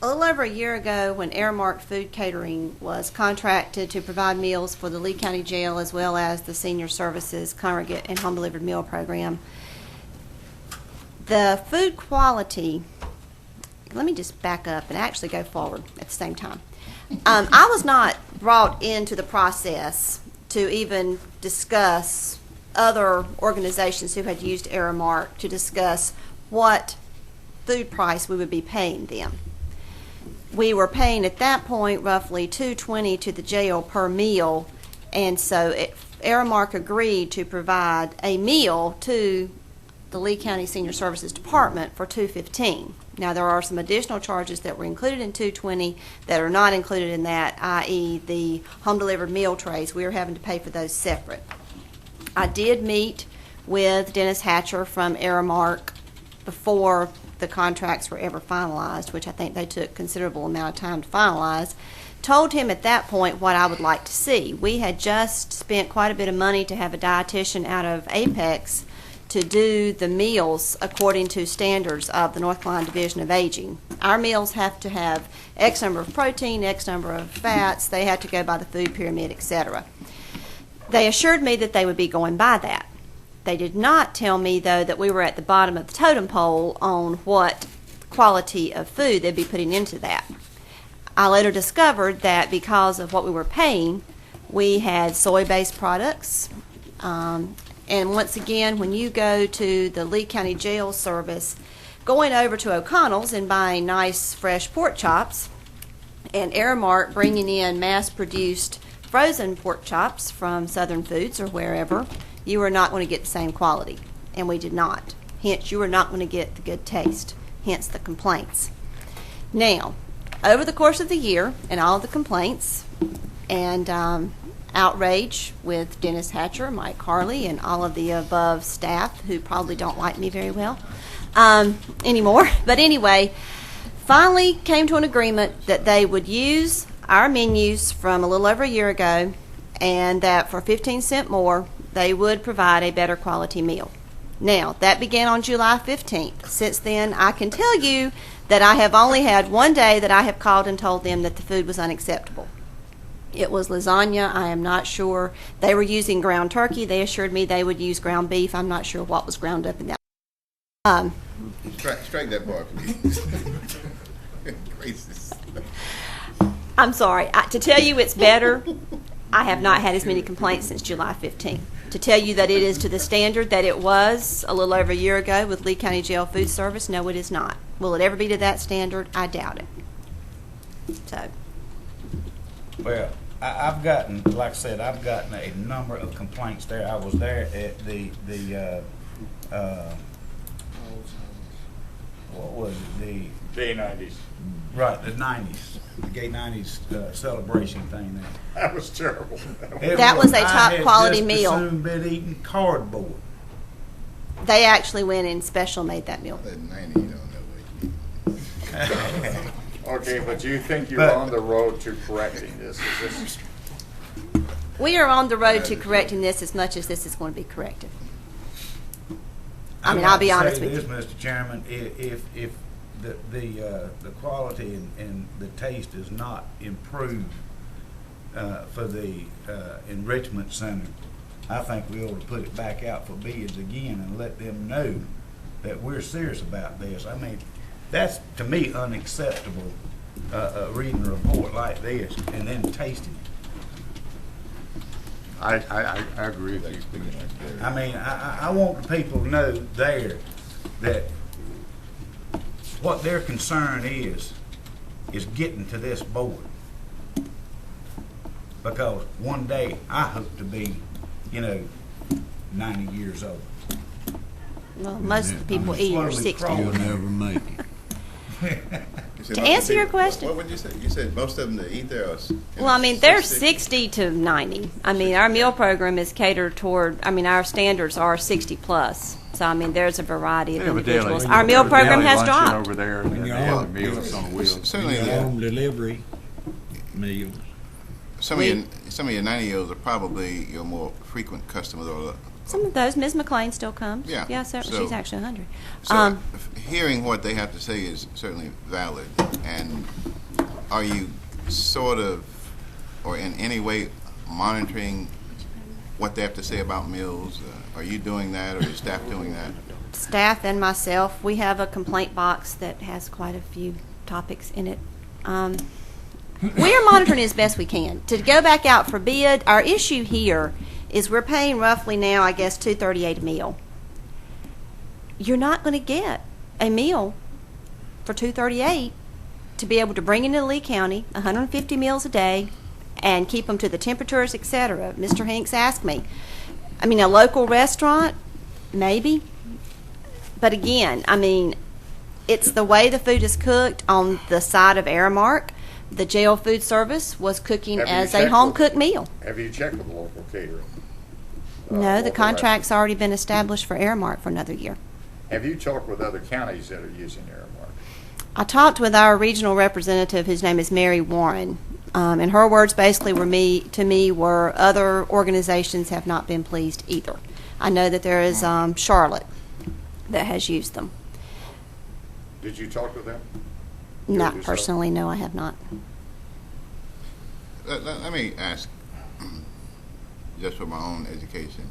A little over a year ago, when Airmark Food Catering was contracted to provide meals for the Lee County Jail as well as the Senior Services Congregate and Home Delivered Meal Program, The food quality, let me just back up and actually go forward at the same time. I was not brought into the process to even discuss other organizations who had used Aramark to discuss what food price we would be paying them. We were paying at that point roughly $2.20 to the jail per meal, and so Aramark agreed to provide a meal to the Lee County Senior Services Department for $2.15. Now, there are some additional charges that were included in $2.20 that are not included in that, i.e. the home-delivered meal trays. We are having to pay for those separate. I did meet with Dennis Hatcher from Aramark before the contracts were ever finalized, which I think they took considerable amount of time to finalize. Told him at that point what I would like to see. We had just spent quite a bit of money to have a dietitian out of Apex to do the meals according to standards of the North Carolina Division of Aging. Our meals have to have X number of protein, X number of fats, they have to go by the food pyramid, etc. They assured me that they would be going by that. They did not tell me, though, that we were at the bottom of the totem pole on what quality of food they'd be putting into that. I later discovered that because of what we were paying, we had soy-based products. And once again, when you go to the Lee County Jail Service, going over to O'Connell's and buying nice fresh pork chops, and Aramark bringing in mass-produced frozen pork chops from Southern Foods or wherever, you are not going to get the same quality. And we did not. Hence, you are not going to get the good taste. Hence the complaints. Now, over the course of the year, and all of the complaints, and outrage with Dennis Hatcher, Mike Harley, and all of the above staff who probably don't like me very well anymore. But anyway, finally came to an agreement that they would use our menus from a little over a year ago, and that for 15 cents more, they would provide a better quality meal. Now, that began on July 15th. Since then, I can tell you that I have only had one day that I have called and told them that the food was unacceptable. It was lasagna. I am not sure. They were using ground turkey. They assured me they would use ground beef. I'm not sure what was ground up in that. Strike that bar, please. Gracious. I'm sorry. To tell you it's better, I have not had as many complaints since July 15th. To tell you that it is to the standard that it was a little over a year ago with Lee County Jail Food Service, no, it is not. Will it ever be to that standard? I doubt it. So. Well, I've gotten, like I said, I've gotten a number of complaints there. I was there at the what was it? The Gay 90s. Right, the 90s, the gay 90s celebration thing there. That was terrible. That was a top quality meal. I had just been eating cardboard. They actually went and special made that meal. Okay, but do you think you're on the road to correcting this? Is this? We are on the road to correcting this as much as this is going to be corrected. I mean, I'll be honest with you. Mr. Chairman, if the quality and the taste is not improved for the enrichment center, I think we ought to put it back out for bids again and let them know that we're serious about this. I mean, that's to me unacceptable. Reading a report like this and then tasting it. I agree with you. I mean, I want the people to know there that what their concern is getting to this board. Because one day I hope to be, 90 years old. Well, most of the people eat are 60. You'll never make it. To answer your question. What would you say? You said most of them that eat there are. Well, I mean, they're 60 to 90. I mean, our meal program is catered toward, our standards are 60 plus. So, I mean, there's a variety of individuals. Our meal program has dropped. Over there, and they have the meals on wheels. Certainly, home delivery meals. Some of your 90-year-olds are probably your more frequent customers. Or some of those, Ms. McLean still comes. Yeah, certainly. She's actually 100. So hearing what they have to say is certainly valid. And are you sort of, or in any way, monitoring what they have to say about meals? Are you doing that, or is staff doing that? Staff and myself, we have a complaint box that has quite a few topics in it. We are monitoring as best we can. To go back out for bid, our issue here is we're paying roughly now, I guess, $2.38 a meal. You're not going to get a meal for $2.38 to be able to bring into Lee County 150 meals a day and keep them to the temperatures, etc. Mr. Hinks asked me. I mean, a local restaurant, maybe. But again, I mean, it's the way the food is cooked on the side of Aramark. The jail food service was cooking Have you as a checked home-cooked meal. Have you checked with the local catering? No, the local contract's already been established for Aramark for another year. Have you talked with other counties that are using Aramark? I talked with our regional representative, whose name is Mary Warren, and her words basically were other organizations have not been pleased either. I know that there is Charlotte that has used them. Did you talk with them? Not yourself? personally, no, I have not. Let me ask, just for my own education.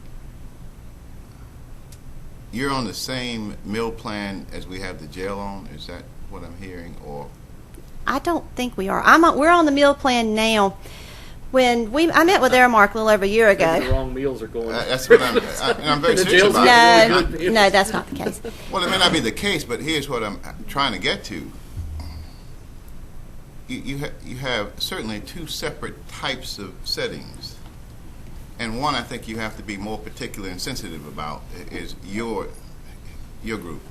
You're on the same meal plan as we have the jail on? Is that what I'm hearing, or? I don't think we are. We're on the meal plan now. When I met with Aramark a little over a year ago. The wrong meals are going. That's what I'm very serious about. No, that's not the case. Well, it may not be the case, but here's what I'm trying to get to. You have certainly two separate types of settings. And one I think you have to be more particular and sensitive about is your group.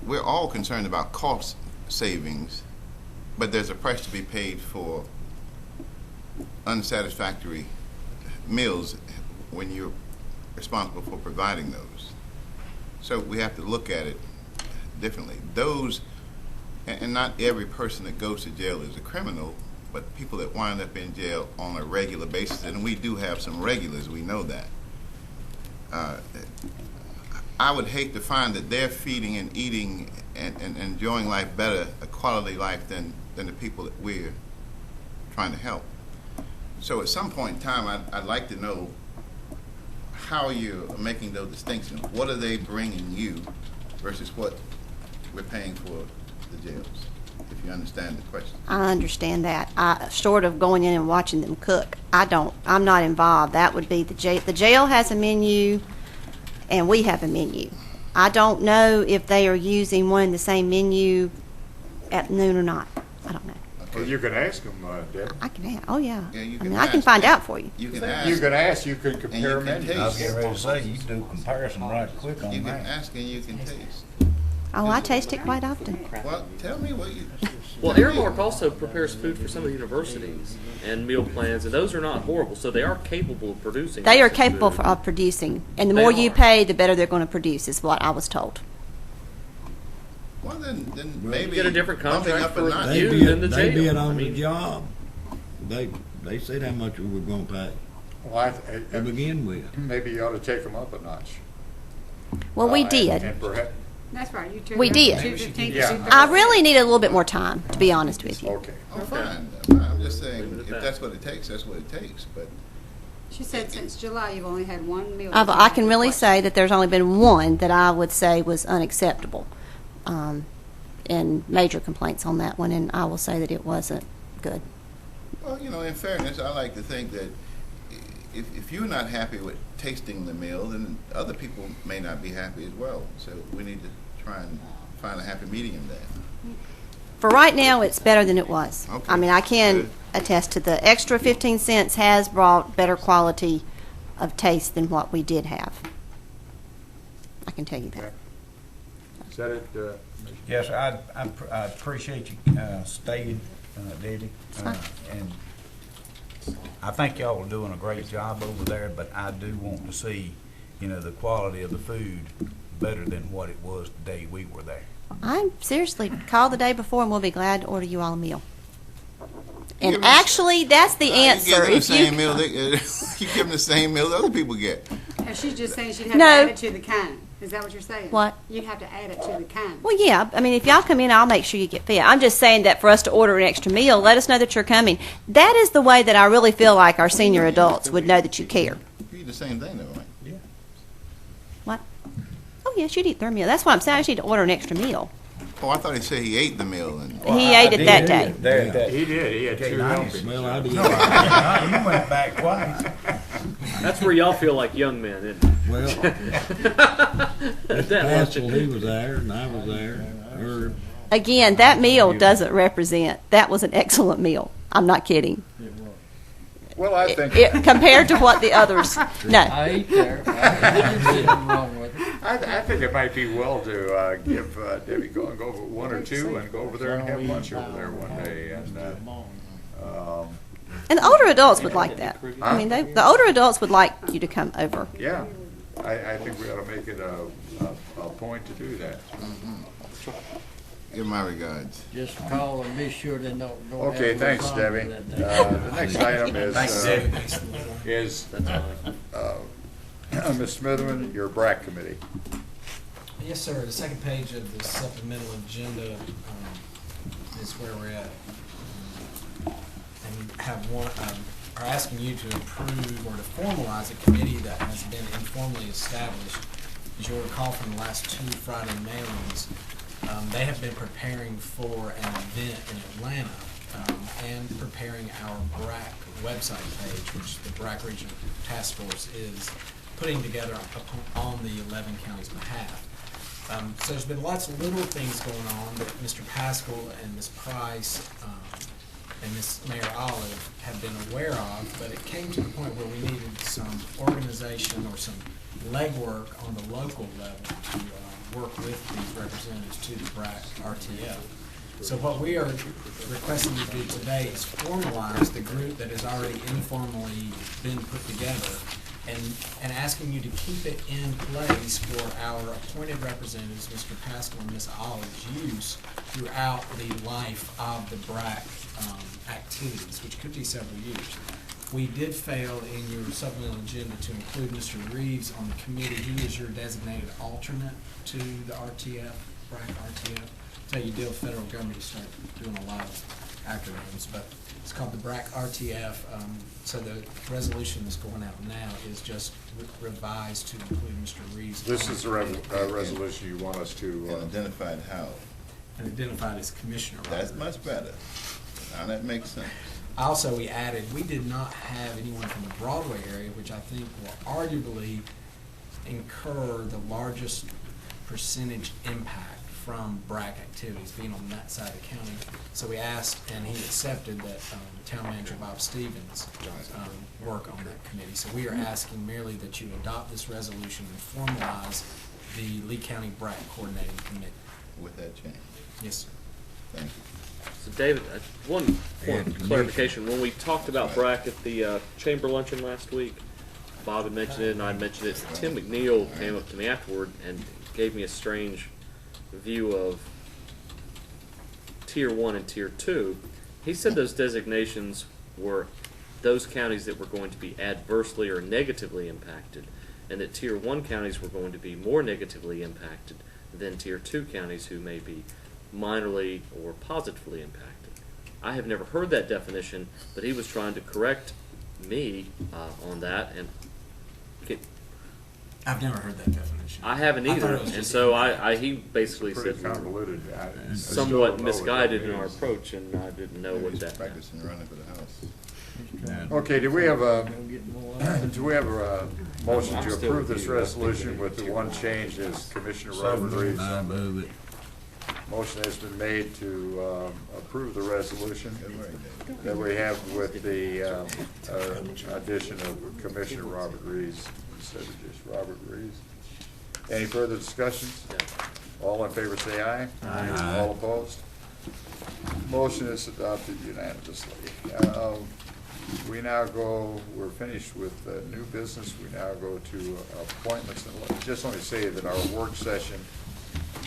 We're all concerned about cost savings, but there's a price to be paid for unsatisfactory meals when you're responsible for providing those. So we have to look at it differently. Those, and not every person that goes to jail is a criminal, but people that wind up in jail on a regular basis, and we do have some regulars, we know that. I would hate to find that they're feeding and eating and enjoying life better, a quality life, than the people that we're trying to help. So at some point in time, I'd like to know how you're making those distinctions. What are they bringing you versus what we're paying for the jails, if you understand the question. I understand that. Short of going in and watching them cook, I'm not involved. That would be the jail. The jail has a menu, and we have a menu. I don't know if they are using one and the same menu at noon or not. I don't know. Well, you can ask them, Deb. I can ask. Oh, yeah. Yeah, I can find out for you. You can ask. You can ask. You can compare menus. I was getting ready to say, you can do a comparison right quick on You can that. ask and you can taste. Oh, I taste it quite often. Well, tell me what you... Well, Aramark also prepares food for some of the universities and meal plans, and those are not horrible, so they are capable of producing. They are lots of capable food. of producing, and the They more you are. pay, the better they're going to produce, is what I was told. Well, then maybe get a different bumping contract up a for notch. you They than the bid jail. on I mean- the job. They said how much we were gonna pay Well, to begin with. maybe you ought to take them up a notch. Well, we And did. perhaps, That's right, you We did. 2:15 to Yeah. 2:30. I really needed a little bit more time, to be honest with you. okay. Oh, fine. I'm just saying, if that's what it takes, that's what it takes. But She said since July, you've only had one meal. I can really say that there's only been one that I would say was unacceptable, and major complaints on that one, and I will say that it wasn't good. well, in fairness, I like to think that if you're not happy with tasting the meal, then other people may not be happy as well. So we need to try and find a happy medium there. For right now, it's better than it was. Okay. I mean, I can Good. attest to the extra 15 cents has brought better quality of taste than what we did have. I can tell you that. Is that it? Yes, I appreciate you staying, Debbie. And I think y'all are doing a great job over there, but I do want to see, the quality of the food better than what it was the day we were there. I'm seriously, call the day before and we'll be glad to order you all a meal. And give us- actually, that's the You answer. give them the If same you, meal. You give them the same meal that other people get. And she's just saying she'd have No. to add it to the can. Is that what you're saying? What? You'd have to add it to the county. Well, yeah, I mean, if y'all come in, I'll make sure you get fed. I'm just saying that for us to order an extra meal, let us know that you're coming. That is the way that I really feel like our senior adults would know that you care. You eat the same thing though, right? Yeah. What? Oh, yes, you'd eat their meal. That's what I'm saying. I just need to order an extra meal. Oh, I thought he said he ate the meal and. He ate it that day. He did, he had two helpings. Well, I did. You went back twice. That's where y'all feel like young men, isn't it? Well, At that Haskell, luncheon. he was there, and I was there. Herb. Again, that meal doesn't represent, that was an excellent meal. I'm not kidding. Well, I think. Compared to what the others, no. I ate there. Nothing wrong with it. I think it might be well to give Debbie go over one or two and go over there and have lunch over there one day. And the older adults would like that. I mean, the older adults would like you to come over. Yeah, I think we ought to make it a point to do that. Give my regards. Just call and be sure they don't. Okay, thanks, Debbie. The next item is Ms. Smithman, your BRAC committee. Yes, sir. The second page of the supplemental agenda is where we're at. And are asking you to approve or to formalize a committee that has been informally established. As you'll recall from the last two Friday mailings, they have been preparing for an event in Atlanta and preparing our BRAC website page, which the BRAC Regional Task Force is putting together on the 11 counties' behalf. So there's been lots of little things going on that Mr. Pascal and Ms. Price and Ms. Mayor Olive have been aware of, but it came to the point where we needed some organization or some legwork on the local level to work with these representatives to the BRAC RTF. So what we are requesting you to do today is formalize the group that has already informally been put together and asking you to keep it in place for our appointed representatives, Mr. Pascal and Ms. Olive's use throughout the life of the BRAC activities, which could be several years. We did fail in your supplemental agenda to include Mr. Reeves on the committee. He is your designated alternate to the RTF, BRAC RTF. Tell you deal with federal government, you start doing a lot of acronyms, but it's called the BRAC RTF. So the resolution that's going out now is just revised to include Mr. Reeves. This is a resolution you want us to. And identified how? And identified as commissioner. That's much better. Now that makes sense. Also, we did not have anyone from the Broadway area, which I think will arguably incur the largest percentage impact from BRAC activities, being on that side of the county. So we asked, and he accepted, that Town Manager Bob Stevens work on that committee. So we are asking merely that you adopt this resolution and formalize the Lee County BRAC Coordinating Committee. With that change. Yes, sir. Thank you. So David, one point of clarification. When we talked about BRAC at the chamber luncheon last week, Bob had mentioned it and I had mentioned it. Tim McNeil came up to me afterward and gave me a strange view of Tier 1 and Tier 2. He said those designations were those counties that were going to be adversely or negatively impacted, and that Tier 1 counties were going to be more negatively impacted than Tier 2 counties who may be minorly or positively impacted. I have never heard that definition, but he was trying to correct me on that, and I've never heard that definition. I haven't either, and so he basically said we were somewhat misguided in our approach, and I didn't know what that meant. Practicing running for the house. Okay, do we have a motion to approve this resolution with the one change as Commissioner Robert Reeves? I move it. Motion has been made to approve the resolution that we have with the addition of Commissioner Robert Reeves instead of just Robert Reeves. Any further discussions? All in favor say aye. Aye. All opposed? Motion is adopted unanimously. We're finished with new business. We now go to appointments. And just let me say that our work session,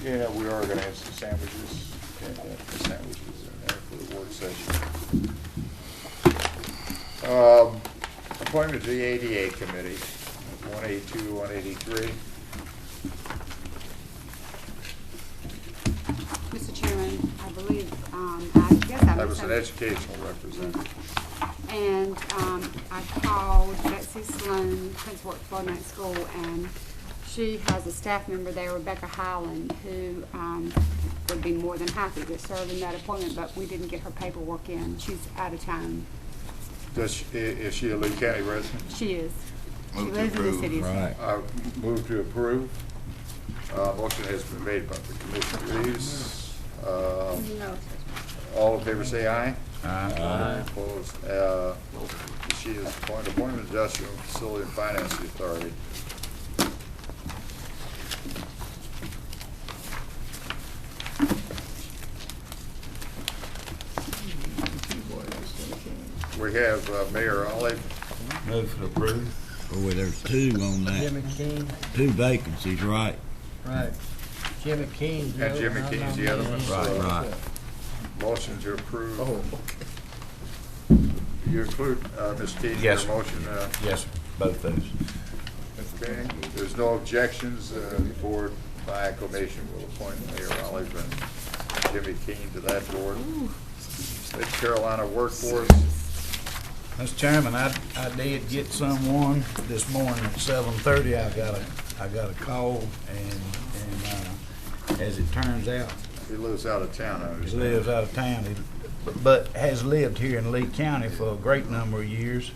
we are going to have some sandwiches and sandwiches in there for the work session. Appointment to the ADA committee, 182, 183. I guess I That was an missed educational representative. and I called Betsy Sloan, principal at Flow Night School, and she has a staff member there, Rebecca Highland, who would be more than happy to serve in that appointment, but we didn't get her paperwork in. She's out of town. Is she a Lee County resident? She is. She Move to lives in the approve. city. Right. Move to approve. Motion has been made by the Commissioner Reeves. No. All in favor say aye. Aye. Opposed? She is appointed Industrial Facility and Finance Authority. We have Mayor Olive. Move to approve. Oh, well, there's two on that. Jimmy King, Two vacancies, right. right. Jimmy King. And Jimmy King's the other one. Right, right. Motion to approve. Oh, You include, Ms. Keane, in your Yes, sir. motion? Yes, sir. Both those. Okay, there's no objections. The board by acclamation will appoint Mayor Olive and Jimmy Keane to that board. The Carolina Workforce, Mr. Chairman, I did get someone this morning at 7:30. I got a call, and as it turns out, he lives out of town, I he understand. lives out of town, but has lived here in Lee County for a great number of years,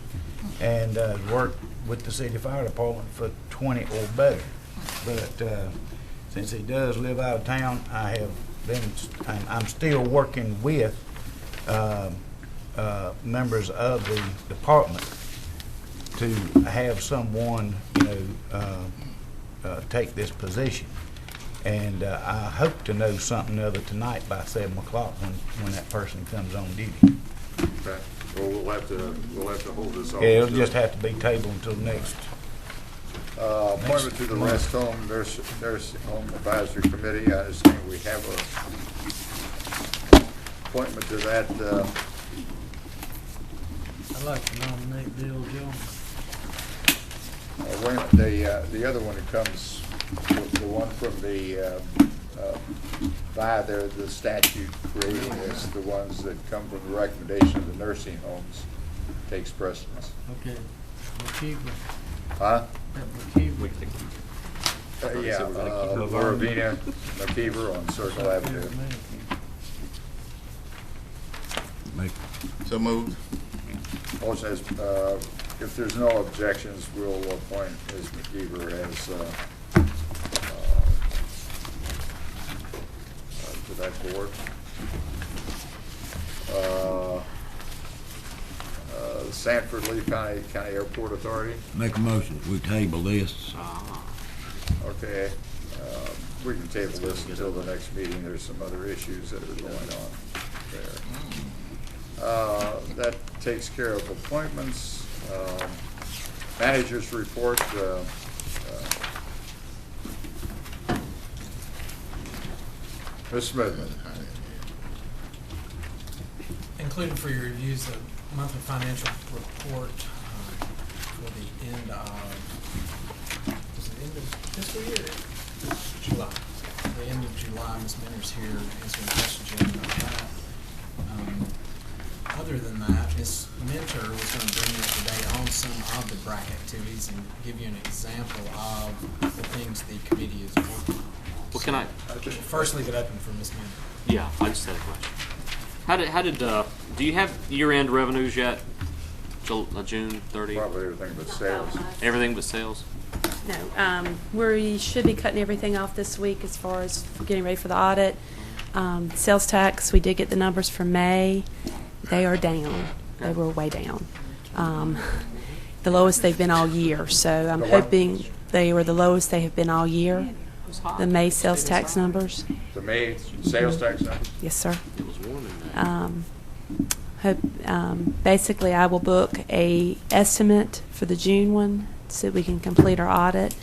and has worked with the city fire department for 20 or better. But since he does live out of town, I'm still working with members of the department to have someone, take this position. And I hope to know something of it tonight by 7 o'clock when that person comes on duty. Okay, well, we'll have to hold this off. Yeah, it'll just have to be tabled until next. Appointment to the Rest Home Nurse Home Advisory Committee. I understand we have a appointment to that. I'd like to nominate Bill Jones. Wait a minute, the other one that comes, the one from the, by the statute creating this, the ones that come from the recommendation of the nursing homes takes precedence. Okay. McKeever. Huh? McKeever. Yeah, Loravina McKeever on Circle Avenue. So moved. Motion is, if there's no objections, we'll appoint Ms. McKeever as, to that board. Sanford Lee County Airport Authority. Make a motion, we table this. Okay, we can table this until the next meeting. There's some other issues that are going on there. That takes care of appointments. Managers report. Ms. Smithman. Included for your reviews, the monthly financial report for the end of, is it end of fiscal year? July. The end of July, Ms. Minner's here answering questions you have about that. Other than that, Ms. Minter was going to bring you up to date on some of the BRAC activities and give you an example of the things the committee is working on. Well, can I? First, leave it open for Ms. Minter. Yeah, I just had a question. How did do you have year-end revenues yet? June 30? Probably everything but sales. Everything but sales? No, we should be cutting everything off this week as far as getting ready for the audit. Sales tax, we did get the numbers for May. They are down. They were way down. The lowest they've been all year. So I'm hoping they were the lowest they have been all year. The May sales tax numbers. The May sales tax numbers? Yes, sir. It was warm in Hope, basically, I will book a estimate for the June one so we can complete our audit.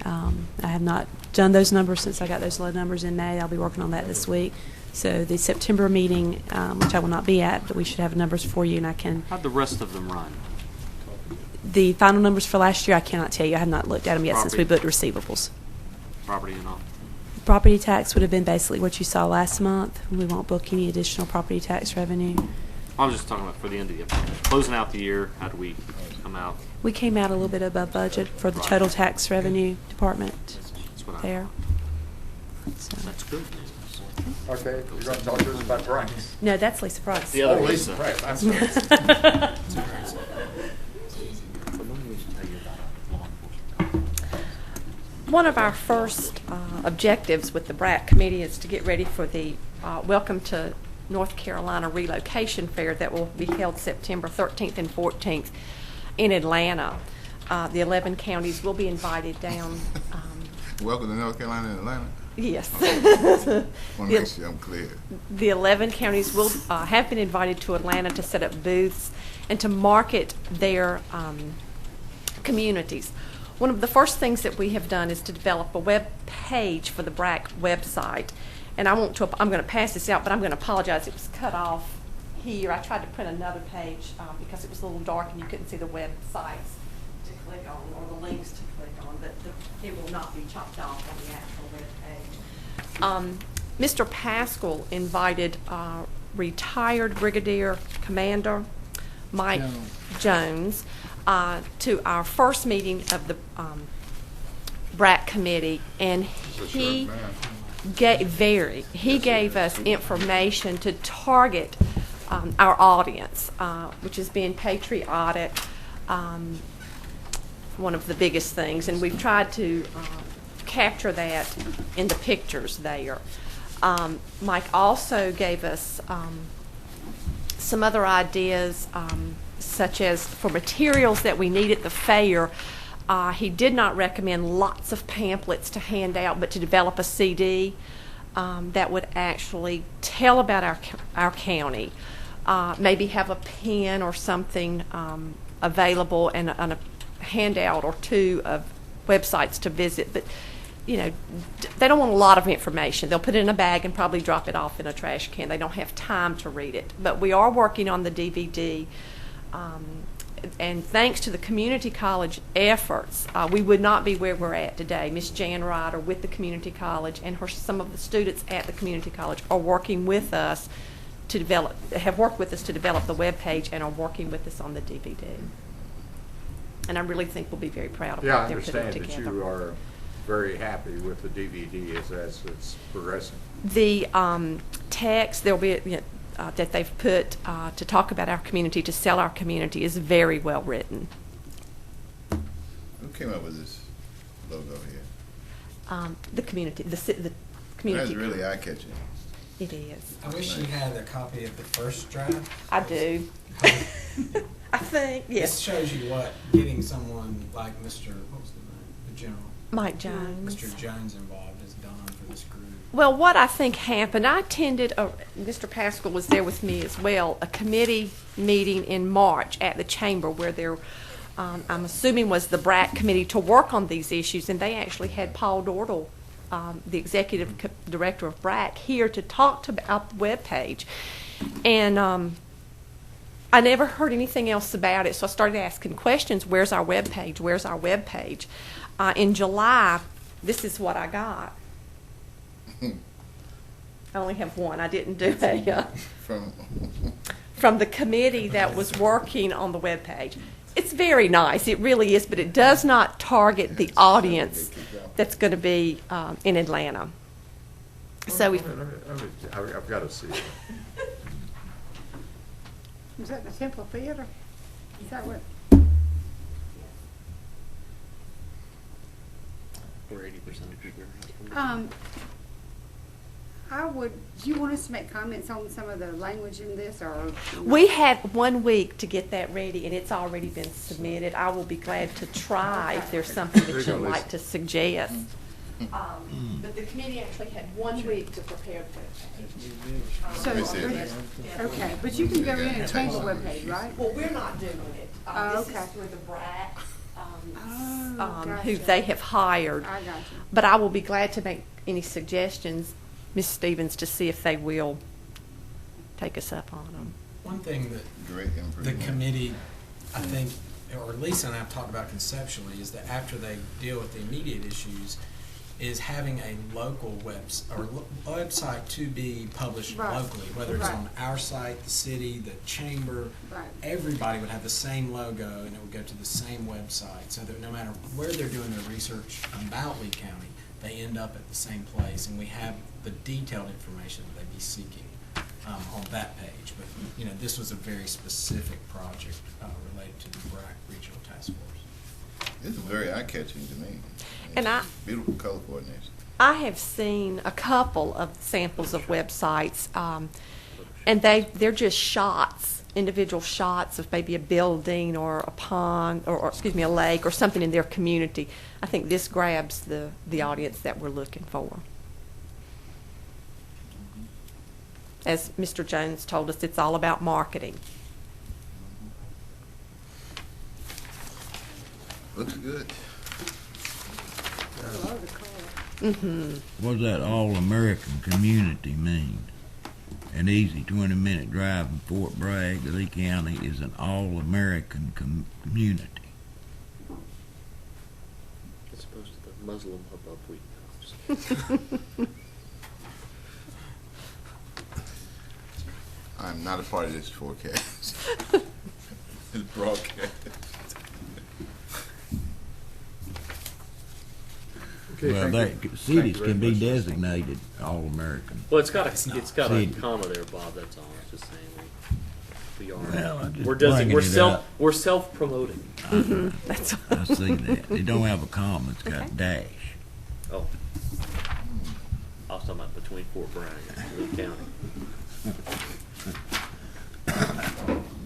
I have not done those numbers since I got those low numbers in May. I'll be working on that this week. So the September meeting, which I will not be at, but we should have numbers for you, and I can. How'd the rest of them run? The final numbers for last year, I cannot tell you. I have not looked at them yet since we booked receivables. Property and all? Property tax would have been basically what you saw last month. We won't book any additional property tax revenue. I was just talking about for the end of the year. Closing out the year, how do we come out? We came out a little bit above budget for the total tax revenue department That's what there. That's good news. Okay, you're going to talk to us about Bryce. No, that's Lisa Price. The other Lisa Lisa. Price, I'm sorry. One of our first objectives with the BRAC committee is to get ready for the Welcome to North Carolina Relocation Fair that will be held September 13th and 14th in Atlanta. The 11 counties will be invited down. Welcome to North Carolina and Atlanta. Yes. Want to make sure I'm clear. The 11 counties will have been invited to Atlanta to set up booths and to market their communities. One of the first things that we have done is to develop a web page for the BRAC website. And I'm going to pass this out, but I'm going to apologize. It was cut off here. I tried to print another page because it was a little dark and you couldn't see the websites to click on or the links to click on, but it will not be chopped off on the actual web page. Mr. Pascal invited retired Brigadier Commander Mike Jones to our first meeting of the BRAC committee, and he gave us information to target our audience, which is being patriotic, one of the biggest things, and we've tried to capture that in the pictures there. Mike also gave us some other ideas, such as for materials that we need at the fair. He did not recommend lots of pamphlets to hand out, but to develop a CD that would actually tell about our county. Maybe have a pen or something available and a handout or two of websites to visit. But, you know, they don't want a lot of information. They'll put it in a bag and probably drop it off in a trash can. They don't have time to read it. But we are working on the DVD. And thanks to the community college efforts, we would not be where we're at today. Miss Jan Ryder with the community college and some of the students at the community college are working with us to have worked with us to develop the web page and are working with us on the DVD. And I really think we'll be very proud of what they're putting together. Yeah, I understand that you are very happy with the DVD as it's progressing. The text, there'll be that they've put to talk about our community, to sell our community, is very well written. Who came up with this logo here? The community, the community. That's really eye-catching. It is. I wish you had a copy of the first draft. I do. I think, yes. This shows you what getting someone like Mr. What was the name? The general. Mike Jones. Mr. Jones involved has done for this group. Well, what I think happened, I attended, Mr. Pascal was there with me as well, a committee meeting in March at the chamber where there, I'm assuming was the BRAC committee to work on these issues, and they actually had Paul Dortle, the executive director of BRAC, here to talk about the webpage. And I never heard anything else about it, so I started asking questions. Where's our webpage? Where's our webpage? In July, this is what I got. I only have one. I didn't do a from the committee that was working on the webpage. It's very nice. It really is, but it does not target the audience that's going to be in Atlanta. So I've got to see it. Is that the Temple Theater? Is that what? We're 80% of people. Do you want us to make comments on some of the language in this, or? We had 1 week to get that ready, and it's already been submitted. I will be glad to try if there's something that you'd like to suggest. But the committee actually had 1 week to prepare the So, okay, but you can go in and change the webpage, right? Well, we're not doing it. This is through the BRAC, who gotcha. they have hired. I got you. But I will be glad to make any suggestions, Ms. Stevens, to see if they will take us up on them. One thing that the committee, I think, or Lisa and I have talked about conceptually, is that after they deal with the immediate issues, is having a local website to be published Right. locally, whether it's Right. on our site, the city, the chamber. Right. Everybody would have the same logo, and it would go to the same website, so that no matter where they're doing their research about Lee County, they end up at the same place, and we have the detailed information that they'd be seeking on that page. But, you know, this was a very specific project related to the BRAC Regional Task Force. This is very eye-catching to me. And Beautiful color coordination. I have seen a couple of samples of websites, and they're just shots, individual shots of maybe a building or a pond or excuse me, a lake or something in their community. I think this grabs the audience that we're looking for. As Mr. Jones told us, it's all about marketing. Looks good. Mm-hmm. What does that all-American community mean? An easy 20-minute drive from Fort Bragg to Lee County is an all-American community. As opposed to the Muslim hubbub we I'm not a part of this forecast. This broadcast. Okay, Well, thank you. cities Thank you can very be much. designated all-American. Well, it's got a City. comma there, Bob. That's all. It's just saying we are. Well, I'm just we're bringing it up. we're self-promoting. That's I see that. They don't have a comma, it's got a dash. Oh, I was talking about between Fort Bragg and Lee County.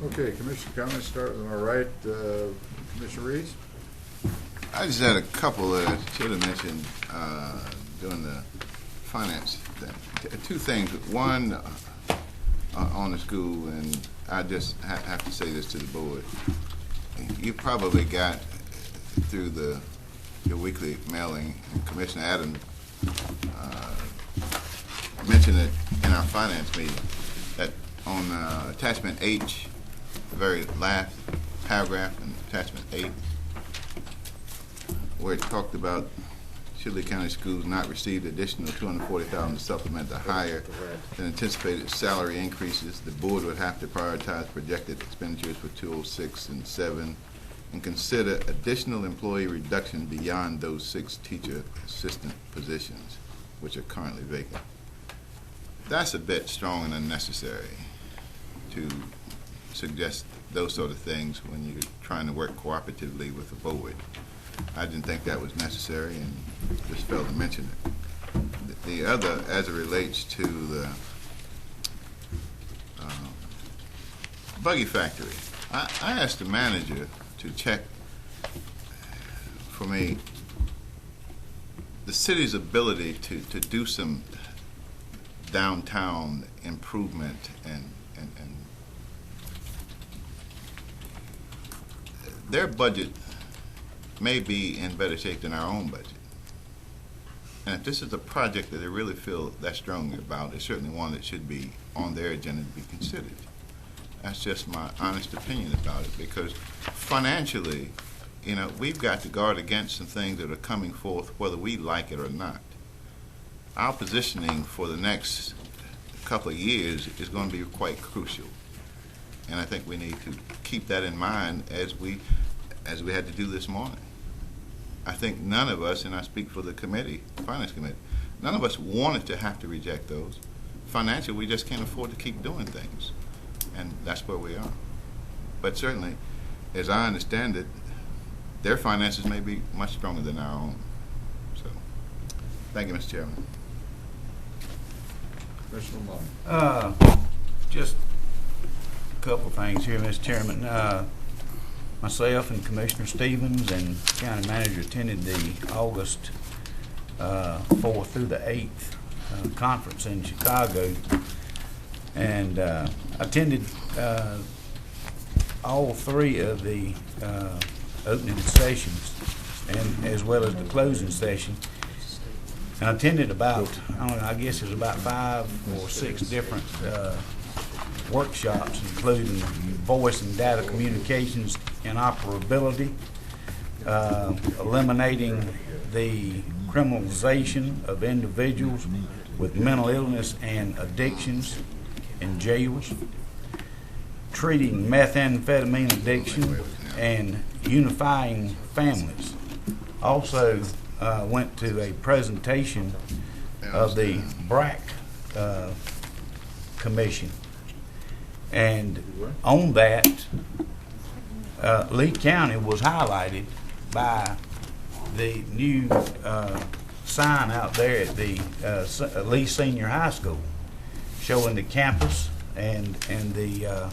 Okay, Commissioner comments, start with my right, Commissioner Reeves. I just had a couple that I should have mentioned during the finance thing. Two things. One, on the school, and I just have to say this to the board. You probably got through your weekly mailing, and Commissioner Adams mentioned it in our finance meeting, that on attachment H, the very last paragraph in attachment 8, where it talked about should Lee County schools not receive the additional $240,000 to supplement the higher than anticipated salary increases, the board would have to prioritize projected expenditures for 206 and 7 and consider additional employee reduction beyond those 6 teacher assistant positions, which are currently vacant. That's a bit strong and unnecessary to suggest those sort of things when you're trying to work cooperatively with the board. I didn't think that was necessary and just failed to mention it. The other, as it relates to the buggy factory, I asked the manager to check for me the city's ability to do some downtown improvement and their budget may be in better shape than our own budget. And if this is a project that they really feel that strongly about, it's certainly one that should be on their agenda to be considered. That's just my honest opinion about it, because financially, you know, we've got to guard against some things that are coming forth whether we like it or not. Our positioning for the next couple of years is going to be quite crucial. And I think we need to keep that in mind as we had to do this morning. I think none of us, and I speak for the committee, finance committee, none of us wanted to have to reject those. Financially, we just can't afford to keep doing things. And that's where we are. But certainly, as I understand it, their finances may be much stronger than our own. So, thank you, Mr. Chairman. Commissioner Lamont. Just a couple things here, Mr. Chairman. Myself and Commissioner Stevens and County Manager attended the August 4th through the 8th conference in Chicago, and attended all 3 of the opening sessions, and as well as the closing session. And I attended about, I guess it was about 5 or 6 different workshops, including voice and data communications interoperability, eliminating the criminalization of individuals with mental illness and addictions in jails, treating methamphetamine addiction, and unifying families. Also went to a presentation of the BRAC Commission. And on that, Lee County was highlighted by the new sign out there at the Lee Senior High School, showing the campus and the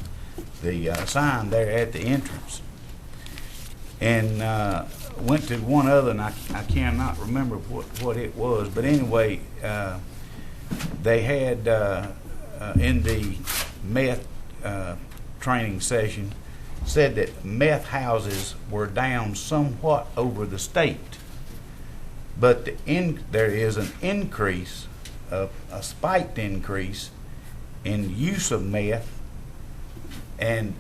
sign there at the entrance. And went to one other, and I cannot remember what it was, but anyway, they had in the meth training session said that meth houses were down somewhat over the state, but there is an increase, a spiked increase in use of meth, and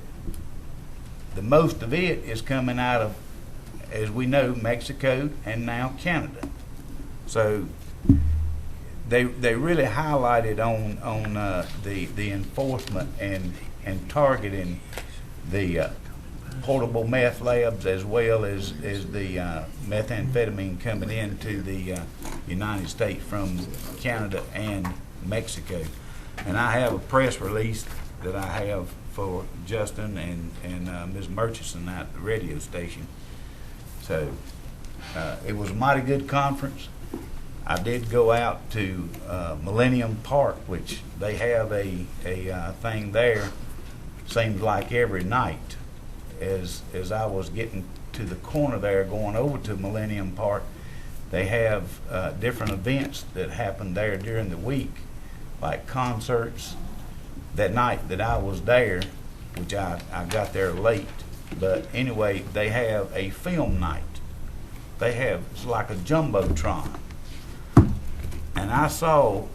the most of it is coming out of, as we know, Mexico and now Canada. So they really highlighted on the enforcement and targeting the portable meth labs, as well as the methamphetamine coming into the United States from Canada and Mexico. And I have a press release that I have for Justin and Ms. Murchison at the radio station. So it was a mighty good conference. I did go out to Millennium Park, which they have a thing there, seems like every night. As I was getting to the corner there, going over to Millennium Park, they have different events that happen there during the week, like concerts. That night that I was there, which I got there late, but anyway, they have a film night. It's like a jumbotron. And I saw,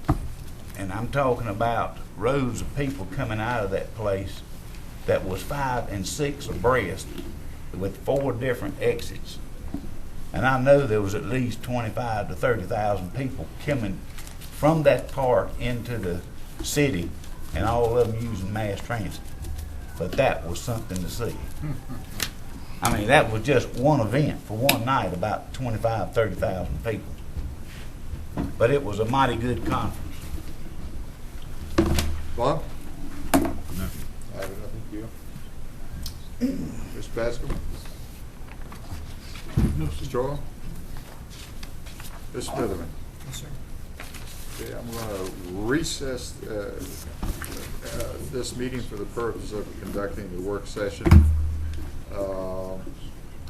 and I'm talking about rows of people coming out of that place that was 5 and 6 abreast with 4 different exits. And I know there was at least 25 to 30,000 people coming from that park into the city, and all of them using mass transit. But that was something to see. I mean, that was just one event for one night, about 25, 30,000 people. But it was a mighty good conference. Bob? No. I have nothing to you. Ms. Bascom? No, Mr. Joel? Ms. Smitherman? Yes, sir. Okay, I'm going to recess this meeting for the purpose of conducting the work session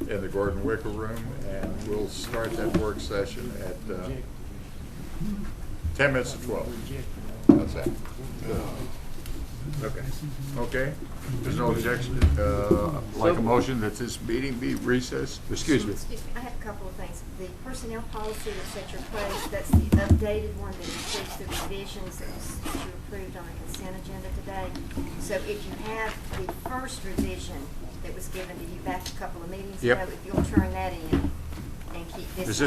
in the Gordon Wicker Room, and we'll start that work session at 10 minutes to 12. How's that? Okay. Okay. There's no objection. Like a motion that this meeting be recessed. Excuse me. Excuse me, I have a couple of things. The personnel policy that's at your place, that's the updated one that includes the revisions that you approved on the consent agenda today. So if you have the first revision that was given to you back a couple of meetings ago, if you'll turn that in and keep this.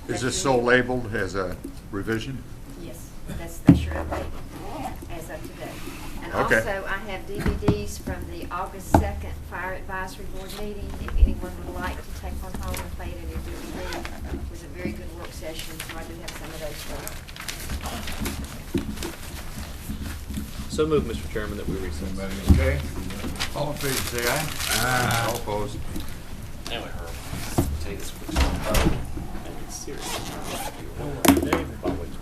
Is this so labeled as a revision? Yes, that's your update as of today. And Okay. also, I have DVDs from the August 2nd Fire Advisory Board meeting. If anyone would like to take one home and play it in your DVD, it was a very good work session, so I do have some of those for you. So moved, Mr. Chairman, that we recess. Okay. All in favor, say aye. Aye. All opposed. Anyway, Herb, I'll tell you this quick story. And it's serious.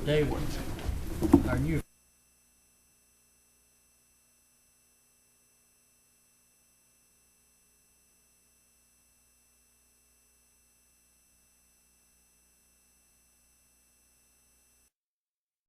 David, our new